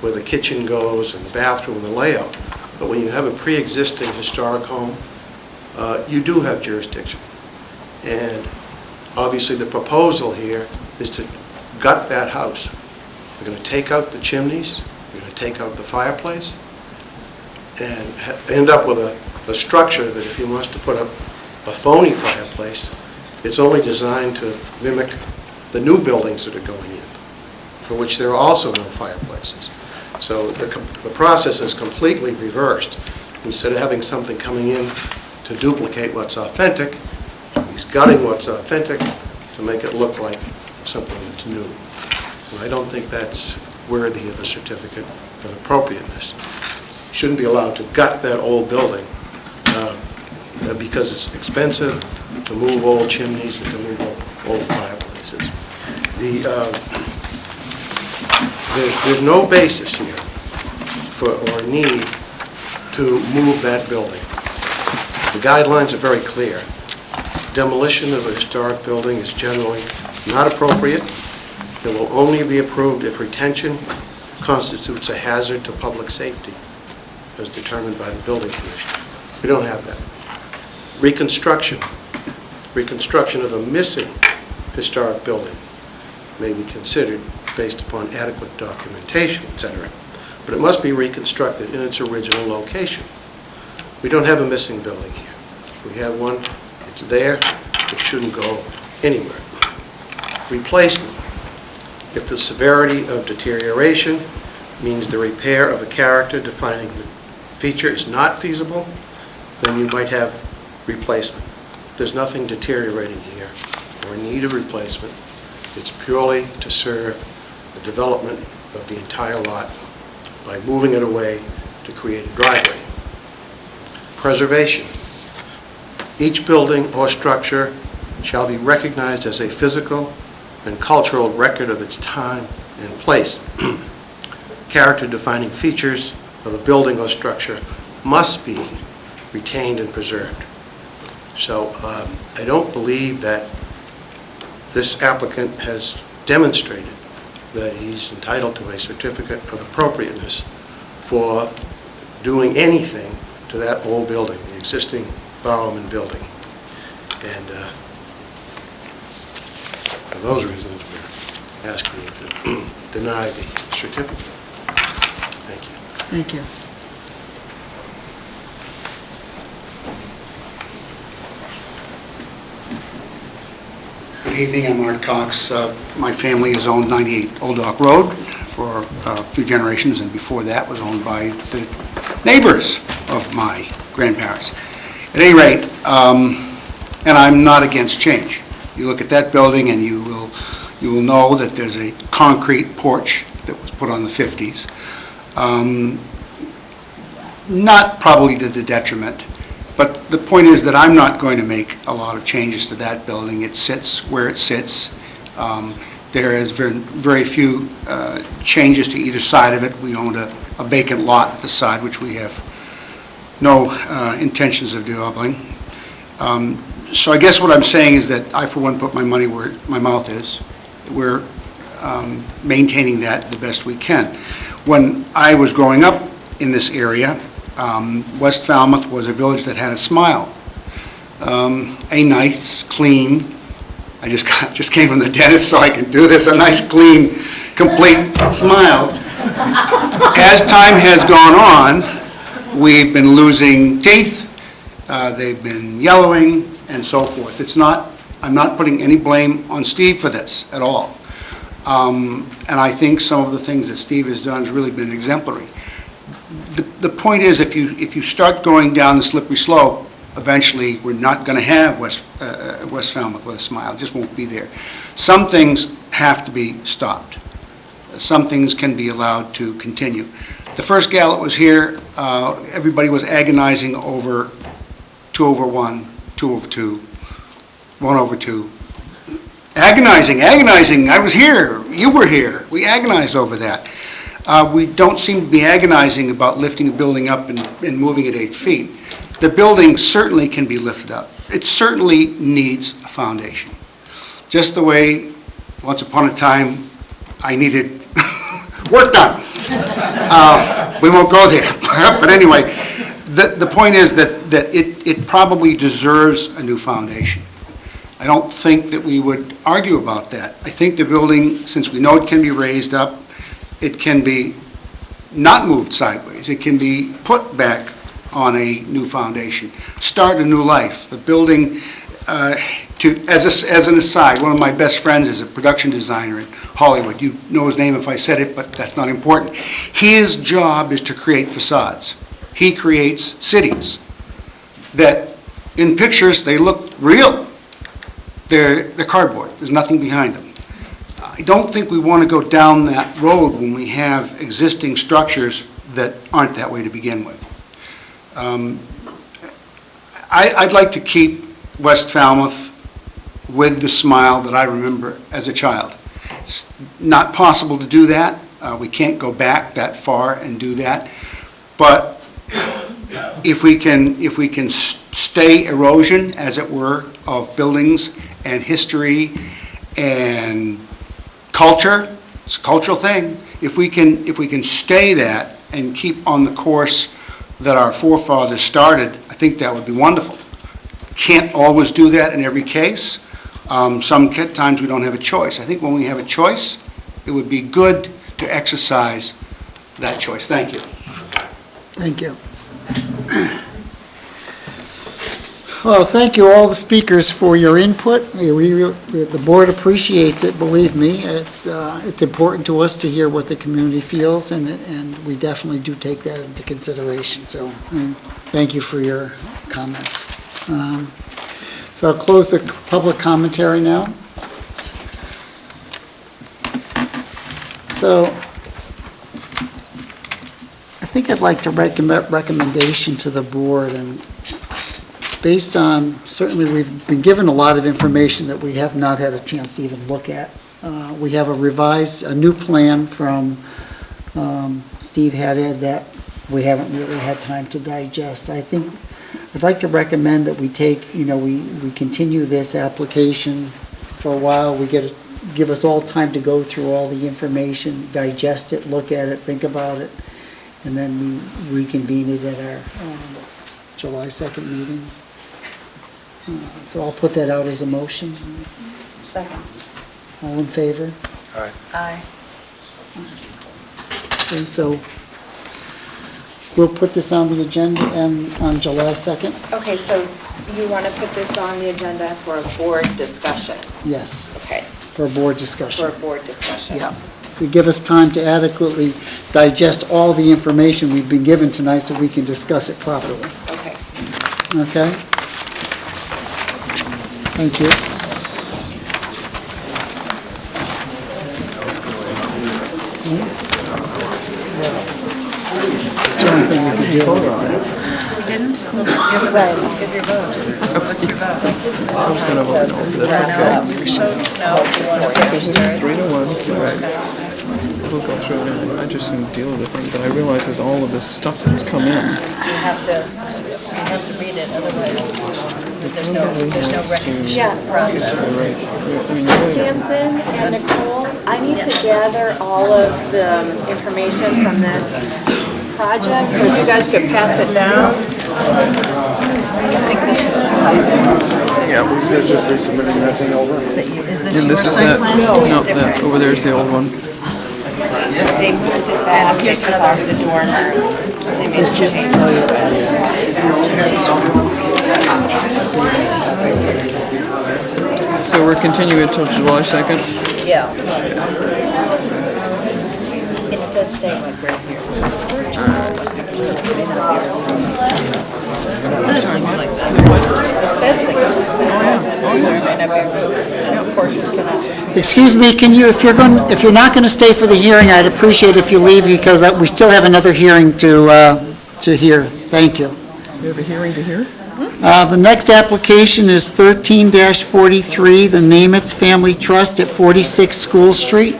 where the kitchen goes and the bathroom and the layout. But when you have a pre-existing historic home, you do have jurisdiction. And obviously the proposal here is to gut that house. We're going to take out the chimneys, we're going to take out the fireplace, and end up with a structure that if he wants to put up a phony fireplace, it's only designed to mimic the new buildings that are going in, for which there are also no fireplaces. So the process is completely reversed. Instead of having something coming in to duplicate what's authentic, he's gutting what's authentic to make it look like something that's new. And I don't think that's worthy of a certificate of appropriateness. You shouldn't be allowed to gut that old building because it's expensive to move old chimneys and to move old fireplaces. There's no basis here or need to move that building. The guidelines are very clear. Demolition of a historic building is generally not appropriate. It will only be approved if retention constitutes a hazard to public safety, as determined by the building commission. We don't have that. Reconstruction of a missing historic building may be considered based upon adequate documentation, etc. But it must be reconstructed in its original location. We don't have a missing building here. We have one, it's there, it shouldn't go anywhere. Replacement. If the severity of deterioration means the repair of a character defining the feature is not feasible, then you might have replacement. There's nothing deteriorating here or in need of replacement. It's purely to serve the development of the entire lot by moving it away to create a driveway. Preservation. Each building or structure shall be recognized as a physical and cultural record of its time and place. Character-defining features of a building or structure must be retained and preserved. So I don't believe that this applicant has demonstrated that he's entitled to a certificate of appropriateness for doing anything to that old building, the existing Bowerman building. And for those reasons, we're asking you to deny the certificate. Thank you. Thank you. Good evening, I'm Art Cox. My family has owned 98 Old Dock Road for a few generations, and before that was owned by the neighbors of my grandparents. At any rate, and I'm not against change. You look at that building and you will know that there's a concrete porch that was put on the 50s. Not probably to the detriment, But the point is that I'm not going to make a lot of changes to that building. It sits where it sits. There is very few changes to either side of it. We own a vacant lot at the side, which we have no intentions of doubling. So I guess what I'm saying is that I, for one, put my money where my mouth is. We're maintaining that the best we can. When I was growing up in this area, West Falmouth was a village that had a smile. A nice, clean, I just came from the dentist so I can do this, a nice, clean, complete smile. As time has gone on, we've been losing teeth, they've been yellowing, and so forth. I'm not putting any blame on Steve for this at all. And I think some of the things that Steve has done has really been exemplary. The point is, if you start going down the slippery slope, eventually we're not going to have West Falmouth with a smile. It just won't be there. Some things have to be stopped. Some things can be allowed to continue. The first gal that was here, everybody was agonizing over 2 over 1, 2 over 2, 1 over 2. Agonizing, I was here, you were here. We agonized over that. We don't seem to be agonizing about lifting a building up and moving it 8 feet. The building certainly can be lifted up. It certainly needs a foundation. Just the way, once upon a time, I needed work done. We won't go there. But anyway, the point is that it probably deserves a new foundation. I don't think that we would argue about that. I think the building, since we know it can be raised up, it can be not moved sideways. It can be put back on a new foundation, start a new life. The building, as an aside, one of my best friends is a production designer in Hollywood. You know his name if I said it, but that's not important. His job is to create facades. He creates cities that, in pictures, they look real. They're cardboard. There's nothing behind them. I don't think we want to go down that road when we have existing structures that aren't that way to begin with. I'd like to keep West Falmouth with the smile that I remember as a child. It's not possible to do that. We can't go back that far and do that. But if we can stay erosion, as it were, of buildings and history and culture, it's a cultural thing. If we can stay that and keep on the course that our forefathers started, I think that would be wonderful. Can't always do that in every case. Sometimes we don't have a choice. I think when we have a choice, it would be good to exercise that choice. Thank you. Thank you. Well, thank you all the speakers for your input. The board appreciates it, believe me. It's important to us to hear what the community feels, and we definitely do take that into consideration. So thank you for your comments. So I'll close the public commentary now. So I think I'd like to recommend recommendation to the board, and based on, certainly we've been given a lot of information that we have not had a chance to even look at. We have a new plan from Steve Haddad that we haven't really had time to digest. I think I'd like to recommend that we take, we continue this application for a while. Give us all time to go through all the information, digest it, look at it, think about it, and then we reconvene it at our July 2nd meeting. So I'll put that out as a motion. Second. All in favor? Aye. Aye. Okay, so we'll put this on the agenda and on July 2nd? Okay, so you want to put this on the agenda for a board discussion? Yes. Okay. For a board discussion. For a board discussion. Yeah. To give us time to adequately digest all the information we've been given tonight so we can discuss it properly. Okay. Okay? Thank you. It's the only thing we can do. didn't? Give your vote. What's your vote? I was going to vote no, but that's okay. No, you want to finish third? 3-1, right. We'll go through it, and I'm just going to deal with it, but I realize there's all of this stuff that's come in. You have to read it, otherwise there's no recognition process. Tamsin and Nicole, I need to gather all of the information from this project, so if you guys could pass it down. I think this is the site plan. Yeah, we're just resubmitting that thing over. Is this your site plan? No, that, over there's the old one. They moved it back, they took off the dormers. They made changes. So we're continuing until July 2nd? Yeah. And it does say like right here. Storage units must be cleared. It may not be removed. It says things like that. It says things like that. It may not be removed. Of course, you sent out. Excuse me, can you, if you're not going to stay for the hearing, I'd appreciate if you leave because we still have another hearing to hear. Thank you. We have a hearing to hear? The next application is 13-43, the Namitz Family Trust at 46 School Street.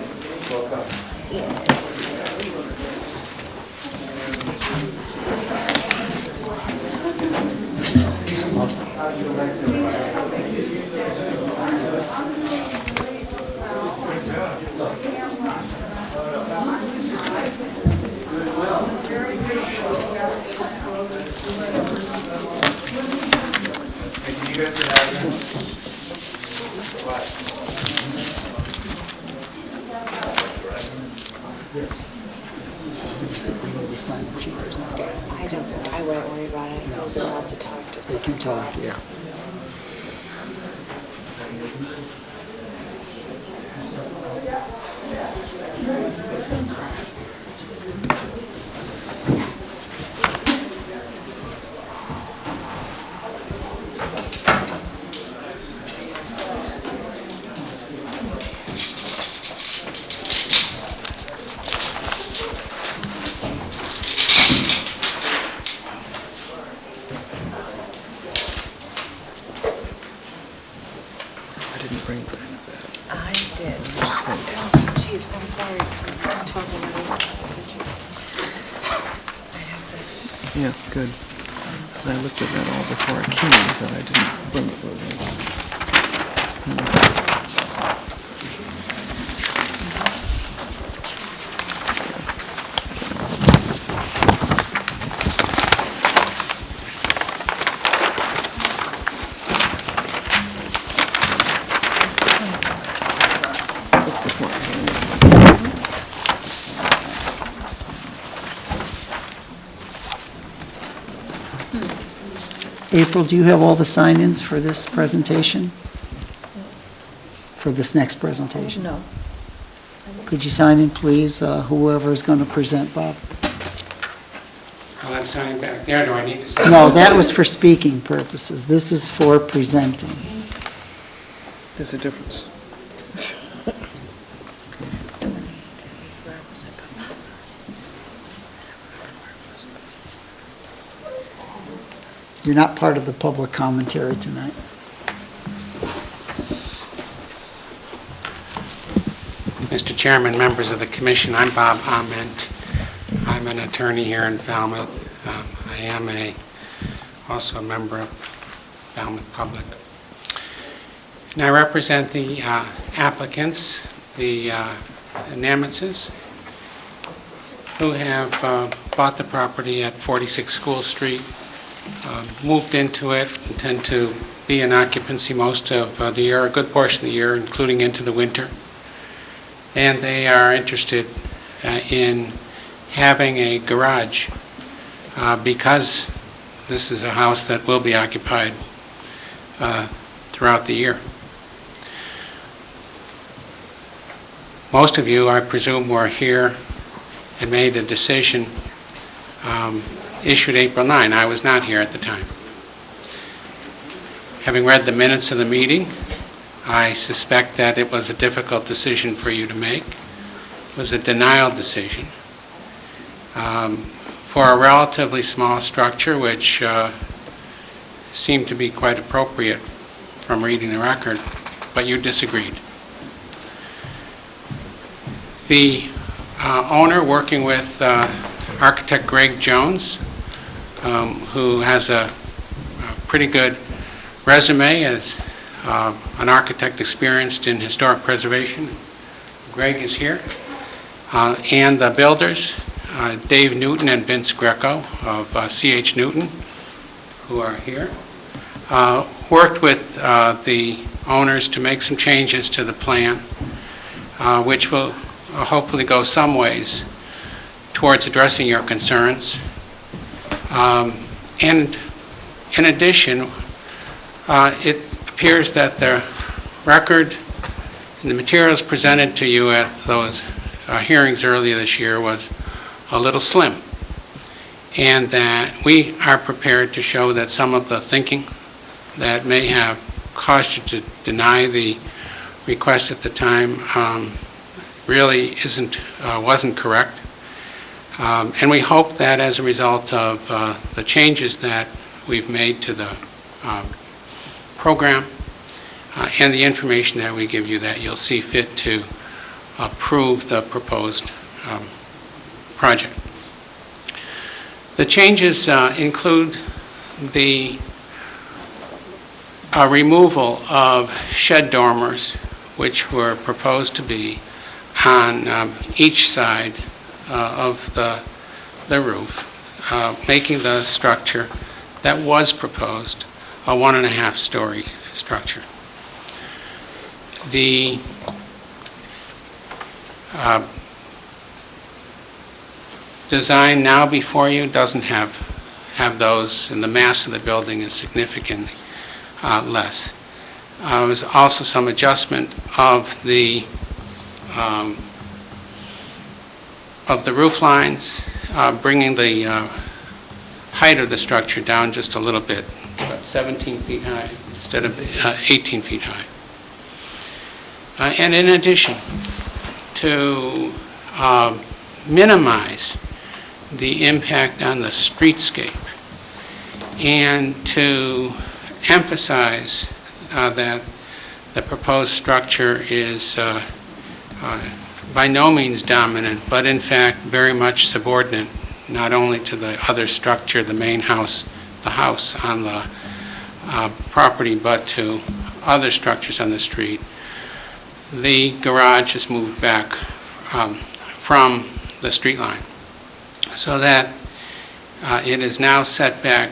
I won't worry about it. Nobody wants to talk, just. They can talk, yeah. I didn't bring that. I did. Jeez, I'm sorry for talking about it. I have this. Yeah, good. I looked at that all before I came, but I didn't bring it with me. What's the point? April, do you have all the sign-ins for this presentation? For this next presentation? No. Could you sign in, please, whoever is going to present, Bob? I'll have sign back there. Do I need to sign? No, that was for speaking purposes. This is for presenting. There's a difference. You're not part of the public commentary tonight. Mr. Chairman, members of the commission, I'm Bob Ament. I'm an attorney here in Falmouth. I am also a member of Falmouth Public. And I represent the applicants, the Namitzes, who have bought the property at 46 School Street, moved into it, intend to be in occupancy most of the year, a good portion of the year, including into the winter. And they are interested in having a garage because this is a house that will be occupied throughout the year. Most of you, I presume, were here and made a decision issued April 9. I was not here at the time. Having read the minutes of the meeting, I suspect that it was a difficult decision for you to make. It was a denial decision. for a relatively small structure, which seemed to be quite appropriate from reading the record, but you disagreed. The owner, working with architect Greg Jones, who has a pretty good resume as an architect experienced in historic preservation. Greg is here. And the builders, Dave Newton and Vince Greco of C.H. Newton, who are here, worked with the owners to make some changes to the plan, which will hopefully go some ways towards addressing your concerns. And in addition, it appears that the record and the materials presented to you at those hearings earlier this year was a little slim, and that we are prepared to show that some of the thinking that may have caused you to deny the request at the time really wasn't correct. And we hope that as a result of the changes that we've made to the program and the information that we give you, that you'll see fit to approve the proposed project. The changes include the removal of shed dormers, which were proposed to be on each side of the roof, making the structure that was proposed a 1.5-story structure. The design now before you doesn't have those, and the mass of the building is significantly less. There was also some adjustment of the roof lines, bringing the height of the structure down just a little bit, about 17 feet high instead of 18 feet high. And in addition, to minimize the impact on the streetscape and to emphasize that the proposed structure is by no means dominant, but in fact very much subordinate, not only to the other structure, the main house, the house on the property, but to other structures on the street. The garage is moved back from the street line, so that it is now set back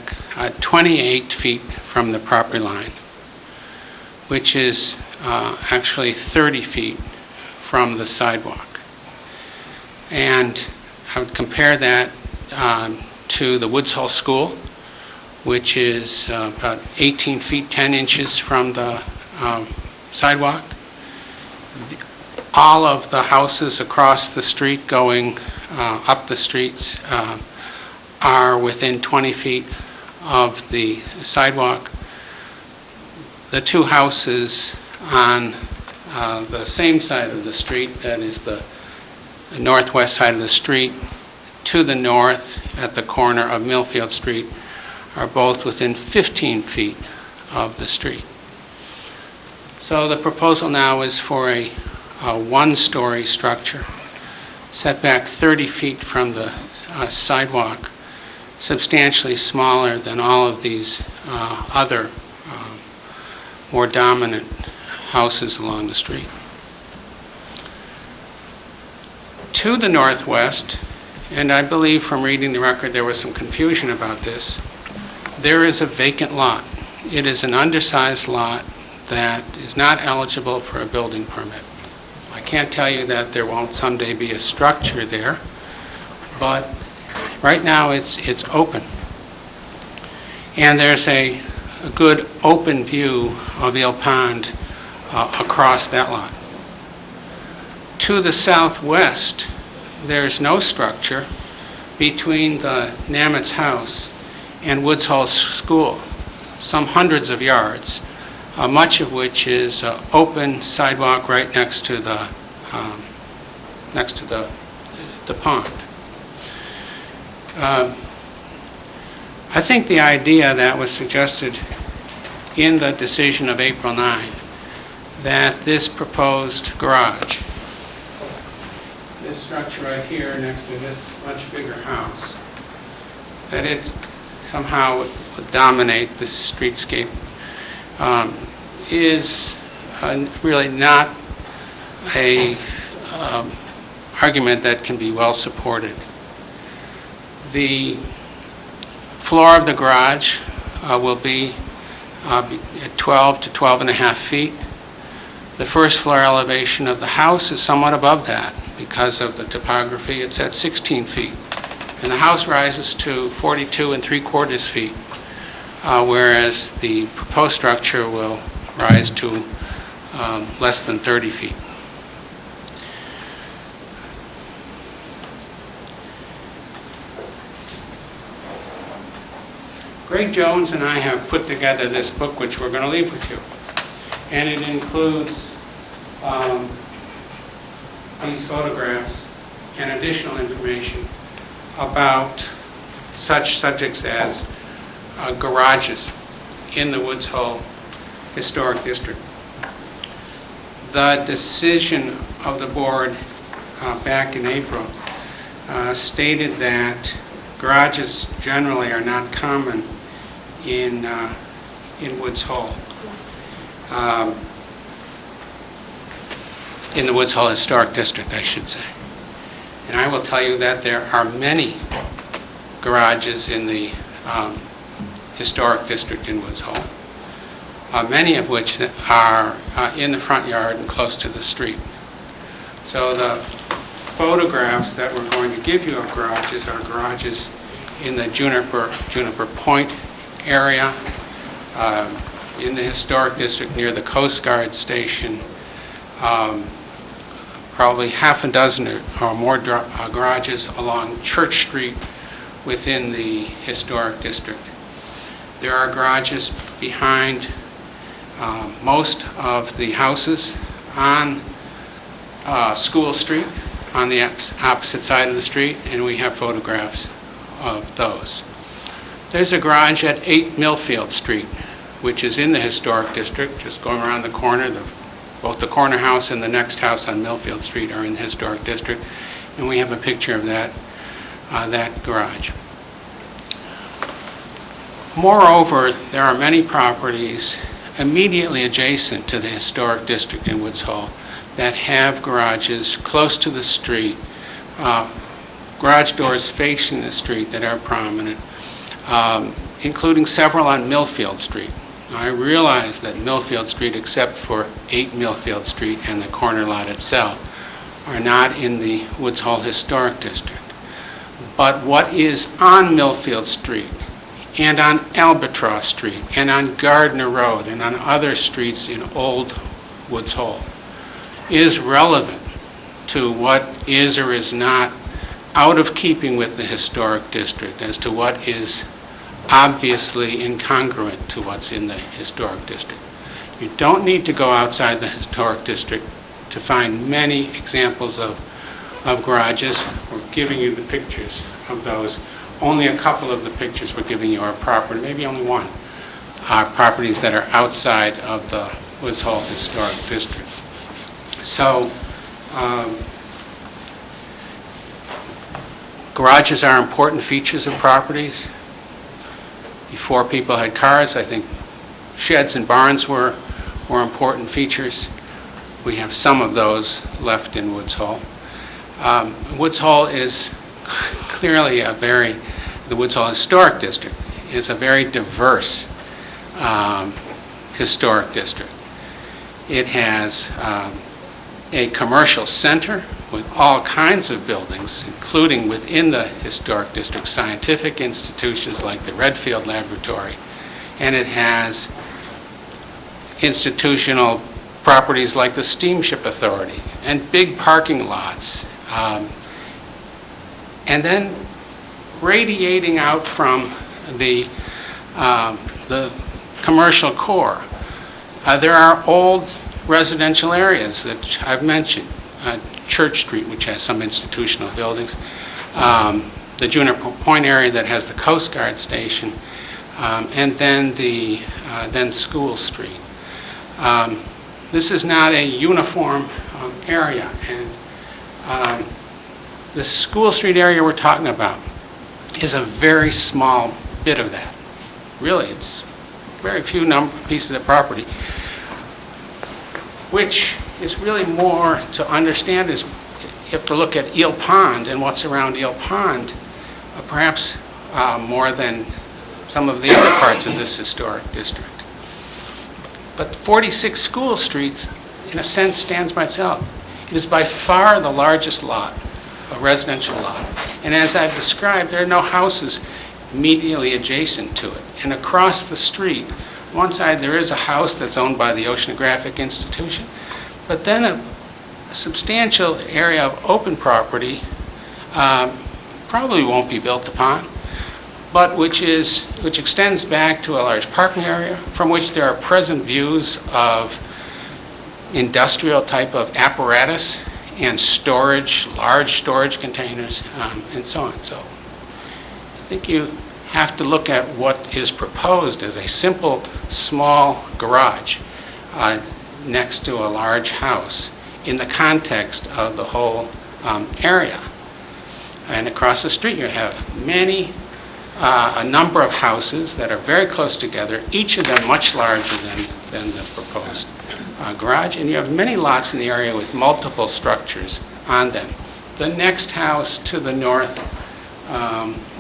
28 feet from the property line, which is actually 30 feet from the sidewalk. And I would compare that to the Woods Hole School, which is about 18 feet 10 inches from the sidewalk. All of the houses across the street going up the streets are within 20 feet of the sidewalk. The two houses on the same side of the street, that is the northwest side of the street, to the north at the corner of Millfield Street, are both within 15 feet of the street. So the proposal now is for a one-story structure, set back 30 feet from the sidewalk, substantially smaller than all of these other more dominant houses along the street. To the northwest, and I believe from reading the record there was some confusion about this, there is a vacant lot. It is an undersized lot that is not eligible for a building permit. I can't tell you that there won't someday be a structure there, but right now it's open. And there's a good open view of Eel Pond across that lot. To the southwest, there's no structure between the Namet's house and Woods Hole School, some hundreds of yards, much of which is open sidewalk right next to the pond. I think the idea that was suggested in the decision of April 9, that this proposed garage, this structure right here next to this much bigger house, that it somehow would dominate the streetscape, is really not a argument that can be well supported. The floor of the garage will be at 12 to 12 and a half feet. The first floor elevation of the house is somewhat above that because of the topography. It's at 16 feet. And the house rises to 42 and 3/4 feet, whereas the proposed structure will rise to less than 30 feet. Greg Jones and I have put together this book, which we're going to leave with you. And it includes these photographs and additional information about such subjects as garages in the Woods Hole Historic District. The decision of the board back in April stated that garages generally are not common in Woods Hole. In the Woods Hole Historic District, I should say. And I will tell you that there are many garages in the Historic District in Woods Hole, many of which are in the front yard and close to the street. So the photographs that we're going to give you of garages are garages in the Juniper Point area, in the Historic District near the Coast Guard Station, probably half a dozen or more garages along Church Street within the Historic District. There are garages behind most of the houses on School Street, on the opposite side of the street, and we have photographs of those. There's a garage at 8 Millfield Street, which is in the Historic District, just going around the corner. Both the corner house and the next house on Millfield Street are in the Historic District, and we have a picture of that garage. Moreover, there are many properties immediately adjacent to the Historic District in Woods Hole that have garages close to the street, garage doors facing the street that are prominent, including several on Millfield Street. I realize that Millfield Street, except for 8 Millfield Street and the corner lot itself, are not in the Woods Hole Historic District. But what is on Millfield Street and on Albatross Street and on Gardner Road and on other streets in Old Woods Hole is relevant to what is or is not out of keeping with the Historic District, as to what is obviously incongruent to what's in the Historic District. You don't need to go outside the Historic District to find many examples of garages. We're giving you the pictures of those. Only a couple of the pictures we're giving you are property, maybe only one, are properties that are outside of the Woods Hole Historic District. So, garages are important features of properties. Before people had cars, I think sheds and barns were important features. We have some of those left in Woods Hole. Woods Hole is clearly the Woods Hole Historic District is a very diverse historic district. It has a commercial center with all kinds of buildings, including within the Historic District scientific institutions like the Redfield Laboratory, and it has institutional properties like the Steamship Authority and big parking lots. And then radiating out from the commercial core, there are old residential areas that I've mentioned. Church Street, which has some institutional buildings, the Juniper Point area that has the Coast Guard station, and then then School Street. This is not a uniform area, and the School Street area we're talking about is a very small bit of that. Really, it's very few pieces of property. Which is really more to understand is you have to look at Eel Pond and what's around Eel Pond, perhaps more than some of the other parts of this historic district. But 46 School Street, in a sense, stands by itself. It is by far the largest lot, a residential lot. And as I've described, there are no houses immediately adjacent to it. And across the street, one side there is a house that's owned by the Oceanographic Institution, but then a substantial area of open property probably won't be built upon, but which extends back to a large parking area from which there are present views of industrial type of apparatus and storage, large storage containers, and so on. So I think you have to look at what is proposed as a simple, small garage next to a large house in the context of the whole area. And across the street you have a number of houses that are very close together, each of them much larger than the proposed garage, and you have many lots in the area with multiple structures on them. The next house to the north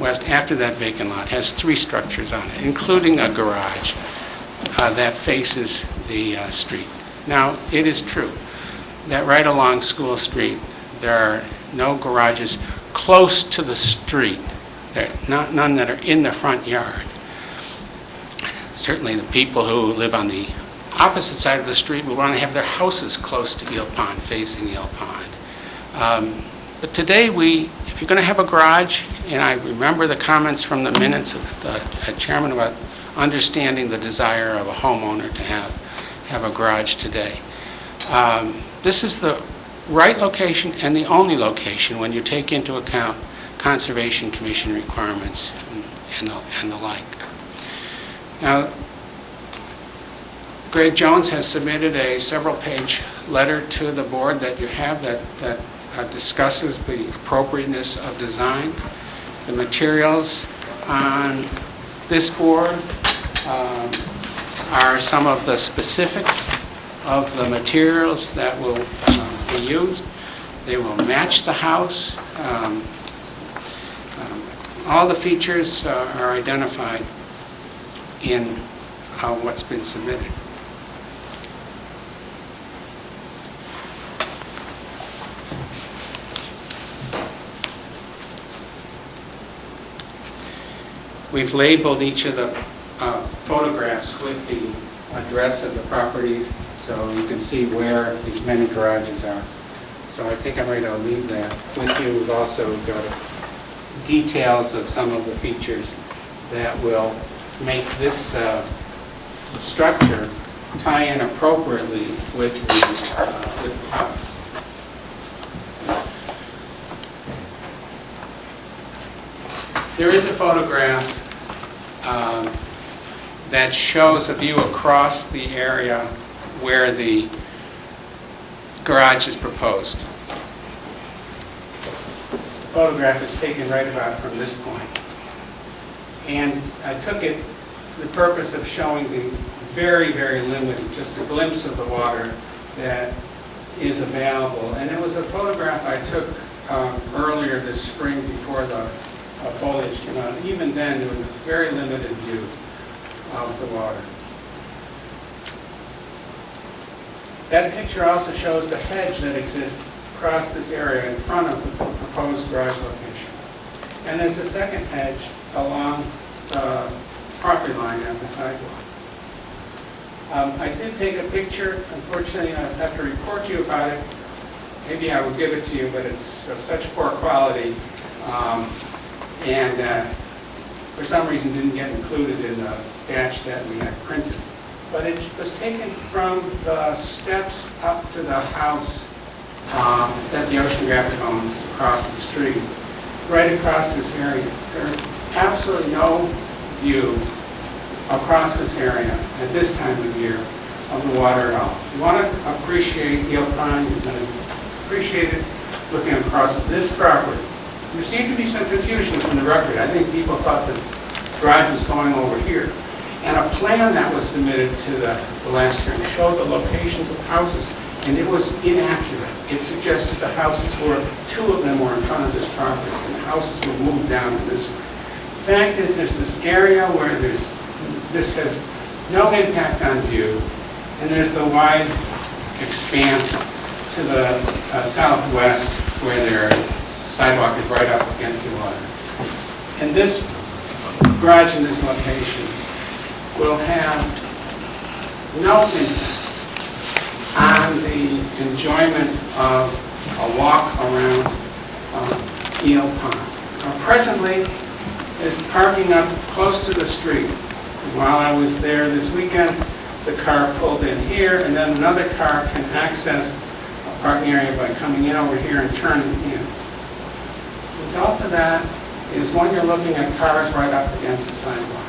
west after that vacant lot has 3 structures on it, including a garage that faces the street. Now, it is true that right along School Street there are no garages close to the street. There are none that are in the front yard. Certainly the people who live on the opposite side of the street would want to have their houses close to Eel Pond, facing Eel Pond. But today if you're going to have a garage, and I remember the comments from the minutes of the chairman about understanding the desire of a homeowner to have a garage today. This is the right location and the only location when you take into account Conservation Commission requirements and the like. Now, Greg Jones has submitted a several-page letter to the board that you have that discusses the appropriateness of design. The materials on this board are some of the specifics of the materials that will be used. They will match the house. All the features are identified in what's been submitted. We've labeled each of the photographs with the address of the properties, so you can see where these many garages are. So I think I'm ready to leave that with you. We've also got details of some of the features that will make this structure tie in appropriately with the house. There is a photograph that shows a view across the area where the garage is proposed. The photograph is taken right about from this point. And I took it for the purpose of showing the very, very limited, just a glimpse of the water that is available. And it was a photograph I took earlier this spring before the foliage came out. Even then, there was a very limited view of the water. That picture also shows the hedge that exists across this area in front of the proposed garage location. And there's a second hedge along the property line at the sidewalk. I did take a picture. Unfortunately, I have to report to you about it. Maybe I will give it to you, but it's of such poor quality. And for some reason didn't get included in the batch that we had printed. But it was taken from the steps up to the house that the Oceanographic owns across the street. right across this area. There's absolutely no view across this area at this time of year of the water at all. You want to appreciate Eel Pond, you're going to appreciate it looking across this property. There seemed to be some confusion from the record. I think people thought the garage was going over here. And a plan that was submitted to the last hearing showed the locations of houses, and it was inaccurate. It suggested the houses were, 2 of them were in front of this property, and the houses were moved down in this way. The fact is, there's this area where this has no impact on view, and there's the wide expanse to the southwest where their sidewalk is right up against the water. And this garage in this location will have no impact on the enjoyment of a walk around Eel Pond. Presently, there's parking up close to the street. While I was there this weekend, the car pulled in here, and then another car can access a parking area by coming in over here and turning in. The result of that is when you're looking at cars right up against the sidewalk.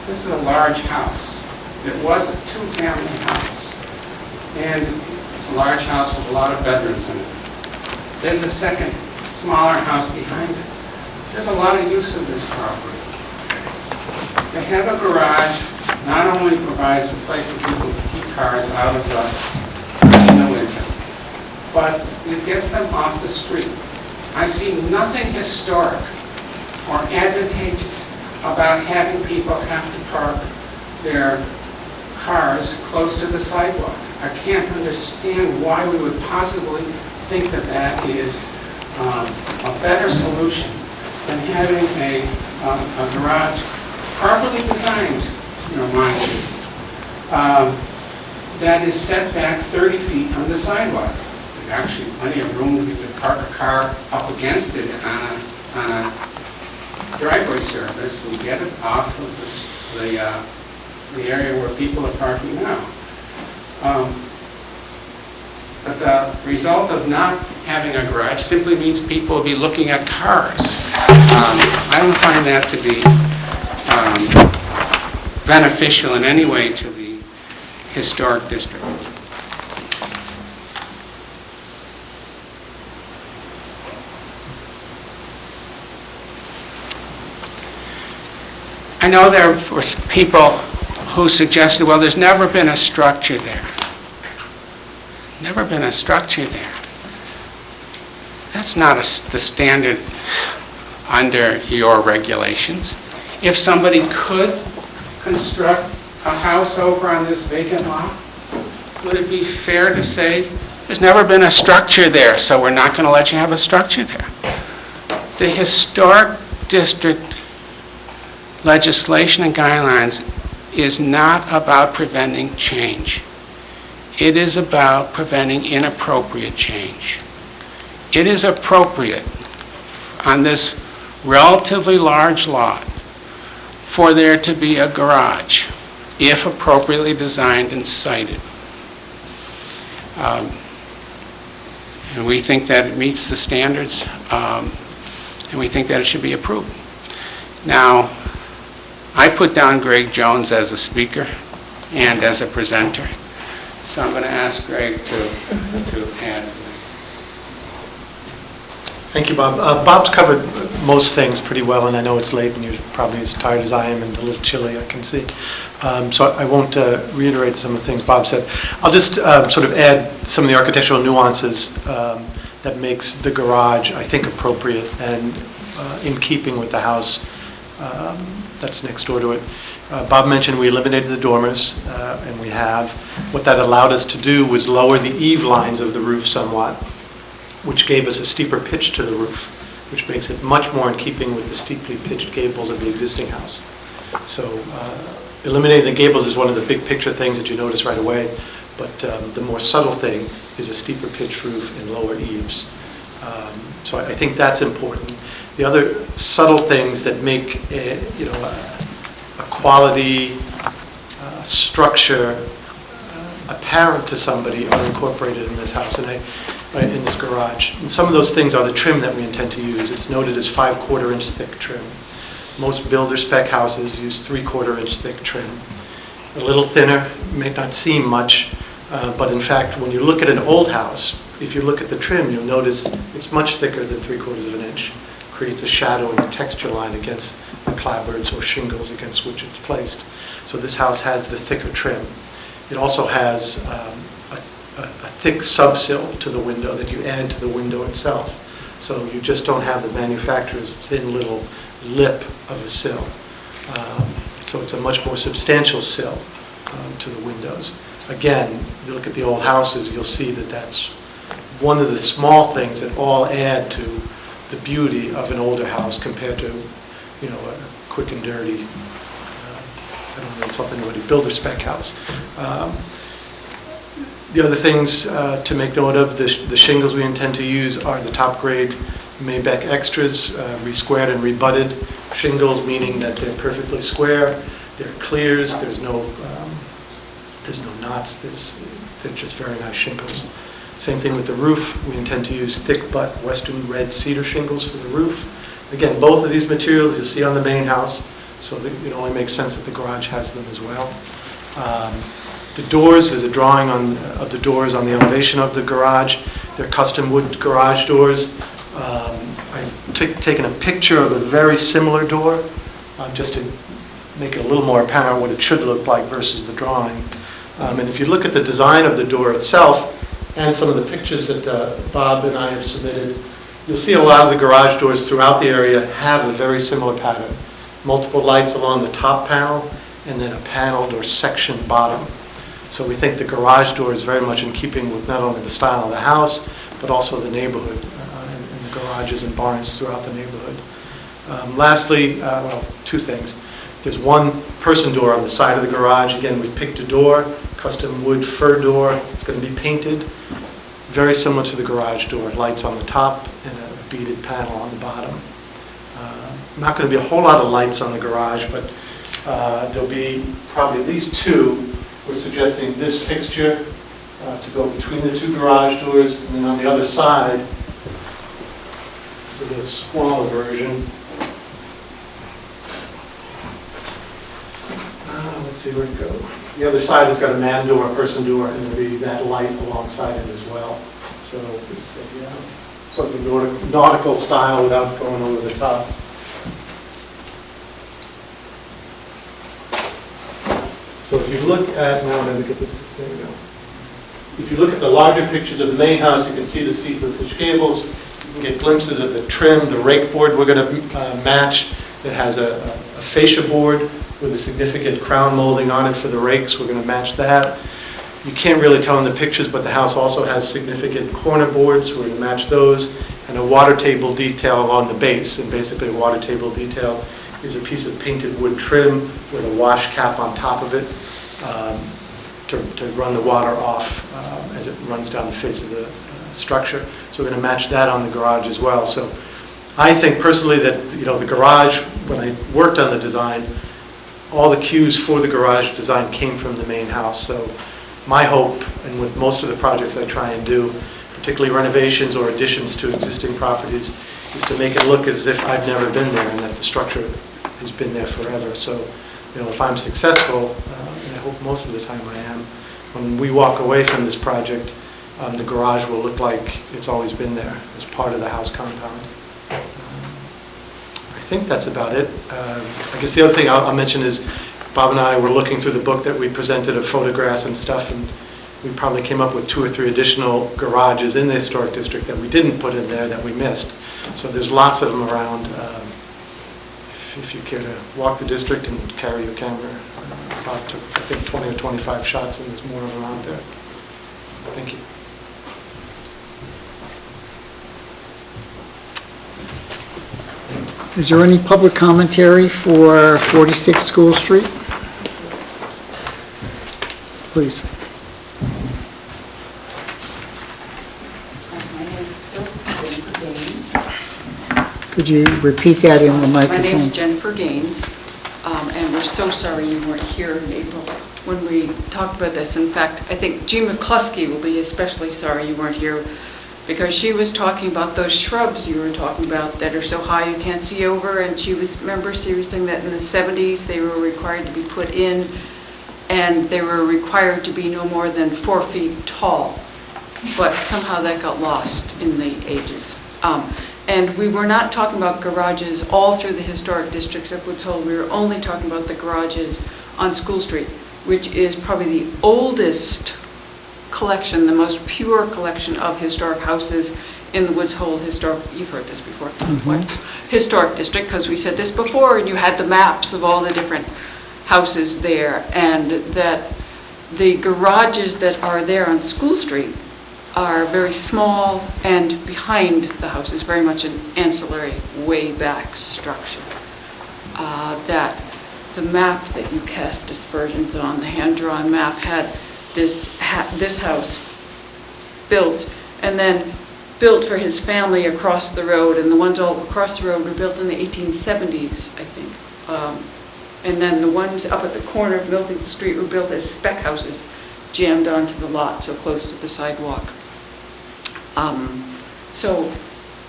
This is a large house. It was a 2-family house. And it's a large house with a lot of bedrooms in it. There's a second, smaller house behind it. There's a lot of use of this property. To have a garage not only provides a place for people to keep cars out of in the winter, but it gets them off the street. I see nothing historic or advantageous about having people have to park their cars close to the sidewalk. I can't understand why we would possibly think that that is a better solution than having a garage properly designed, mind you, that is set back 30 feet from the sidewalk. There's actually plenty of room to park a car up against it on a driveway surface and get it off of the area where people are parking now. But the result of not having a garage simply means people will be looking at cars. I don't find that to be beneficial in any way to the historic district. I know there were people who suggested, well, there's never been a structure there. Never been a structure there. That's not the standard under your regulations. If somebody could construct a house over on this vacant lot, would it be fair to say, there's never been a structure there, so we're not going to let you have a structure there? The historic district legislation and guidelines is not about preventing change. It is about preventing inappropriate change. It is appropriate on this relatively large lot for there to be a garage, if appropriately designed and sited. And we think that it meets the standards, and we think that it should be approved. Now, I put down Greg Jones as a speaker and as a presenter, so I'm going to ask Greg to add to this. Thank you, Bob. Bob's covered most things pretty well, and I know it's late and you're probably as tired as I am and a little chilly, I can see. So I won't reiterate some of the things Bob said. I'll just sort of add some of the architectural nuances that makes the garage, I think, appropriate and in keeping with the house that's next door to it. Bob mentioned we eliminated the dormers, and we have. What that allowed us to do was lower the eave lines of the roof somewhat, which gave us a steeper pitch to the roof, which makes it much more in keeping with the steeply pitched gables of the existing house. So eliminating the gables is one of the big picture things that you notice right away, but the more subtle thing is a steeper pitched roof and lower eaves. So I think that's important. The other subtle things that make a quality structure apparent to somebody are incorporated in this house. And in this garage. And some of those things are the trim that we intend to use. It's noted as 5/4 inch thick trim. Most builder spec houses use 3/4 inch thick trim. A little thinner, may not seem much, but in fact, when you look at an old house, if you look at the trim, you'll notice it's much thicker than 3/4 of an inch. Creates a shadow and a texture line against the clapboards or shingles against which it's placed. So this house has the thicker trim. It also has a thick subsill to the window that you add to the window itself. So you just don't have the manufacturer's thin little lip of a sill. So it's a much more substantial sill to the windows. Again, you look at the old houses, you'll see that that's one of the small things that all add to the beauty of an older house compared to, you know, a quick and dirty, I don't know, something like a builder spec house. The other things to make note of, the shingles we intend to use are the top grade Maybeck Extras, re-squared and rebutted shingles, meaning that they're perfectly square, they're clears, there's no knots, they're just very nice shingles. Same thing with the roof. We intend to use thick butt Western red cedar shingles for the roof. Again, both of these materials you'll see on the main house, so that it only makes sense that the garage has them as well. The doors, there's a drawing of the doors on the elevation of the garage. They're custom wood garage doors. I've taken a picture of a very similar door, just to make it a little more apparent what it should look like versus the drawing. And if you look at the design of the door itself, and some of the pictures that Bob and I have submitted, you'll see a lot of the garage doors throughout the area have a very similar pattern. Multiple lights along the top panel, and then a paneled or sectioned bottom. So we think the garage door is very much in keeping with not only the style of the house, but also the neighborhood, and the garages and barns throughout the neighborhood. Lastly, well, two things. There's one person door on the side of the garage. Again, we've picked a door, custom wood fir door. It's going to be painted, very similar to the garage door. Lights on the top and a beaded panel on the bottom. Not going to be a whole lot of lights on the garage, but there'll be probably at least two. We're suggesting this fixture to go between the two garage doors, and then on the other side, this is a smaller version. Let's see where it goes. The other side has got a man door, a person door, and there'll be that light alongside it as well. So it's a sort of a nautical style without going over the top. So if you look at, now let me get this to stay now. If you look at the larger pictures of the main house, you can see the steeple pitch gables. You can get glimpses of the trim, the rake board we're going to match. It has a fascia board with a significant crown molding on it for the rakes. We're going to match that. You can't really tell in the pictures, but the house also has significant corner boards. We're going to match those, and a water table detail along the base. And basically a water table detail is a piece of painted wood trim with a wash cap on top of it to run the water off as it runs down the face of the structure. So we're going to match that on the garage as well. So I think personally that, you know, the garage, when I worked on the design, all the cues for the garage design came from the main house. So my hope, and with most of the projects I try and do, particularly renovations or additions to existing properties, is to make it look as if I've never been there and that the structure has been there forever. So, you know, if I'm successful, and I hope most of the time I am, when we walk away from this project, the garage will look like it's always been there as part of the house compound. I think that's about it. I guess the other thing I'll mention is Bob and I were looking through the book that we presented of photographs and stuff, and we probably came up with 2 or 3 additional garages in the historic district that we didn't put in there that we missed. So there's lots of them around. If you care to walk the district and carry your camera, Bob took, I think, 20 or 25 shots, and there's more of them out there. Thank you. Is there any public commentary for 46 School Street? Please. Could you repeat that in the microphone? My name is Jennifer Gaines, and we're so sorry you weren't here in April when we talked about this. In fact, I think Jean McCluskey will be especially sorry you weren't here because she was talking about those shrubs you were talking about that are so high you can't see over, and she was saying that in the 70s they were required to be put in, and they were required to be no more than 4 feet tall, but somehow that got lost in the ages. And we were not talking about garages all through the historic districts of Woods Hole. We were only talking about the garages on School Street, which is probably the oldest collection, the most pure collection of historic houses in the Woods Hole historic, you've heard this before, historic district, because we said this before, and you had the maps of all the different houses there, and that the garages that are there on School Street are very small and behind the house is very much an ancillary way back structure. That the map that you cast dispersions on, the hand-drawn map, had this house built, and then built for his family across the road, and the ones all across the road were built in the 1870s, I think. And then the ones up at the corner of Milton Street were built as spec houses, jammed onto the lot, so close to the sidewalk. So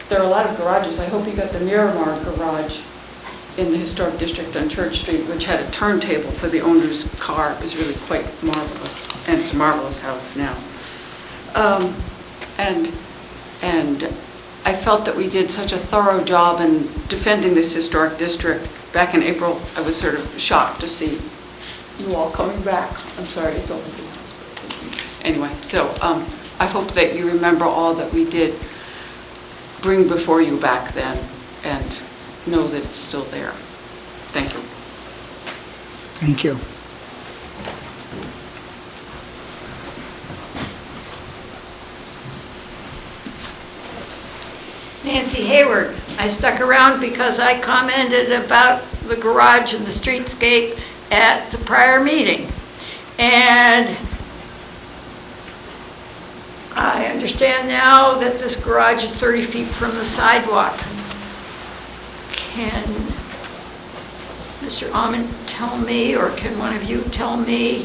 there are a lot of garages. I hope you got the Miramar garage in the historic district on Church Street, which had a turntable for the owner's car. It was really quite marvelous, and it's a marvelous house now. And I felt that we did such a thorough job in defending this historic district. Back in April, I was sort of shocked to see you all coming back. I'm sorry, it's only been months. Anyway, so I hope that you remember all that we did bring before you back then, and know that it's still there. Thank you. Thank you. Nancy Hayward. I stuck around because I commented about the garage and the streetscape at the prior meeting. And I understand now that this garage is 30 feet from the sidewalk. Can Mr. Almond tell me, or can one of you tell me,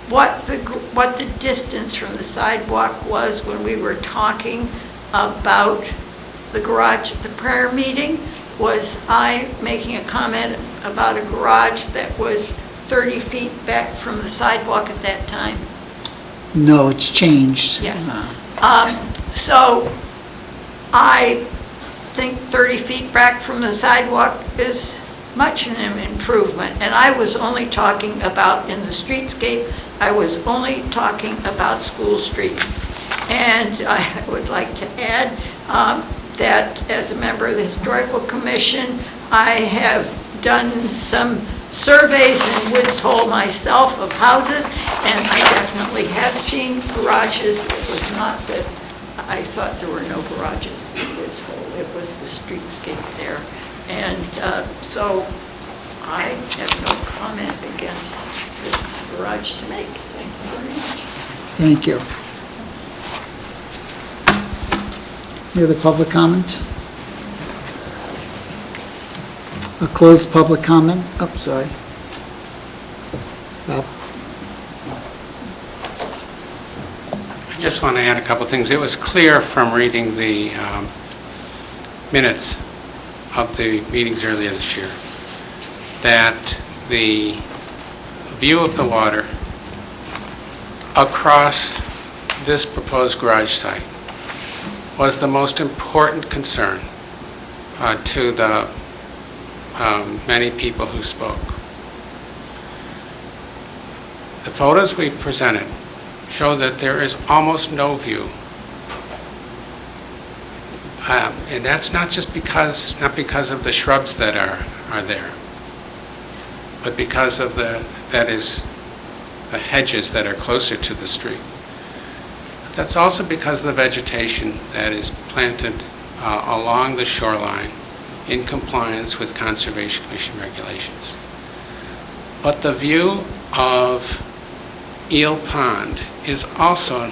what the distance from the sidewalk was when we were talking about the garage at the prior meeting? Was I making a comment about a garage that was 30 feet back from the sidewalk at that time? No, it's changed. Yes. So I think 30 feet back from the sidewalk is much an improvement. And I was only talking about, in the streetscape, I was only talking about School Street. And I would like to add that as a member of the Historical Commission, I have done some surveys in Woods Hole myself of houses, and I definitely have seen garages. It was not that I thought there were no garages in Woods Hole. It was the streetscape there. And so I have no comment against this garage to make. Thank you very much. Thank you. Any other public comment? A closed public comment? Oh, sorry. Bob? I just want to add a couple things. It was clear from reading the minutes of the meetings earlier this year that the view of the water across this proposed garage site was the most important concern to the many people who spoke. The photos we presented show that there is almost no view. And that's not just because of the shrubs that are there, but because of the hedges that are closer to the street. But that's also because of the vegetation that is planted along the shoreline in compliance with Conservation Commission regulations. But the view of Eel Pond is also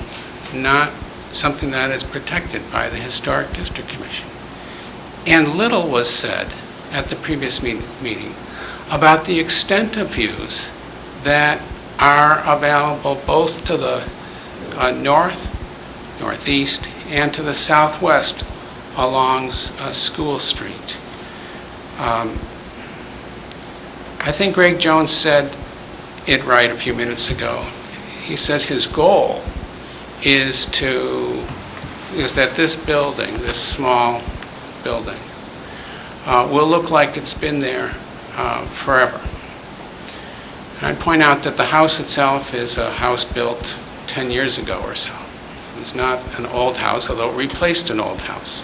not something that is protected by the Historic District Commission. And little was said at the previous meeting about the extent of views that are available both to the north, northeast, and to the southwest along School Street. I think Greg Jones said it right a few minutes ago. He said his goal is that this building, this small building, will look like it's been there forever. And I'd point out that the house itself is a house built 10 years ago or so. It was not an old house, although it replaced an old house.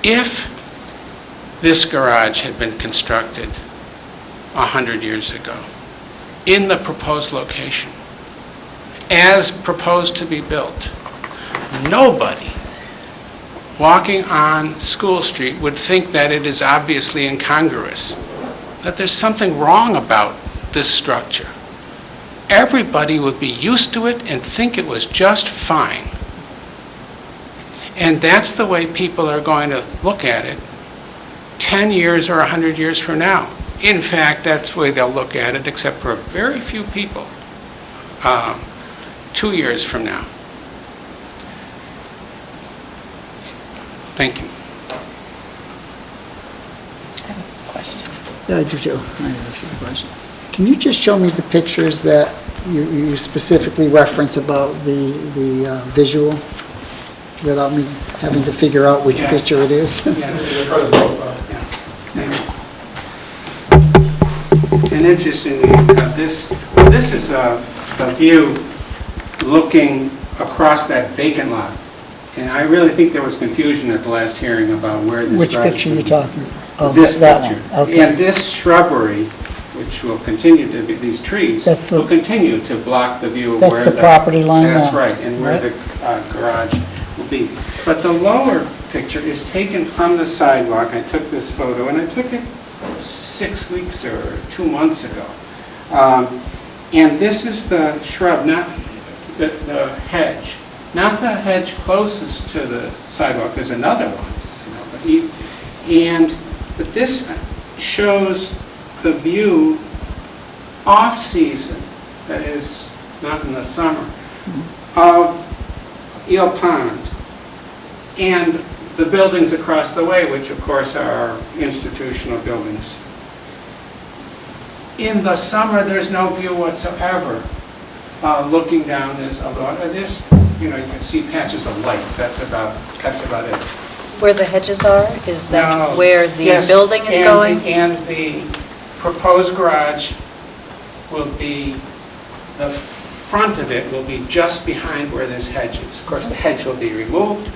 If this garage had been constructed 100 years ago in the proposed location, as proposed to be built, nobody walking on School Street would think that it is obviously incongruous, that there's something wrong about this structure. Everybody would be used to it and think it was just fine. And that's the way people are going to look at it 10 years or 100 years from now. In fact, that's the way they'll look at it, except for very few people, 2 years from now. Thank you. Yeah, I do too. I have a few questions. Can you just show me the pictures that you specifically reference about the visual, without me having to figure out which picture it is? And interestingly, this is a view looking across that vacant lot. And I really think there was confusion at the last hearing about where this Which garage picture is are you gonna be. talking about? This That picture. one, okay. And this shrubbery, which will continue to be, these trees, will continue to block the view of where That's the property line That's now, right, and where right? the garage will be. But the lower picture is taken from the sidewalk. I took this photo, and I took it 6 weeks or 2 months ago. And this is the shrub, not the hedge. Not the hedge closest to the sidewalk, there's another one. But this shows the view off-season, that is, not in the summer, of Eel Pond and the buildings across the way, which of course are institutional buildings. In the summer, there's no view whatsoever looking down this, although this, you can see patches of light. That's about it. Where the hedges are, is that No. where the Yes, building is and going? And the proposed garage will be, the front of it will be just behind where this hedge is. Of course, the hedge will be removed,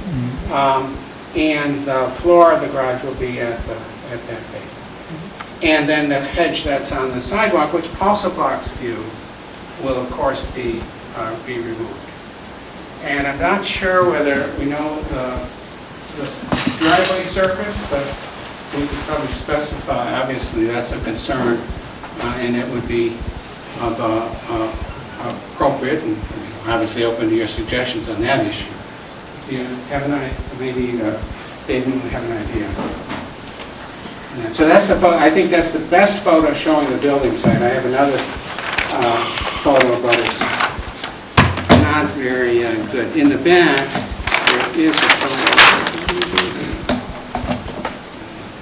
and the floor of the garage will be at that base. And then the hedge that's on the sidewalk, which also blocks view, will of course be removed. And I'm not sure whether we know the driveway surface, but we could probably specify, obviously that's a concern, and it would be appropriate, and obviously open to your suggestions on that issue. Do you have an idea? Maybe Dave will have an idea. And so that's the photo. I think that's the best photo showing the building site. I have another photo, but it's not very good. In the back, there is a photo.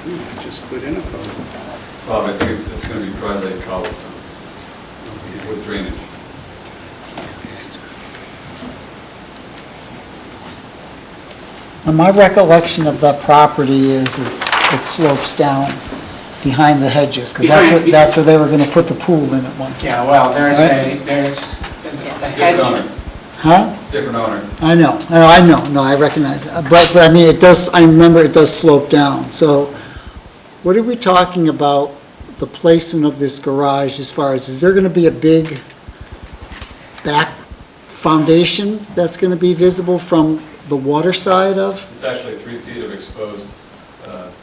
I just put in a photo. Bob, I think it's going to be dry lake cobblestone with drainage. And my recollection of that property is it slopes down behind the hedges, because that's where they were going to put the pool in at one time. Yeah, well, there's Right? a hedge. Different owner. Huh? Different owner. I know, no, I recognize it. But I mean, I remember it does slope down. So what are we talking about, the placement of this garage as far as, is there going to be a big back foundation that's going to be visible from the water side of? It's actually 3 feet of exposed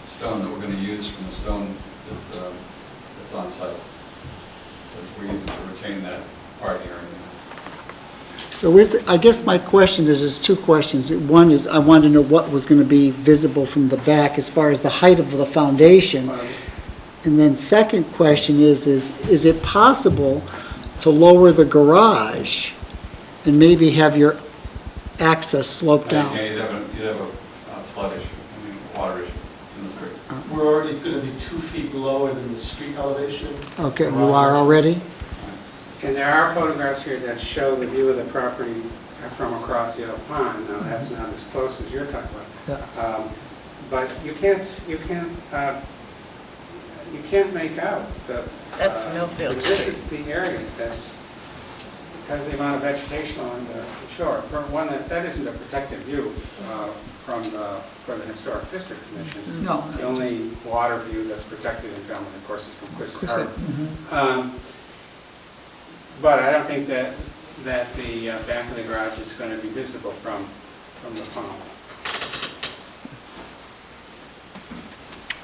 stone that we're going to use from the stone that's on site. So we're using to retain that parking area. So I guess my question is, there's two questions. One is, I want to know what was going to be visible from the back as far as the height of the foundation. And then second question is it possible to lower the garage and maybe have your access slope down. Yeah, you'd have a flood issue, I mean, water issue in the street. We're already going to be 2 feet lower than the street elevation. Okay, you are already? And there are photographs here that show the view of the property from across the old pond. Now, that's not as close as you're talking about. But you can't make out the... That's Millfield This Street. is the area that's, because of the amount of vegetation along the shore. For one, that isn't a protected view from the Historic District Commission. No. The only water view that's protected in Falmouth, of course, is from Quistit Harbor. But I don't think that the back of the garage is going to be visible from the pond.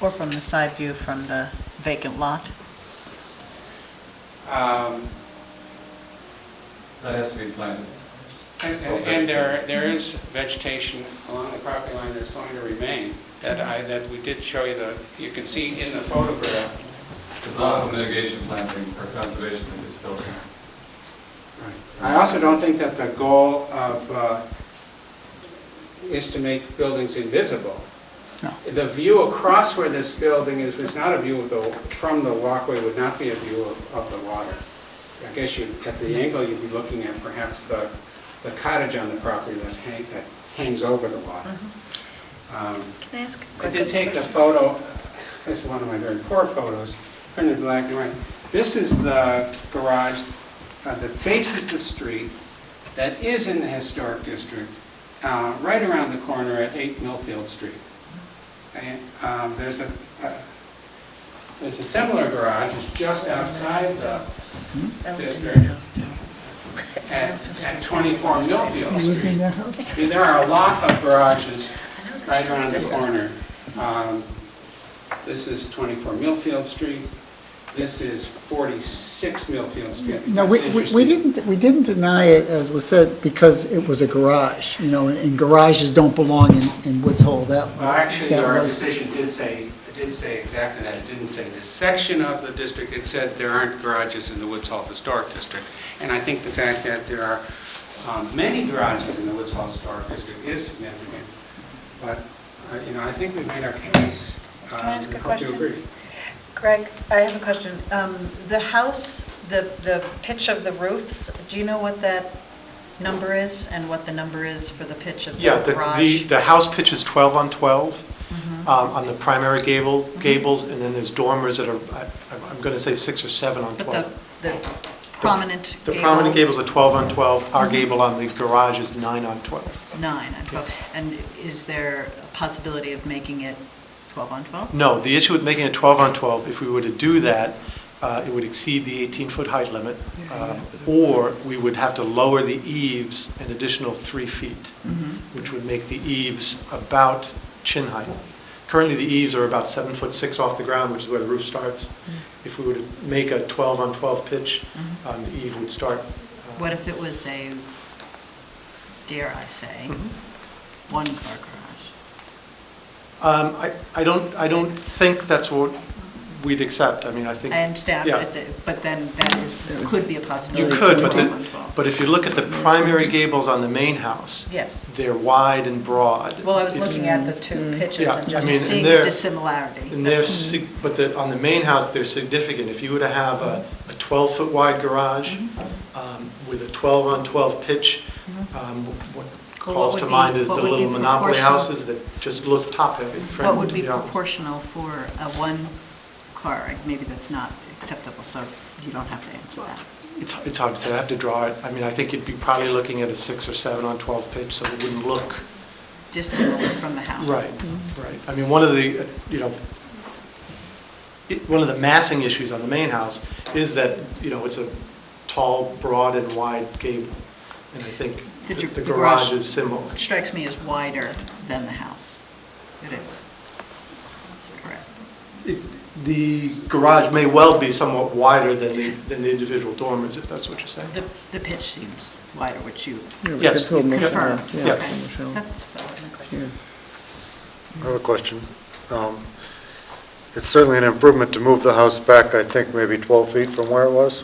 Or from the side view from the vacant lot? That has to be planted. And there is vegetation along the property line that's going to remain, that we did show you you can see in the photograph. There's also mitigation planting or conservation that gets built in. I also don't think that the goal is to make buildings invisible. No. The view across where this building is not a view from the walkway, would not be a view of the water. I guess at the angle you'd be looking at perhaps the cottage on the property that hangs over the water. Can I ask a I did take the photo, this is one of my very poor photos, printed black and white. This is the garage that faces the street, that is in the Historic District, right around the corner at 8 Millfield Street. And there's a similar garage, it's just outside the district at 24 Millfield Street. There are a lot of garages right around the corner. This is 24 Millfield Street. This is 46 Millfield Street. No, we didn't deny it, as was said, because it was a garage, and garages don't belong in Woods Hole. Well, actually, our decision did say exactly that. It didn't say this section of the district. It said there aren't garages in the Woods Hole Historic District. And I think the fact that there are many garages in the Woods Hole Historic District is significant. But, I think we've made our case. Can I ask a hope question? you agree. Greg, I have a question. The house, the pitch of the roofs, do you know what that number is and what the number is for the pitch of the garage? The house pitch is 12 on 12 on the primary gables, and then there's dormers that are, I'm going to say 6 or 7 on 12. The prominent gables? The prominent gables are 12 on 12. Our gable on the garage is 9 on 12. 9 on 12. And is there a possibility of making it 12 on 12? No, the issue with making it 12 on 12, if we were to do that, it would exceed the 18-foot height limit, or we would have to lower the eaves an additional 3 feet, which would make the eaves about chin height. Currently, the eaves are about 7'6" off the ground, which is where the roof starts. If we were to make a 12 on 12 pitch, the eave would start. What if it was a, dare I say, one-car garage? I don't think that's what we'd accept. I mean, I think. I understand, yeah. but then that could be a possibility. You could, for but 12 on 12. but if you look at the primary gables on the main house, Yes. they're wide and broad. Well, I was looking at the two pitches Yeah, and just I mean, seeing and the they're- dissimilarity. And but on the main house, they're significant. If you were to have a 12-foot wide garage with a 12 on 12 pitch, what calls to mind is the little Monopoly houses that just look top-heavy. What would be proportional for a one-car? Maybe that's not acceptable, so you don't have to answer that. It's hard to say. I have to draw it. I mean, I think you'd be probably looking at a 6 or 7 on 12 pitch, so it wouldn't look dissimilar from the house. Right, right. I mean, one of the, one of the massing issues on the main house is that, it's a tall, broad, and wide gable. And I think the garage is similar. Strikes me as wider than the house. It is. Correct. The garage may well be somewhat wider than the individual dormers, if that's what you're saying. The pitch seems wider, which you Yes. confirm. Yes. Okay. That's my question. I have a question. It's certainly an improvement to move the house back, I think, maybe 12 feet from where it was.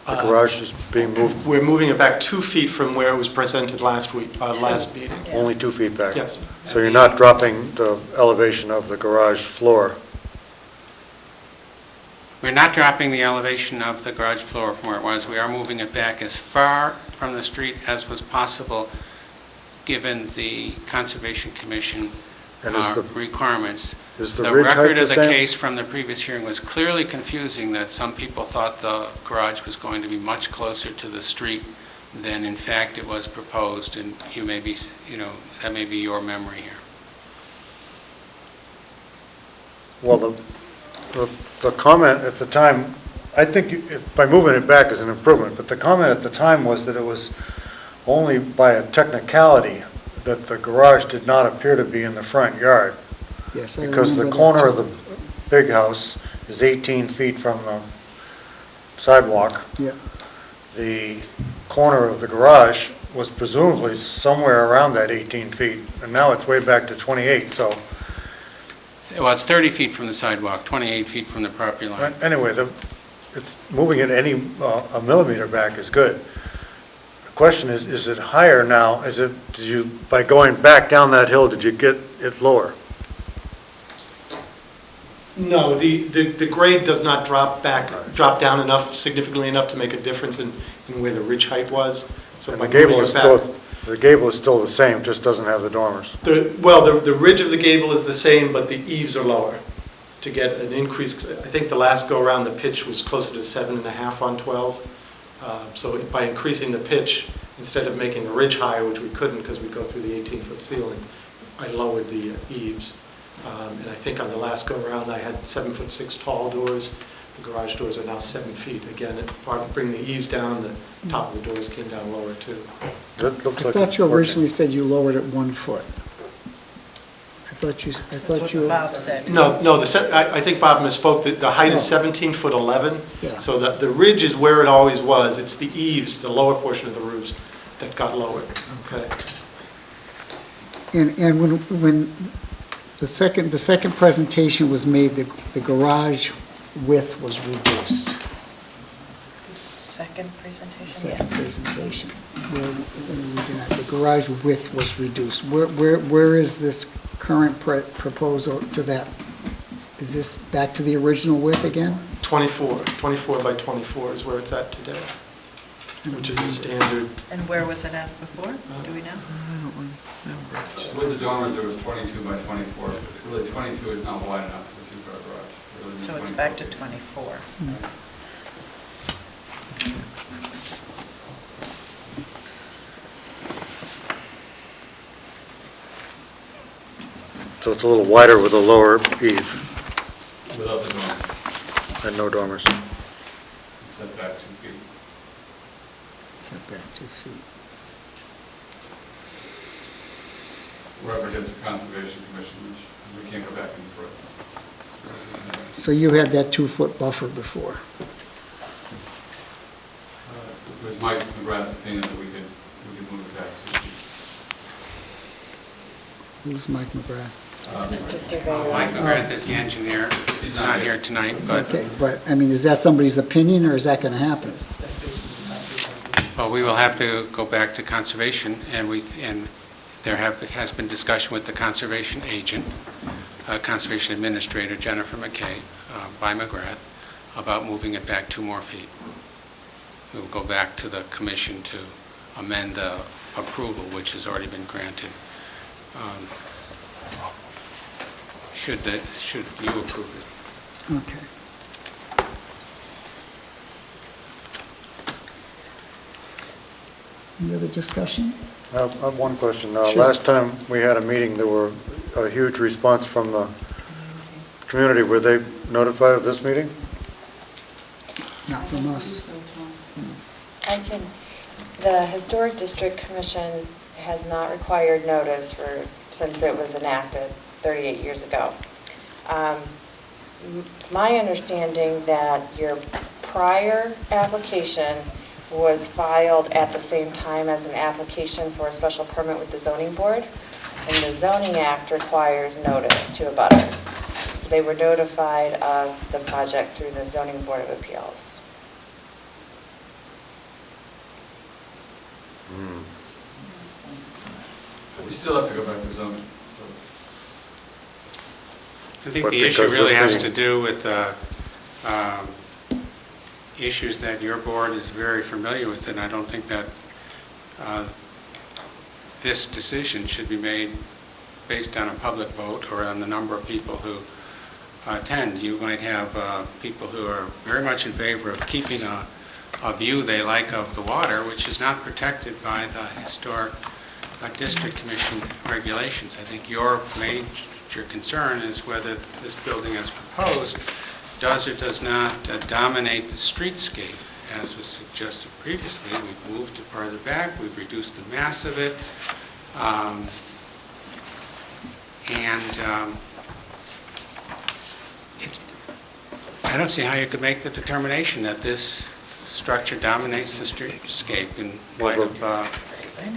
The garage is being moved We're moving it back 2 feet from where it was presented last week, last meeting. only 2 feet back? Yes. So you're not dropping the elevation of the garage floor? We're not dropping the elevation of the garage floor from where it was. We are moving it back as far from the street as was possible, given the Conservation Commission And is the- requirements. is the ridge height record the of the same? case from the previous hearing was clearly confusing, that some people thought the garage was going to be much closer to the street than in fact it was proposed, and you may be, that may be your memory here. Well, the comment at the time, I think by moving it back is an improvement, but the comment at the time was that it was only by a technicality that the garage did not appear to be in the front yard. Yes, I Because the remember that corner of too. the big house is 18 feet from the sidewalk. Yeah. The corner of the garage was presumably somewhere around that 18 feet, and now it's way back to 28, so. Well, it's 30 feet from the sidewalk, 28 feet from the property line. Anyway, it's moving it a millimeter back is good. The question is it higher now? By going back down that hill, did you get it lower? No, the grade does not drop down enough, significantly enough to make a difference in where the ridge height was. So And by the gable moving is it back- the gable is still the same, just doesn't have the dormers. The ridge of the gable is the same, but the eaves are lower to get an increase. 'Cause I think the last go-around, the pitch was closer to 7.5 on 12. So by increasing the pitch, instead of making the ridge higher, which we couldn't because we go through the 18-foot ceiling, I lowered the eaves. And I think on the last go-around, I had 7'6" tall doors. The garage doors are now 7 feet. Again, bring the eaves down, the top of the doors came down lower too. I thought you originally said you lowered it 1 foot. I thought you. Bob said. No, I think Bob misspoke. The height is 17'11". Yeah. So the ridge is where it always was. It's the eaves, the lower portion of the roofs, that got lowered. Okay. And when the second presentation was made, the garage width was reduced. The second presentation? Second presentation. The garage width was reduced. Where is this current proposal to that? Is this back to the original width again? 24 by 24 is where it's at today, which is a standard. And where was it at before? Do we know? With the dormers, it was 22 by 24. Really, 22 is not wide enough for a two-car garage. Really, So it's back to 24. So it's a little wider with a lower eave Without the dormers, and no dormers. it's set back 2 feet. Set back 2 feet. We're up against the Conservation Commission, which we can't go back any further. So you had that 2-foot buffer before? It was Mike McGrath's opinion that we could move it back 2 feet. Who's Mike McGrath? Is the surveyor. Mike McGrath is the engineer. He's not here tonight, but, Okay, but, I mean, is that somebody's opinion, or is that going to happen? well, we will have to go back to conservation, and there has been discussion with the conservation agent, conservation administrator Jennifer McKay, by McGrath, about moving it back 2 more feet. We will go back to the commission to amend the approval, which has already been granted. Should you approve it? Okay. Any other discussion? I have one question. Sure. Last time we had a meeting, there were a huge response from the community. Were they notified of this meeting? Not from us. The Historic District Commission has not required notice since it was enacted 38 years ago. It's my understanding that your prior application was filed at the same time as an application for a special permit with the zoning board, and the Zoning Act requires notice to abutters. So they were notified of the project through the Zoning Board of Appeals. We still have to go back to zoning. I think But the issue because really this has thing- to do with issues that your board is very familiar with, and I don't think that this decision should be made based on a public vote or on the number of people who attend. You might have people who are very much in favor of keeping a view they like of the water, which is not protected by the Historic District Commission regulations. I think your major concern is whether this building as proposed does or does not dominate the streetscape, as was suggested previously. We've moved it farther back, we've reduced the mass of it, I don't see how you could make the determination that this structure dominates the streetscape in light of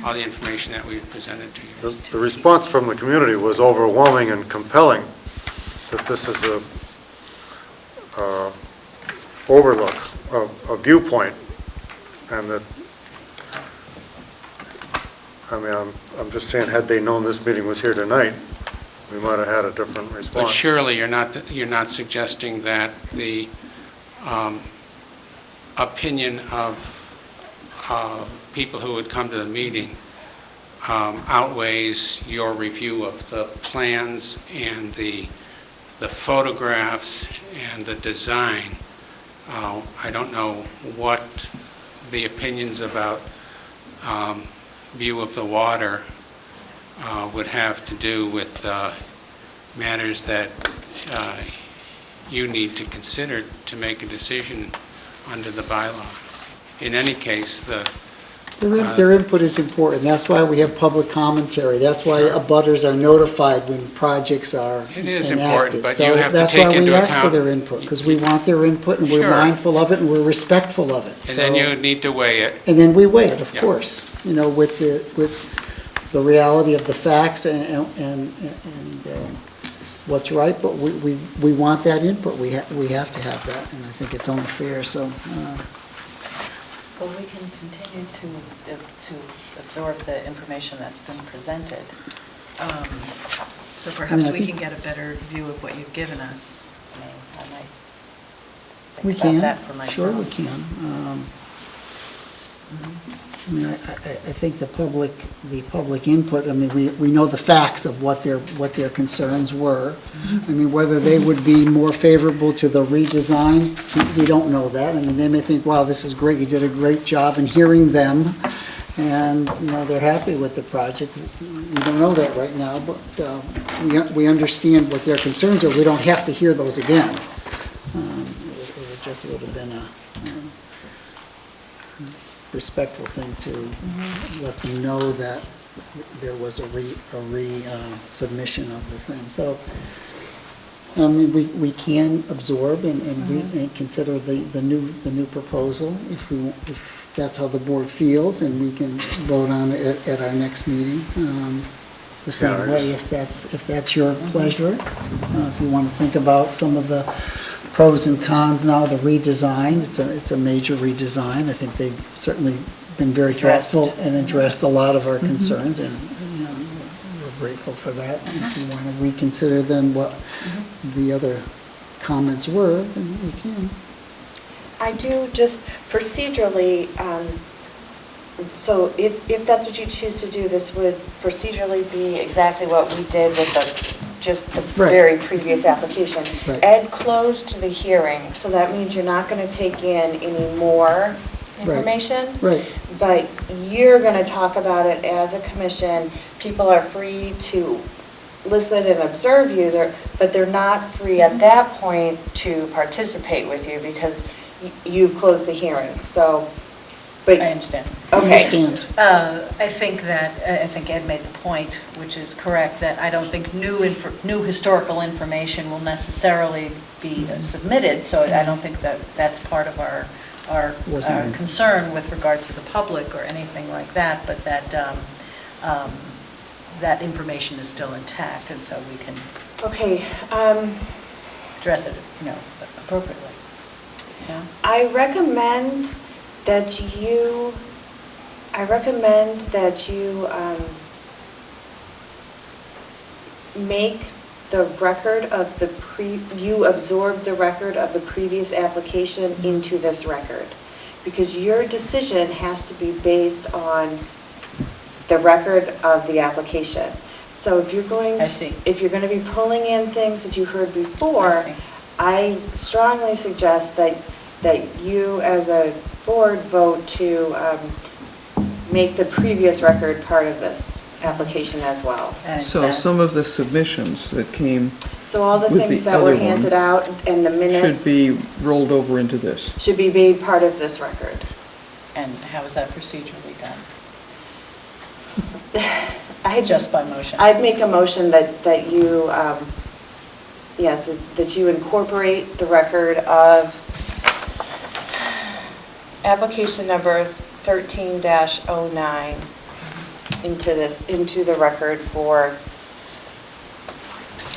all the information that we've presented to you. The response from the community was overwhelming and compelling, that this is a overlook, a viewpoint, and that, I mean, I'm just saying, had they known this meeting was here tonight, we might have had a different response. But surely you're not suggesting that the opinion of people who would come to the meeting outweighs your review of the plans and the photographs and the design. I don't know what the opinions about view of the water would have to do with matters that you need to consider to make a decision under the bylaw. In any case, Their input is important. That's why we have public commentary. That's why abutters are notified when projects are enacted. It is important, but So you have to that's take why we into ask for account- their input, because we want their input, and we're Sure. mindful of it, and we're respectful of it. and then So- you need to weigh it. And then we weigh it, of Yeah. course, with the reality of the facts and what's right, but we want that input. We have to have that, and I think it's only fair, so. Well, we can continue to absorb the information that's been presented. So I perhaps mean, I we think- can get a better view of what you've given us. I might We think about can, that for myself. sure we can. I mean, I think the public input, I mean, we know the facts of what their concerns were. I mean, whether they would be more favorable to the redesign, we don't know that. I mean, they may think, wow, this is great, you did a great job in hearing them, and, they're happy with the project. We don't know that right now, but we understand what their concerns are. We don't have to hear those again. It just would have been a respectful thing to let them know that there was a submission of the thing. So, I mean, we can absorb and consider the new proposal if that's how the board feels, and we can vote on it at our next meeting. The same way, if that's your pleasure. If you want to think about some of the pros and cons now, the redesign, it's a major redesign. I think they've certainly been very thoughtful and addressed a lot of our concerns, and we're grateful for that. If you want to reconsider then what the other comments were, then we can. I do just procedurally, so if that's what you choose to do, this would procedurally be exactly what we did with just the Right. very previous application. Right. Ed closed the hearing, so that means you're not going to take in any more information. Right. But you're going to talk about it as a commission. People are free to listen and observe you, but they're not free at that point to participate with you because you've closed the hearing. So, but I understand. Okay. I think Ed made the point, which is correct, that I don't think new historical information will necessarily be submitted, so I don't think that's part of our concern with regard to the public or anything like that, but that information is still intact, and so we can address it, appropriately. Yeah. I recommend that you I recommend that you make the record of you absorb the record of the previous application into this record. Because your decision has to be based on the record of the application. So if you're going I see. if you're going to be pulling in things that you heard before, I strongly suggest that you as a board vote to make the previous record part of this application as well. So some of the submissions that came So all the with things the that were other one handed out and the minutes should be rolled over into this. should be made part of this record. And how is that procedurally done? Just by motion? I'd make a motion that you, yes, that you incorporate the record of application number 13-09 into the record for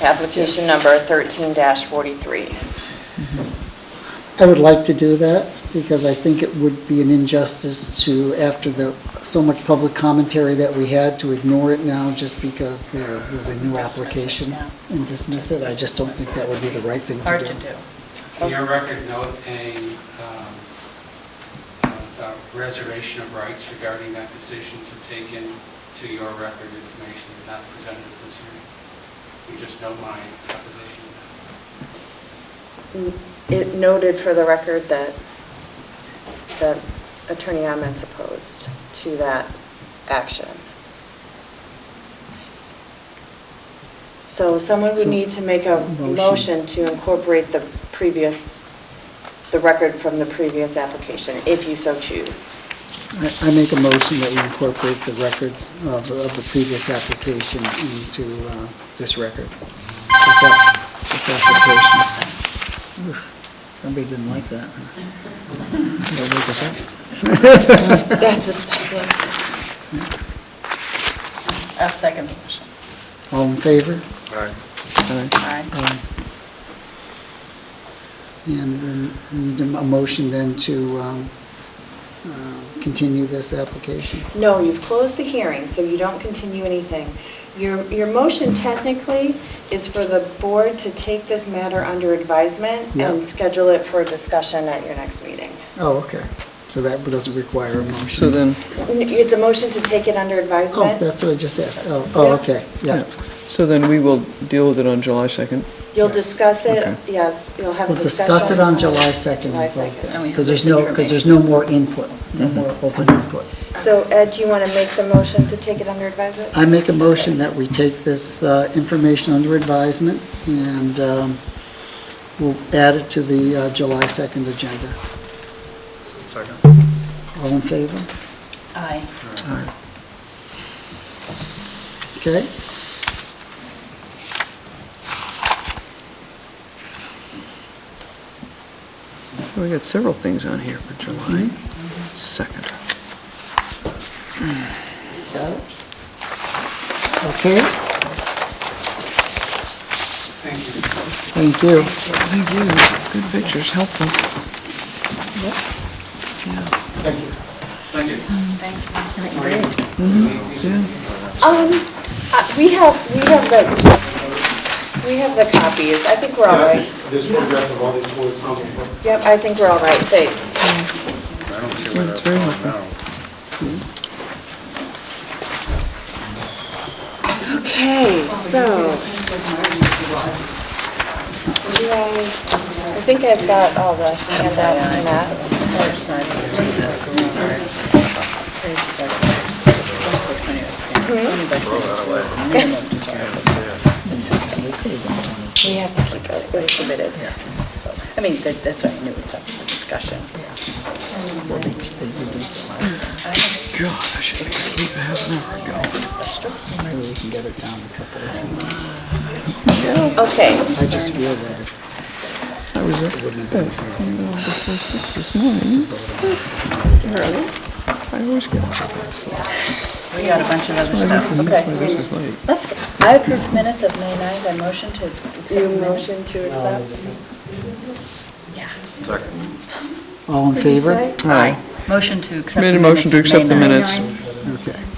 application number 13-43. I would like to do that, because I think it would be an injustice to, after so much public commentary that we had, to ignore it now just because there was a new application and dismiss it. I just don't think that would be the right thing to do. Hard to do. Can your record note a reservation of rights regarding that decision to take into your record information not presented at this hearing? You just know my opposition. It noted for the record that Attorney Ament's opposed to that action. So someone would need to make a motion to incorporate the record from the previous application, if you so choose. I make a motion that we incorporate the records of the previous application into this record, this application. Oof, somebody didn't like that. That's a second. I'll second the motion. All in favor? Aye. Aye. And we need a motion then to continue this application. No, you've closed the hearing, so you don't continue anything. Your motion technically is for the board to take this matter under advisement and schedule it for discussion at your next meeting. Oh, okay. So that doesn't require a motion. So then, It's a motion to take it under advisement. Oh, that's what I just asked. Oh, okay, yeah. so then we will deal with it on July 2nd. You'll discuss it, Okay. yes, you'll have a We'll discussion. discuss it on July 2nd. July 2nd. Because there's no more input, no more open input. So Ed, do you want to make the motion to take it under advisement? I make a motion that we take this information under advisement, and we'll add it to the July 2nd agenda. Second. All in favor? Aye. Aye. Okay. We got several things on here for July 2nd. Got it? Okay, Thank you. thank you. Thank you. Good pictures, helpful. Thank you. Thank you. We have the copies. I think we're all right. This photograph of all these boards. Yep, I think we're all right, thanks. I don't see where that's going now. Okay, so. I think I've got all the handouts and that. We have to keep it submitted. I mean, that's why I knew it's up for discussion. God, I should be asleep a half an hour ago. Maybe we can get it down a couple of Okay. I just feel that if I was it wouldn't have been fair. before 6 this morning. It's early. I always get up. We got a bunch of other stuff. That's why this is late. Let's go. I approve minutes of May 9th. I motion to accept. Do you motion to accept? Yeah. Second. All in What'd you favor? say? Aye. Motion to accept Made the a motion to minutes of accept the May minutes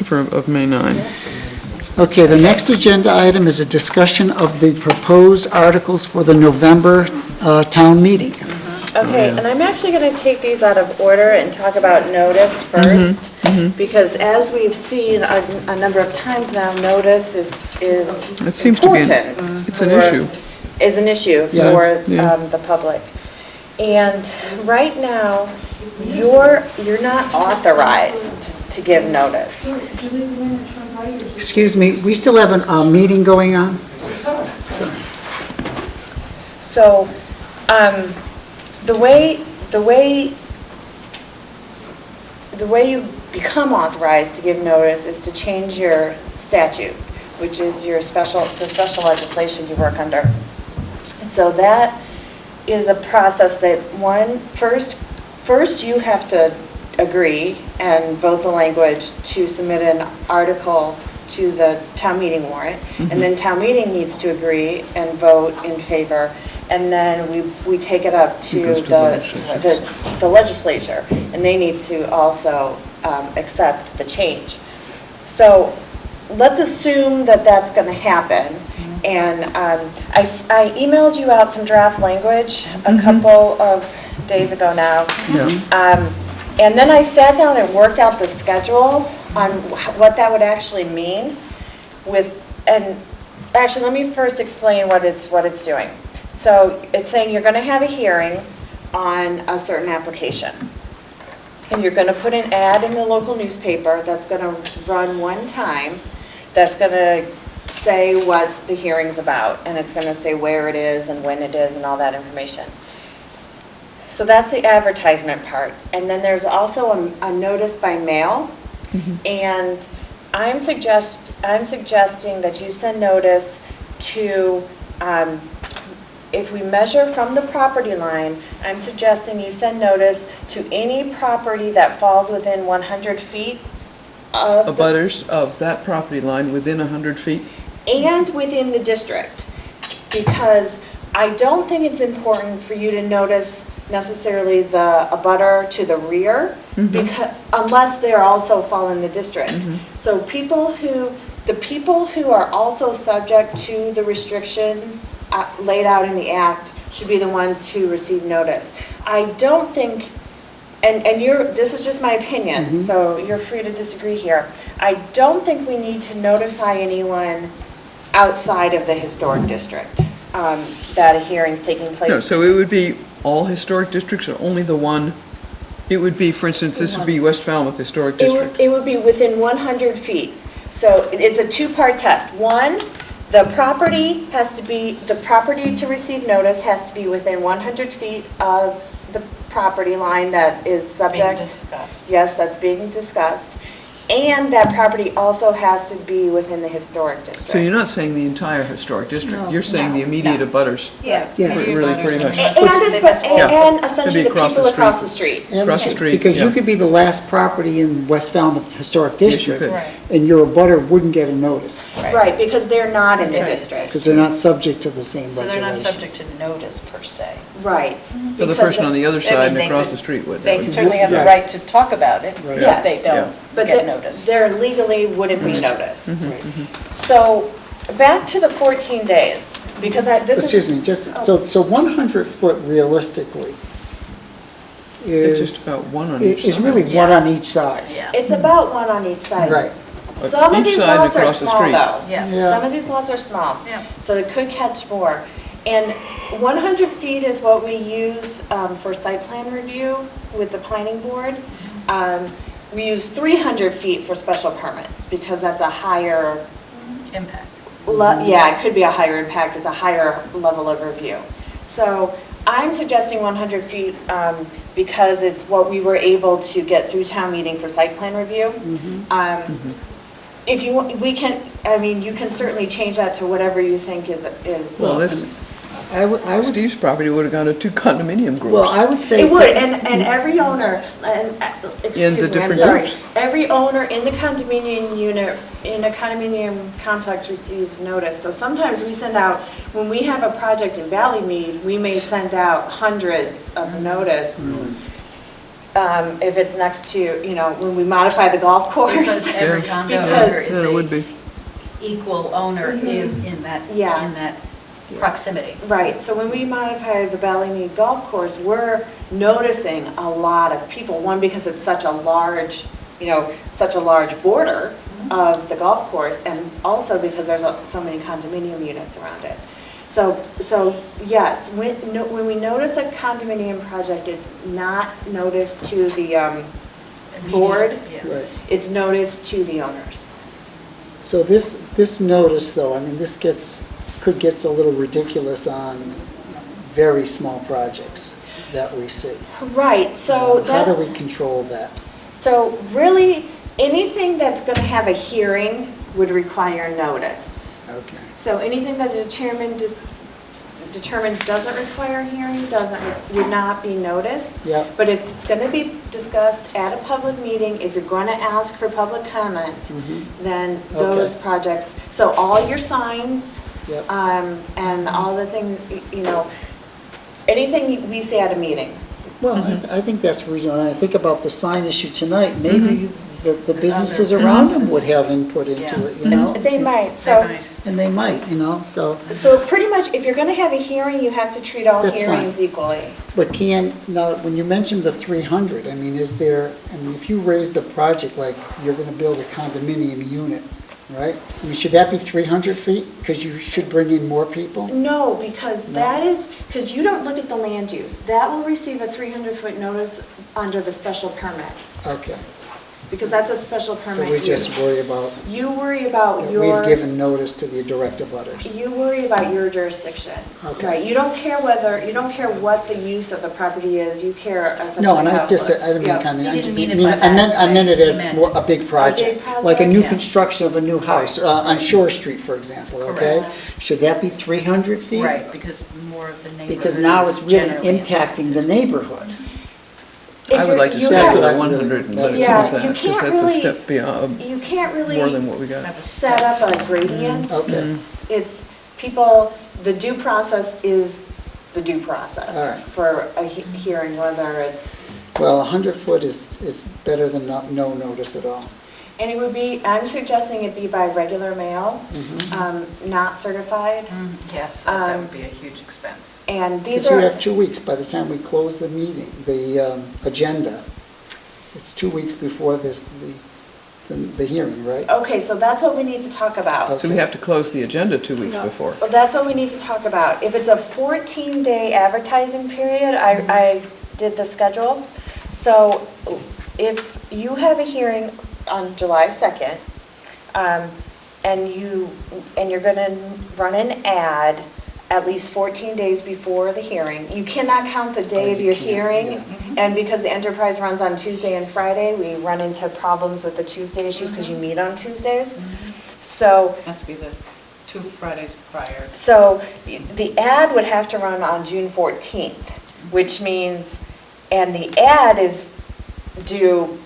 9. Okay. of May 9. Okay, the next agenda item is a discussion of the proposed articles for the November town meeting. Okay, and I'm actually going to take these out of order and talk about notice first, because as we've seen a number of times now, notice is It seems to be, important. it's an issue. Is an issue Yeah. for Yeah. the public. And right now, you're not authorized to give notice. Excuse me, we still have a meeting going on? So, the way you become authorized to give notice is to change your statute, which is the special legislation you work under. So that is a process that first you have to agree and vote the language to submit an article to the town meeting warrant, and then town meeting needs to agree and vote in favor, and then we take it up to the legislature, and they need to also accept the change. So let's assume that that's going to happen, and I emailed you out some draft language a couple of days ago now. And then I sat down and worked out the schedule on what that would actually mean and actually, let me first explain what it's doing. So it's saying you're going to have a hearing on a certain application. And you're going to put an ad in the local newspaper that's going to run one time, that's going to say what the hearing's about, and it's going to say where it is and when it is and all that information. So that's the advertisement part. And then there's also a notice by mail. And I'm suggesting that you send notice to, if we measure from the property line, I'm suggesting you send notice to any property that falls within 100 feet of Abutters of that property line within 100 feet? And within the district. Because I don't think it's important for you to notice necessarily the abutter to the rear, because unless they're also fall in the district. So the people who are also subject to the restrictions laid out in the act should be the ones who receive notice. I don't think, and this is just my opinion, so you're free to disagree here. I don't think we need to notify anyone outside of the historic district that a hearing's taking place. No, so it would be all historic districts or only the one? It would be, for instance, this would be West Falmouth Historic District. It would be within 100 feet. So it's a two-part test. One, the property to receive notice has to be within 100 feet of the property line that is subject. Being discussed. Yes, that's being discussed. And that property also has to be within the historic district. So you're not saying the entire historic district, you're saying the immediate abutters? Yeah. Yes. Really, pretty much. And essentially the across people the across the street. Across the street, Because you yeah. could be the last property in West Falmouth Historic Yes, you District. could. Right. And your abutter wouldn't get a notice, Right, because they're not in the district. because they're not subject to the same So they're not regulations. subject to notice per se. Right. So the Because person on the other I mean, side and they across could- the street would. They certainly have the Yeah. right to talk about it, Right. but they Yes. don't But get they- notice. There legally wouldn't be noticed. So, back to the 14 days, because this is... Excuse me, so 100 foot realistically It's just is, about one on each is side. really one on each side. Yeah. It's about one on each side. Right. Some of Each these side lots are across the small, street. though. Yeah. Yeah. Some of these lots are small. Yeah. So it could catch more. And 100 feet is what we use for site plan review with the planning board. We use 300 feet for special permits, because that's a higher, Impact. yeah, it could be a higher impact, it's a higher level of review. So I'm suggesting 100 feet because it's what we were able to get through town meeting for site plan review. If you, we can, I mean, you can certainly change that to whatever you think is. Well, this, I would, Steve's property would have gone to 2 condominium groups. well, I would say. It would, and every owner, excuse me, I'm different sorry. groups. Every owner in the condominium unit, in a condominium complex receives notice. So sometimes we send out, when we have a project in Valleymead, we may send out hundreds of notice. if it's next to, when we modify the golf course. Because every condo Because- owner is Yeah, it would a be. equal owner in that, Yeah. in that proximity. Right, so when we modify the Ballymead Golf Course, we're noticing a lot of people. One, because it's such a large, such a large border of the golf course, and also because there's so many condominium units around it. So yes, when we notice a condominium project, it's not noticed to the board, Yeah. Right. it's noticed to the owners. So this notice, though, I mean, this could get a little ridiculous on very small projects that we see. Right, so How do that's, we control that? so really, anything that's going to have a hearing would require notice. Okay. So anything that the chairman determines doesn't require a hearing, would not be noticed. Yeah. But if it's going to be discussed at a public meeting, if you're going to ask for public comment, then those Okay. projects, so all your signs, Yep. and all the things, anything we say at a meeting. Well, I think that's reasonable. And I think about the sign issue tonight, maybe the businesses around them would have input into it, They might, so. And they might, so. So pretty much, if you're going to have a hearing, you have to treat all That's fine. hearings equally. But now, when you mentioned the 300, I mean, if you raise the project like you're going to build a condominium unit, right? I mean, should that be 300 feet? Because you should bring in more people? No, because because you don't look at the land use. That will receive a 300-foot notice under the special permit, Okay. because that's a special So permit we use. just worry about, You worry about we've given notice to the direct abutters. You worry about your jurisdiction. Okay. Right, you don't care what the use of the property is, you care essentially No, and how I it just, looks. I didn't mean Yeah. kind of, You I didn't just, mean it by that. I meant it as You meant- more, a big project. project, Like a new yeah. construction of a new house, on Shore Street, for example, okay? Should that be 300 feet? Right, because more of the neighborhood Because now is it's really generally impacting the neighborhood. If I would you're- like to you stick have- to the 100 and let it Yeah, go with you that, because can't that's a really- step beyond, You can't really more than what we got. set up a gradient. Okay. It's the due process is the due process. All right. For a hearing, whether it's, Well, 100 foot is better than no notice at all. and it would be, I'm suggesting it be by regular mail, not certified. Yes, that would be a huge expense. And these Because you are, have 2 weeks by the time we close the meeting, the agenda. It's 2 weeks before the hearing, right? okay, so that's what we need to talk about. So we have to close the agenda 2 weeks before. Well, that's what we need to talk about. If it's a 14-day advertising period, I did the schedule. So if you have a hearing on July 2nd, and you're going to run an ad at least 14 days before the hearing, you cannot count the day of your hearing. And because the enterprise runs on Tuesday and Friday, we run into problems with the Tuesday issues because you meet on Tuesdays. So Has to be the 2 Fridays prior. so the ad would have to run on June 14th, which means, and the ad is due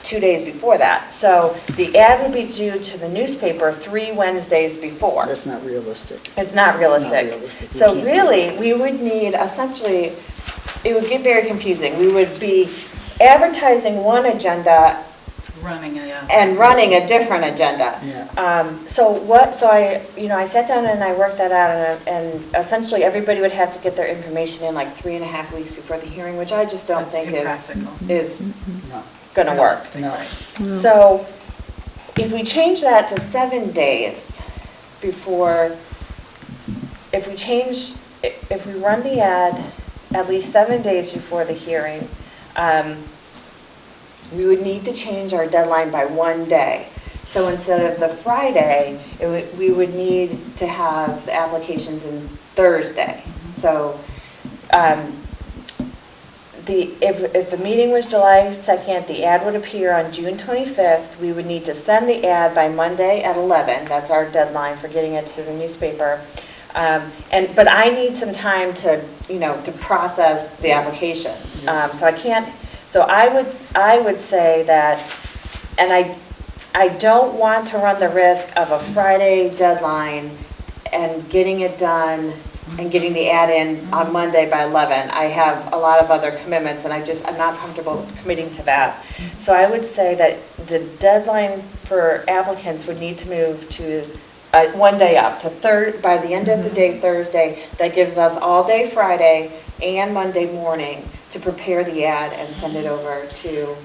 2 days before that. So the ad would be due to the newspaper 3 Wednesdays before. That's not realistic. It's not realistic. realistic. We So can't do really, we would need, essentially, it would get very confusing. We would be advertising one agenda Running and running a different agenda. Yeah. So I sat down and I worked that out, and essentially, everybody would have to get their information in like 3.5 weeks before the hearing, which I just don't That's think impractical. is No. gonna work. No. So if we change that to 7 days before, if we run the ad at least 7 days before the hearing, we would need to change our deadline by 1 day. So instead of the Friday, we would need to have the applications in Thursday. So if the meeting was July 2nd, the ad would appear on June 25th. We would need to send the ad by Monday at 11. That's our deadline for getting it to the newspaper. But I need some time to process the applications. So I can't. So I would say that, and I don't want to run the risk of a Friday deadline and getting it done and getting the ad in on Monday by 11. I have a lot of other commitments, and I'm not comfortable committing to that. So I would say that the deadline for applicants would need to move to one day up to by the end of the day, Thursday. That gives us all day Friday and Monday morning to prepare the ad and send it over to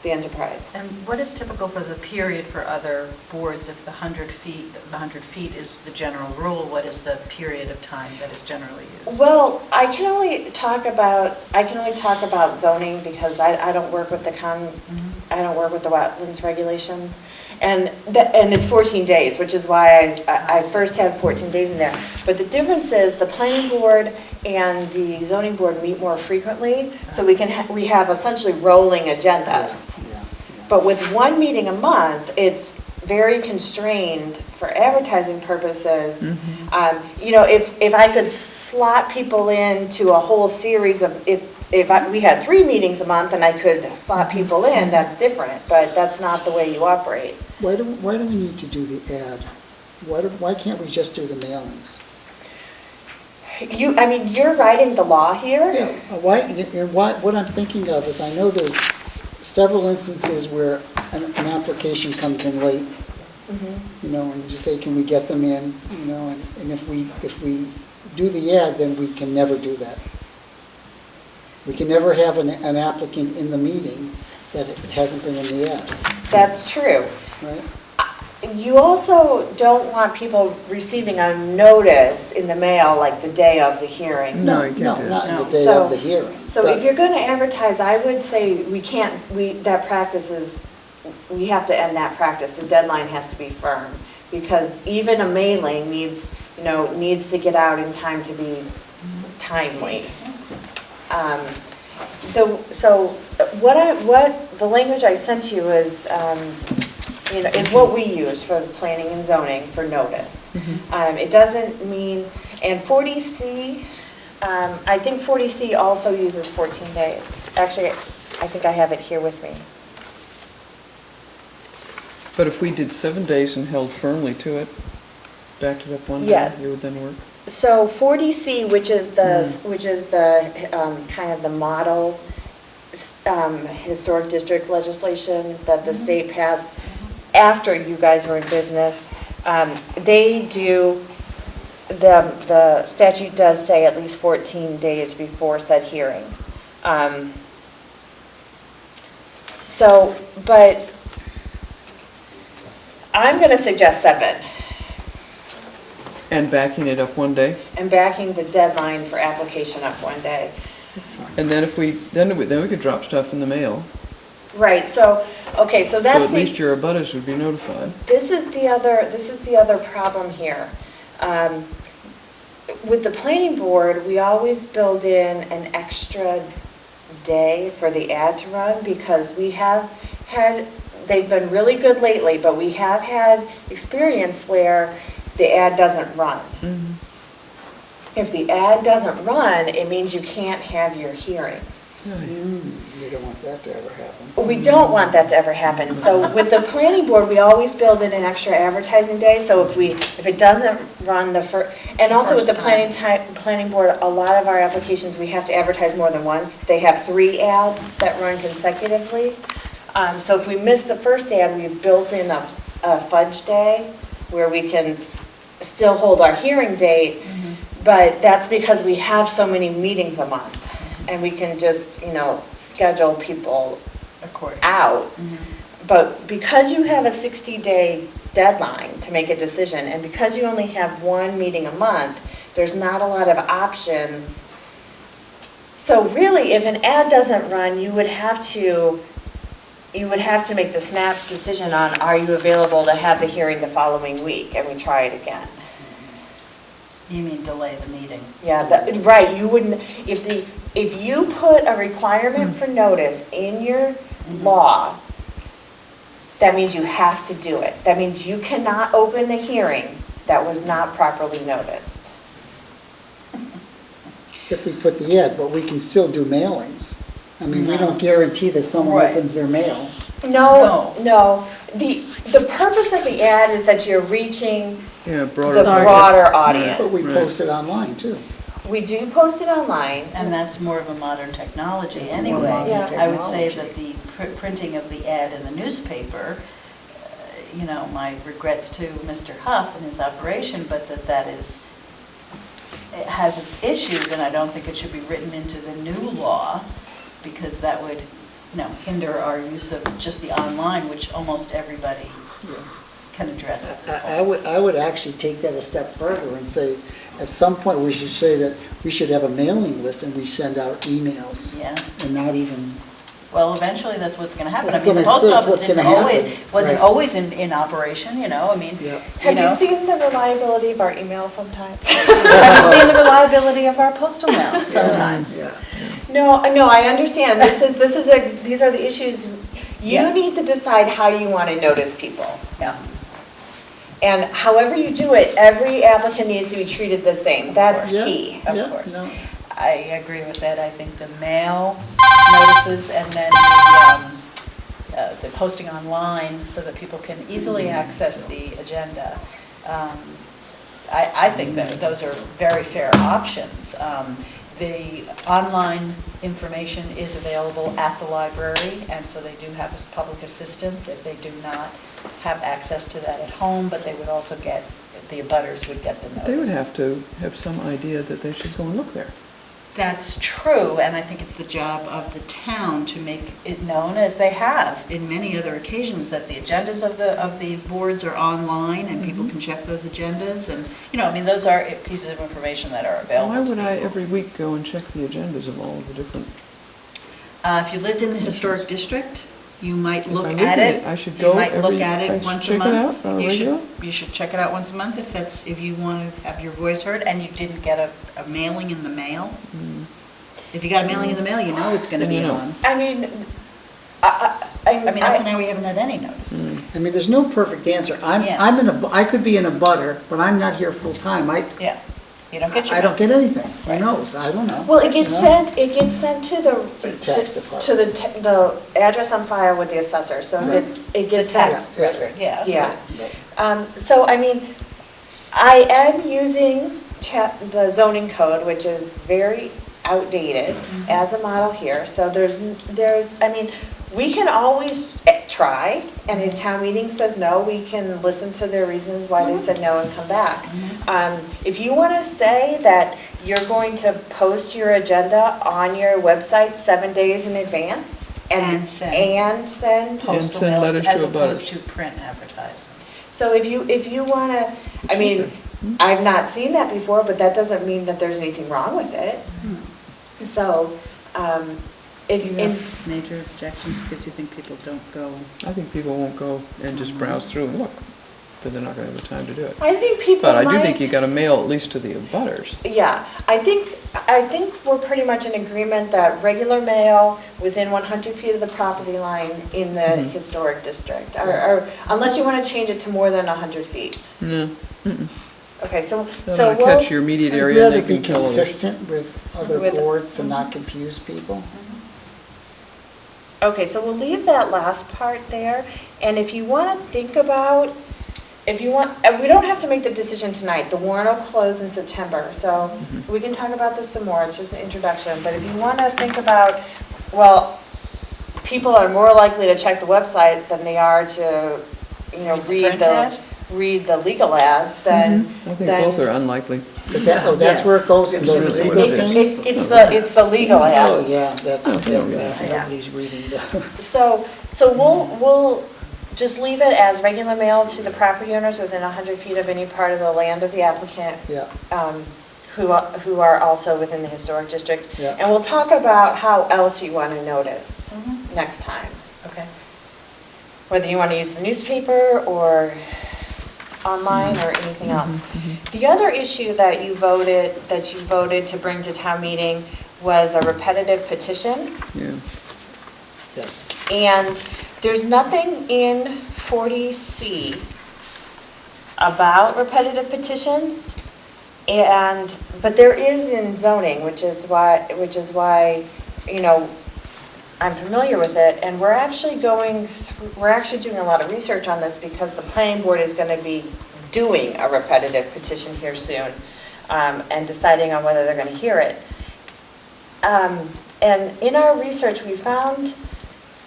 the enterprise. And what is typical for the period for other boards? If the 100 feet is the general rule, what is the period of time that is generally used? Well, I can only talk about zoning because I don't work with the I don't work with the wetlands regulations. And it's 14 days, which is why I first had 14 days in there. But the difference is the planning board and the zoning board meet more frequently, so we have essentially rolling agendas. But with one meeting a month, it's very constrained for advertising purposes. You know, if I could slot people into a whole series of, we had 3 meetings a month and I could slot people in, that's different, but that's not the way you operate. Why do we need to do the ad? Why can't we just do the mailings? I mean, you're writing the law here? Yeah, what I'm thinking of is I know there's several instances where an application comes in late, you know, and just say, can we get them in, you know, and if we do the ad, then we can never do that. We can never have an applicant in the meeting that it hasn't been in the ad. That's true. Right? You also don't want people receiving a notice in the mail like the day of the hearing. No, not the day of the hearing. So if you're going to advertise, I would say we have to end that practice. The deadline has to be firm because even a mailing needs to get out in time to be timely. So what the language I sent you is, is what we use for planning and zoning for notice. It doesn't mean, and 40C, I think 40C also uses 14 days. Actually, I think I have it here with me. But if we did 7 days and held firmly to it, backed it up one day, Yeah. it would then work? So 40C, which is the kind of the model historic district legislation that the state passed after you guys were in business, the statute does say at least 14 days before said hearing. But I'm going to suggest 7. And backing it up one day? And backing the deadline for application up one day. That's fine. And then then we could drop stuff in the mail. Right, so that's so at least your abutters would be notified. This is the other problem here. With the planning board, we always build in an extra day for the ad to run because we have had, they've been really good lately, but we have had experience where the ad doesn't run. If the ad doesn't run, it means you can't have your hearings. We don't want that to ever happen. We don't want that to ever happen. So with the planning board, we always build in an extra advertising day. So if it doesn't run the first, and also with the planning board, a lot of our applications, we have to advertise more than once. They have 3 ads that run consecutively. So if we miss the first ad, we've built in a fudge day where we can still hold our hearing date, but that's because we have so many meetings a month. And we can just, schedule people out. But because you have a 60-day deadline to make a decision, and because you only have 1 meeting a month, there's not a lot of options. So really, if an ad doesn't run, you would have to make the snap decision on, are you available to have the hearing the following week? And we try it again. You mean delay the meeting? Yeah, right, you wouldn't, if you put a requirement for notice in your law, that means you have to do it. That means you cannot open the hearing that was not properly noticed. If we put the ad, but we can still do mailings. I mean, we don't guarantee that someone opens their mail. No. The purpose of the ad is that you're reaching the broader audience. But we post it online too. We do post it online. And that's more of a modern technology It's more anyway. modern Yeah. I would say that technology. the printing of the ad in the newspaper, you know, my regrets to Mr. Huff and his operation, but that is, it has its issues, and I don't think it should be written into the new law, because that would, you know, hinder our use of just the online, which almost everybody can address at this point. I would actually take that a step further and say, at some point, we should say that we should have a mailing list and we send out emails. Yeah. And not even, Well, eventually, that's what's going to happen. I That's mean, the what I post suppose office what's didn't gonna always, happen. wasn't Right. always in operation, you know, I mean, Have you know. seen the reliability of our email sometimes? Have you seen the reliability of our postal mail sometimes? yeah. No, I understand. These are the issues. You Yeah. need to decide how you want to notice people. Yeah. And however you do it, every applicant needs to be treated the same. That's Yeah. key. Of Yeah, course. no. I agree with that. I think the mail notices and then the posting online so that people can easily access the agenda. I think that those are very fair options. The online information is available at the library, and so they do have public assistance if they do not have access to that at home, but they would also get, the abutters would get the notice. They would have to have some idea that they should go and look there. That's true, and I think it's the job of the town to make it known, as they have in many other occasions, that the agendas of the boards are online and people can check those agendas, and, you know, I mean, those are pieces of information that are available. Why would to I people. every week go and check the agendas of all the different? If you lived in the historic district, you might If look I live at in it. I should go You might look every- at I it should once a check it month. out on a You should- regular? You should check it out once a month if you want to have your voice heard and you didn't get a mailing in the mail. If you got a mailing in the mail, you know it's going to Then be you know. on. I mean, I mean, up to now, we haven't had any notice. I mean, there's no perfect answer. Yeah. I could be in a butter, but I'm not here full-time. Yeah, you don't get your. I don't get anything. Who knows? I don't know. well, it gets You know? sent to the tax department. to the address on file with the assessor. So Right. it gets Tax taxed. record, yeah. Yeah. So, I mean, I am using the zoning code, which is very outdated, as a model here. So I mean, we can always try, and if town meeting says no, we can listen to their reasons why they said no and come back. If you want to say that you're going to post your agenda on your website 7 days in advance, And send. Postal send mail letters as to opposed abutters. to print advertisements. So if you want to, I mean, I've not seen that before, but that doesn't mean that there's anything wrong with it. So, Do you have major objections because you think people don't go? I think people won't go and just browse through and look, because they're not going to have the time to do it. I think people But I do might- think you got to mail at least to the abutters. Yeah, I think we're pretty much in agreement that regular mail within 100 feet of the property line in the historic district, or unless you want to change it to more than 100 feet. No. Okay, so They'll we'll. catch your immediate I'd area and rather they be can tell others. consistent with other With- boards to not confuse people. Okay, so we'll leave that last part there, and if you want to think about, we don't have to make the decision tonight, the warrant will close in September, so we can talk about this some more, it's just an introduction, but if you want to think about, well, people are more likely to check the website than they are to, read the legal ads, then. I think both are unlikely. Is that, that's where it goes in those Yes. legal It- things? It's the legal ads. Oh, yeah, that's, yeah. nobody's reading those. So we'll just leave it as regular mail to the property owners within 100 feet of any part of the land of the applicant. Yeah. Who are also within the historic district. Yeah. And we'll talk about how else you want to notice next time. Okay. Whether you want to use the newspaper or online or anything else. The other issue that you voted to bring to town meeting was a repetitive petition. Yeah. Yes. And there's nothing in 40C about repetitive petitions, but there is in zoning, which is why, I'm familiar with it, and we're actually doing a lot of research on this because the planning board is going to be doing a repetitive petition here soon. and deciding on whether they're going to hear it. And in our research, we found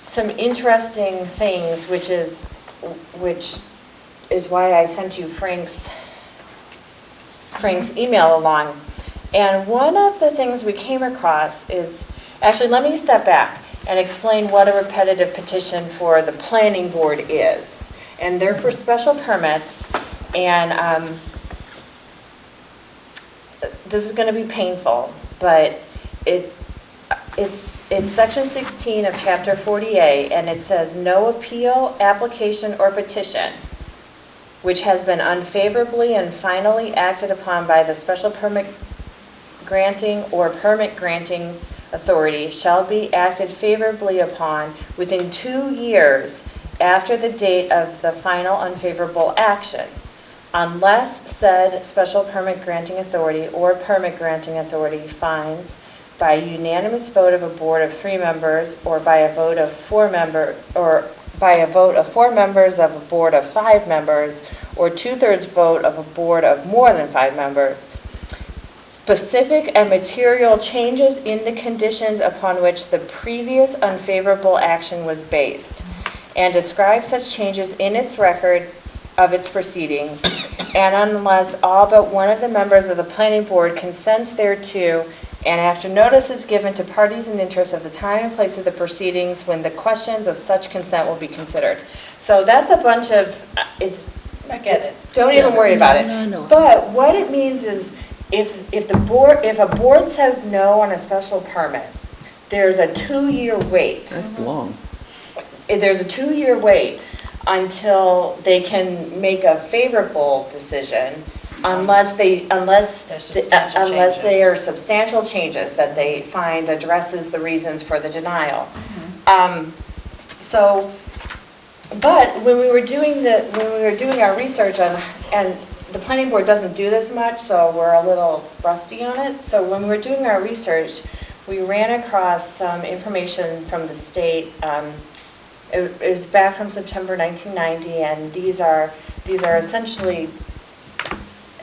some interesting things, which is why I sent you Frank's email along. And one of the things we came across is, actually, let me step back and explain what a repetitive petition for the planning board is. And they're for special permits, and this is going to be painful, but it's section 16 of chapter 40A, and it says, no appeal, application, or petition which has been unfavorably and finally acted upon by the special permit granting or permit granting authority shall be acted favorably upon within 2 years after the date of the final unfavorable action, unless said special permit granting authority or permit granting authority finds by unanimous vote of a board of 3 members or by a vote of 4 members of a board of 5 members or 2/3 vote of a board of more than 5 members, specific and material changes in the conditions upon which the previous unfavorable action was based, and describe such changes in its record of its proceedings, and unless all but one of the members of the planning board consents thereto, and after notice is given to parties in interest of the time and place of the proceedings when the questions of such consent will be considered. So that's a bunch of, I get it. don't even worry about it. No. But what it means is if a board says no on a special permit, there's a 2-year wait. That's long. There's a 2-year wait until they can make a favorable decision unless they are substantial changes that they find addresses the reasons for the denial. But when we were doing our research and the planning board doesn't do this much, so we're a little rusty on it. So when we were doing our research, we ran across some information from the state. It was back from September 1990, and these are essentially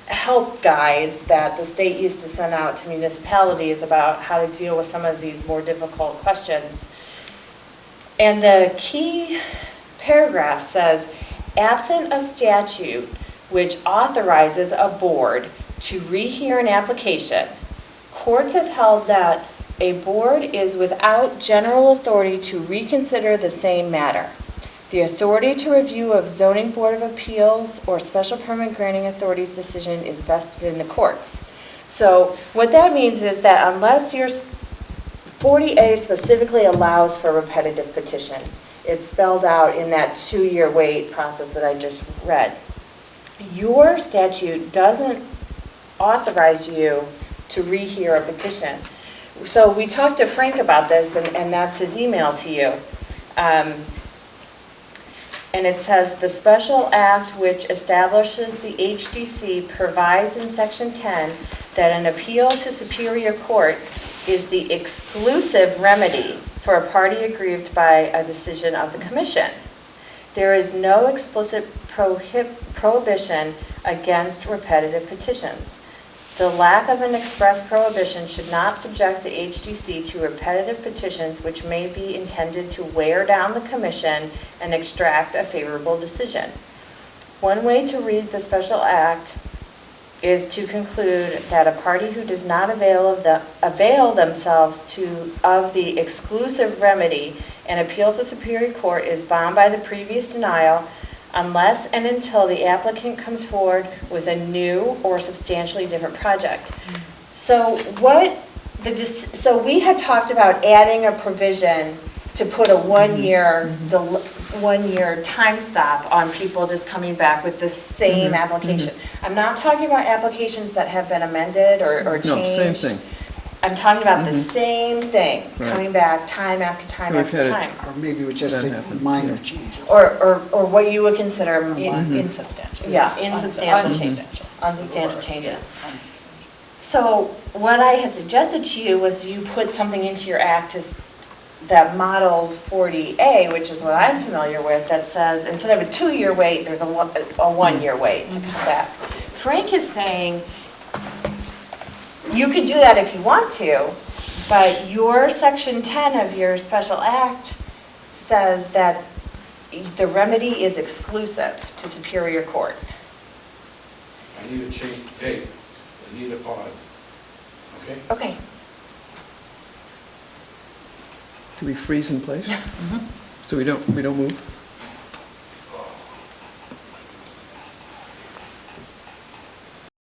help guides that the state used to send out to municipalities about how to deal with some of these more difficult questions. And the key paragraph says, absent a statute which authorizes a board to rehear an application, courts have held that a board is without general authority to reconsider the same matter. The authority to review of zoning board of appeals or special permit granting authority's decision is vested in the courts. So what that means is that unless your 40A specifically allows for repetitive petition, it's spelled out in that 2-year wait process that I just read. Your statute doesn't authorize you to rehear a petition. So we talked to Frank about this, and that's his email to you. And it says, the special act which establishes the HDC provides in section 10 that an appeal to Superior Court is the exclusive remedy for a party aggrieved by a decision of the commission. There is no explicit prohibition against repetitive petitions. The lack of an express prohibition should not subject the HDC to repetitive petitions which may be intended to wear down the commission and extract a favorable decision. One way to read the special act is to conclude that a party who does not avail themselves of the exclusive remedy and appeal to Superior Court is bound by the previous denial unless and until the applicant comes forward with a new or substantially different project. So we had talked about adding a provision to put a one-year time stop on people just coming back with the same application. I'm not talking about applications that have been amended or changed. No, same thing. I'm talking about the same thing, coming back time after time after time. Or maybe we just say minor changes. Or what you would consider Insubstantial. Yeah, insubstantial changes. Unsubstantial changes. So what I had suggested to you was you put something into your act that models 40A, which is what I'm familiar with, that says instead of a 2-year wait, there's a 1-year wait to come back. Frank is saying You can do that if you want to, but your section 10 of your special act says that the remedy is exclusive to Superior Court. I need to change the tape. I need a pause. Okay? Okay. Do we freeze in place? So we don't move?